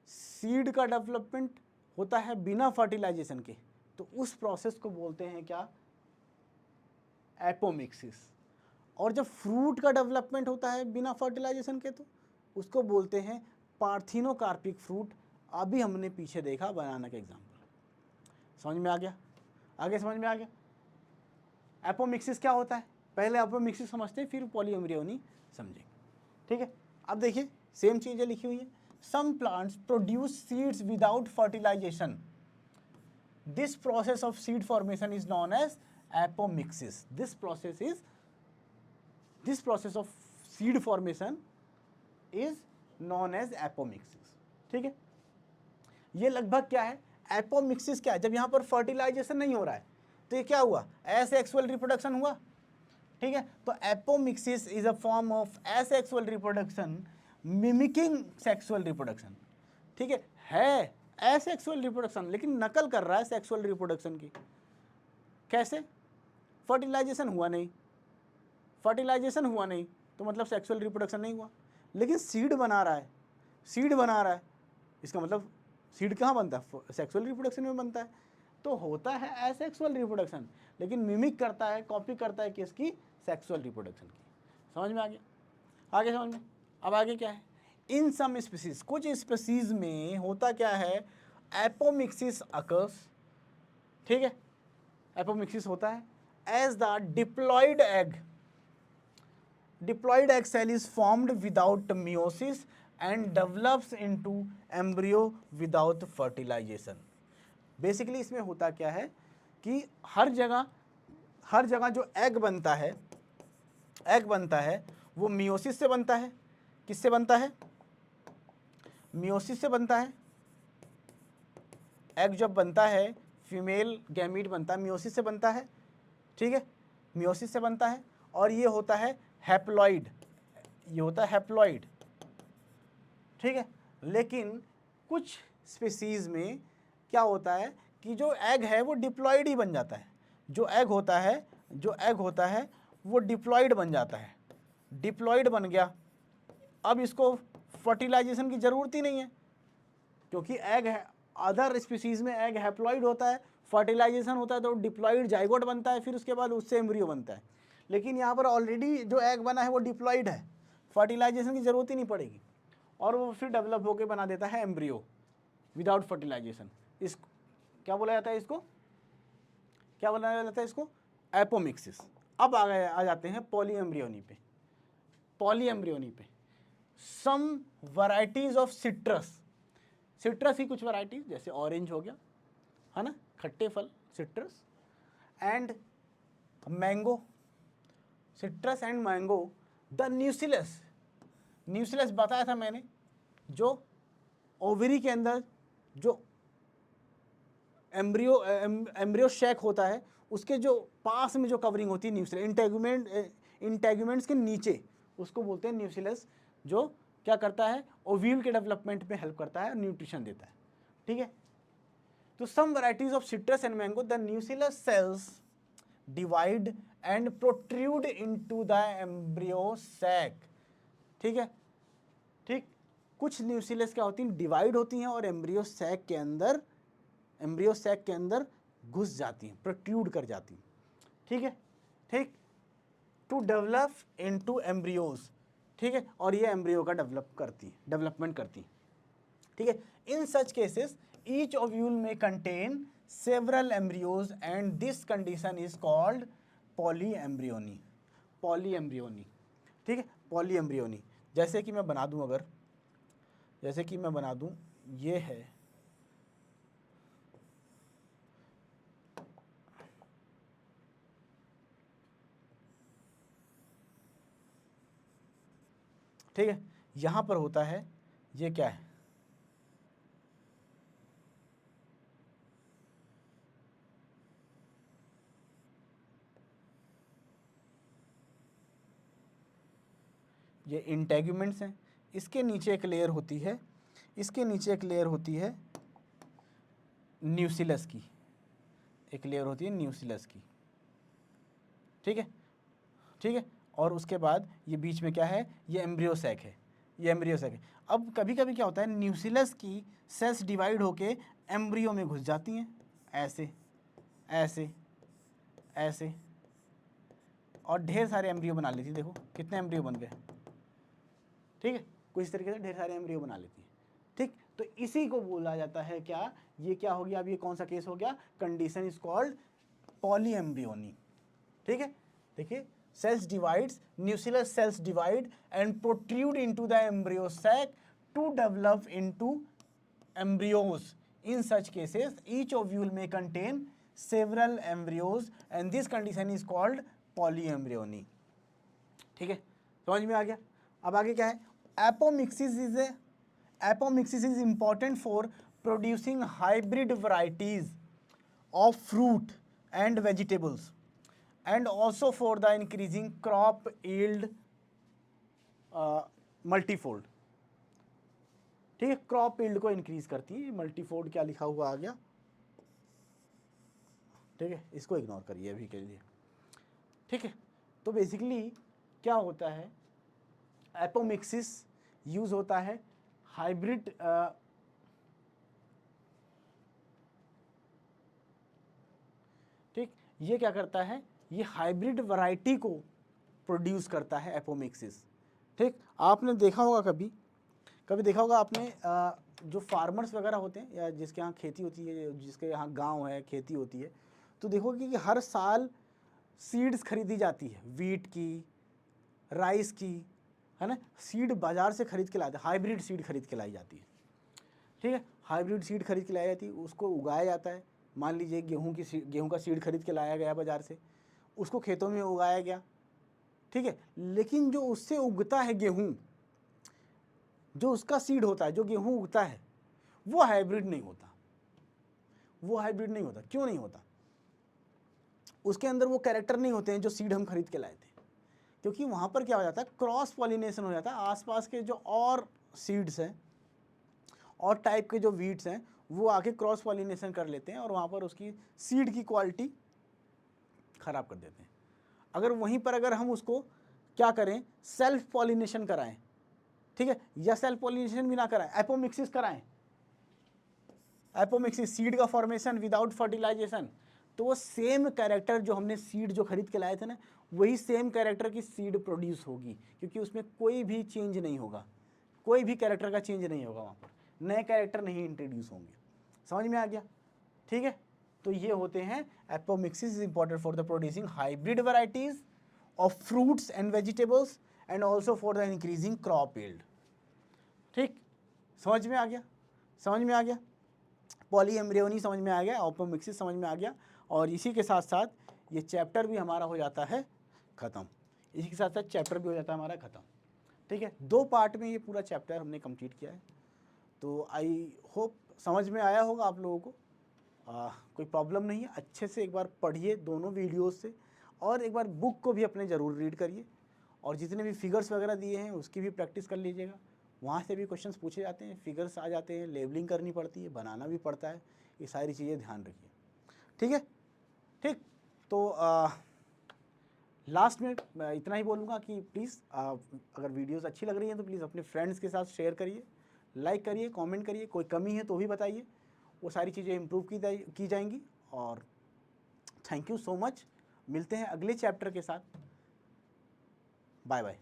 सीड का डेवलपमेंट होता है बिना फर्टिलाइजेशन के, तो उस प्रोसेस को बोलते हैं क्या, एपोमिक्सिस। और जब फ्रूट का डेवलपमेंट होता है बिना फर्टिलाइजेशन के, तो उसको बोलते हैं पार्थिनोकार्पिक फ्रूट। अभी हमने पीछे देखा बनाना का एग्जांपल, समझ में आ गया, आगे समझ में आ गया। एपोमिक्सिस क्या होता है, पहले एपोमिक्सिस समझते हैं, फिर पॉलीएम्ब्रियोनी समझेंगे, ठीक है। अब देखिए सेम चीज़ें लिखी हुई है। Some plants produce seeds without fertilisation, this process of seed formation is known as apomixis. This process of seed formation is known as apomixis, ठीक है। ये लगभग क्या है, एपोमिक्सिस क्या है, जब यहाँ पर फर्टिलाइजेशन नहीं हो रहा है तो ये क्या हुआ, एसेक्सुअल रिप्रोडक्शन हुआ, ठीक है। तो apomixis is a form of asexual reproduction mimicking sexual reproduction, ठीक है एसेक्सुअल रिप्रोडक्शन, लेकिन नकल कर रहा है सेक्सुअल रिप्रोडक्शन की। कैसे, फर्टिलाइजेशन हुआ नहीं, फर्टिलाइजेशन हुआ नहीं तो मतलब सेक्सुअल रिप्रोडक्शन नहीं हुआ, लेकिन सीड बना रहा है, सीड बना रहा है, इसका मतलब सीड कहाँ बनता है, सेक्सुअल रिप्रोडक्शन में बनता है। तो होता है एसेक्सुअल रिप्रोडक्शन, लेकिन मिमिक करता है, कॉपी करता है किसकी, सेक्सुअल रिप्रोडक्शन की। समझ में आ गया, आगे समझ में। अब आगे क्या है, इन सम स्पीसीज, कुछ स्पीसीज में होता क्या है, एपोमिक्सिस अकर्स, ठीक है, एपोमिक्सिस होता है as the diploid egg cell is formed without meiosis and develops into embryo without fertilisation. Basically इसमें होता क्या है कि हर जगह जो एग बनता है वो मियोसिस से बनता है। किससे बनता है, मियोसिस से बनता है। एग जब बनता है, फीमेल गैमीट बनता है, मियोसिस से बनता है, ठीक है, मियोसिस से बनता है। और ये होता है हैप्लॉइड, ये होता है हैप्लॉइड, ठीक है। लेकिन कुछ स्पीसीज में क्या होता है कि जो एग है वो डिप्लॉइड ही बन जाता है, जो एग होता है वो डिप्लॉइड बन जाता है, डिप्लॉइड बन गया। अब इसको फर्टिलाइजेशन की ज़रूरत ही नहीं है, क्योंकि एग है, अदर स्पीसीज में एग हैप्लॉइड होता है, फर्टिलाइजेशन होता है तो डिप्लॉइड जाइगोट बनता है, फिर उसके बाद उससे एम्ब्रियो बनता है। लेकिन यहाँ पर ऑलरेडी जो एग बना है वो डिप्लॉइड है, फर्टिलाइजेशन की ज़रूरत ही नहीं पड़ेगी, और वो फिर डेवलप होकर बना देता है एम्ब्रियो विदाउट फर्टिलाइजेशन। इस क्या बोला जाता है, इसको क्या बोला जाता है, इसको एपोमिक्सिस। अब आ जाते हैं पॉलीएम्ब्रियोनी पे। पॉलीएम्ब्रियोनी पे सम वैरायटीज ऑफ सिट्रस की कुछ वैरायटीज, जैसे ऑरेंज हो गया, है ना, खट्टे फल citrus, and mango, citrus and mango, the न्यूसिलस, न्यूसिलस बताया था मैंने, जो ओवरी के अंदर जो एम्ब्रियो शैक होता है उसके जो पास में जो कवरिंग होती है न्यूसिलस, इंटेगुमेंट्स के नीचे, उसको बोलते हैं न्यूसिलस, जो क्या करता है, ओव्यूल के डेवलपमेंट में हेल्प करता है और न्यूट्रिशन देता है। ठीक है, तो some varieties of citrus and mango, the nucellus cells divide and protrude into the embryo sac. ठीक है, ठीक, कुछ न्यूसिलस क्या होती हैं, डिवाइड होती हैं और एम्ब्रियो सैक के अंदर घुस जाती हैं, प्रोट्रूड कर जाती हैं। ठीक है, ठीक, टू डेवलप इनटू एम्ब्रियोज। ठीक है, और ये एम्ब्रियो का डेवलपमेंट करती है। ठीक है, इन सच केसेस ईच ओव्यूल में contain several embryos and this condition is called polyembryony. Polyembryony, ठीक है, पॉलीएम्ब्रियोनी। जैसे कि मैं बना दूं, ये है, ठीक है, यहां पर होता है, ये क्या है, ये इंटेग्यूमेंट्स हैं, इसके नीचे एक लेयर होती है, न्यूसिलस की, न्यूसिलस की। ठीक है, ठीक है, और उसके बाद ये बीच में क्या है, ये एम्ब्रियो सैक है, अब कभी कभी क्या होता है, न्यूसिलस की सेल्स डिवाइड होके एम्ब्रियो में घुस जाती हैं, ऐसे ऐसे ऐसे, और ढेर सारे एम्ब्रियो बना लेती है। देखो कितने एम्ब्रियो बन गए। ठीक है, कुछ इस तरीके से ढेर सारे एम्ब्रियो बना लेती है। ठीक, तो इसी को बोला जाता है क्या, ये क्या हो गया, अब ये कौन सा केस हो गया, कंडीशन इज कॉल्ड पॉलीएम्ब्रियोनी। ठीक है, देखिए, cells divides, nucleus cells divide and protrude into the embryo sac to develop into embryos. In such cases each ovule may contain several embryos and this condition is called polyembryony. ठीक है, समझ में आ गया। अब आगे क्या है, apomixis is important for producing hybrid varieties of fruit and vegetables and also for the increasing crop yield multifold। ठीक है, क्रॉप यील्ड को इंक्रीज करती है। मल्टीफोल्ड क्या लिखा हुआ आ गया, ठीक है, इसको इग्नोर करिए अभी के लिए। ठीक है, तो बेसिकली क्या होता है, एपोमिक्सिस यूज होता है हाइब्रिड, ठीक, ये क्या करता है, ये हाइब्रिड वैरायटी को प्रोड्यूस करता है एपोमिक्सिस। ठीक, आपने देखा होगा कभी देखा होगा आपने, जो फार्मर्स वगैरह होते हैं या जिसके यहाँ खेती होती है, जिसके यहाँ गांव है, खेती होती है, तो देखोगे कि हर साल सीड्स खरीदी जाती है, वीट की, राइस की, है ना, सीड बाजार से खरीद के लाते हैं, हाइब्रिड सीड खरीद के लाई जाती है। ठीक है, हाइब्रिड सीड खरीद के लाई जाती है, उसको उगाया जाता है। मान लीजिए गेहूँ का सीड खरीद के लाया गया बाजार से, उसको खेतों में उगाया गया। ठीक है, लेकिन जो उससे उगता है गेहूँ, जो उसका सीड होता है, जो गेहूं उगता है, वो हाइब्रिड नहीं होता। क्यों नहीं होता, उसके अंदर वो कैरेक्टर नहीं होते हैं जो सीड हम खरीद के लाए थे, क्योंकि वहां पर क्या हो जाता है, क्रॉस पॉलिनेशन हो जाता है। आसपास के जो और सीड्स हैं और टाइप के जो वीट्स हैं, वो आके क्रॉस पॉलिनेशन कर लेते हैं और वहां पर उसकी सीड की क्वालिटी खराब कर देते हैं। अगर वहीं पर अगर हम उसको क्या करें, सेल्फ पॉलिनेशन कराएं, ठीक है, या सेल्फ पॉलिनेशन भी ना कराएं, एपोमिक्सिस कराएं, एपोमिक्सिस, सीड का फॉर्मेशन विदाउट फर्टिलाइजेशन, तो वो सेम कैरेक्टर जो हमने सीड जो खरीद के लाए थे ना, वही सेम कैरेक्टर की सीड प्रोड्यूस होगी, क्योंकि उसमें कोई भी चेंज नहीं होगा, कोई भी कैरेक्टर का चेंज नहीं होगा, वहाँ पर नए कैरेक्टर नहीं इंट्रोड्यूस होंगे। समझ में आ गया। ठीक है, तो ये होते हैं apomixis is important for the producing hybrid varieties of fruits and vegetables and also for the increasing crop yield. ठीक, समझ में आ गया, पॉलीएम्ब्रियोनी समझ में आ गया, एपोमिक्सिस समझ में आ गया, और इसी के साथ साथ ये चैप्टर भी हमारा हो जाता है ख़त्म। इसी के साथ साथ चैप्टर भी हो जाता है हमारा ख़त्म। ठीक है, 2 पार्ट में ये पूरा चैप्टर हमने कंप्लीट किया है। तो आई होप समझ में आया होगा आप लोगों को। कोई प्रॉब्लम नहीं है, अच्छे से एक बार पढ़िए दोनों वीडियोस से, और एक बार बुक को भी अपने ज़रूर रीड करिए, और जितने भी फिगर्स वगैरह दिए हैं उसकी भी प्रैक्टिस कर लीजिएगा। वहाँ से भी क्वेश्चंस पूछे जाते हैं, फिगर्स आ जाते हैं, लेबलिंग करनी पड़ती है, बनाना भी पड़ता है, ये सारी चीज़ें ध्यान रखिए। ठीक है, ठीक। तो लास्ट में मैं इतना ही बोलूँगा कि प्लीज़ अगर वीडियोस अच्छी लग रही हैं तो प्लीज़ अपने फ्रेंड्स के साथ शेयर करिए, लाइक करिए, कमेंट करिए, कोई कमी है तो भी बताइए, वो सारी चीज़ें इम्प्रूव की जाएंगी। और थैंक यू सो मच, मिलते हैं अगले चैप्टर के साथ। Bye bye.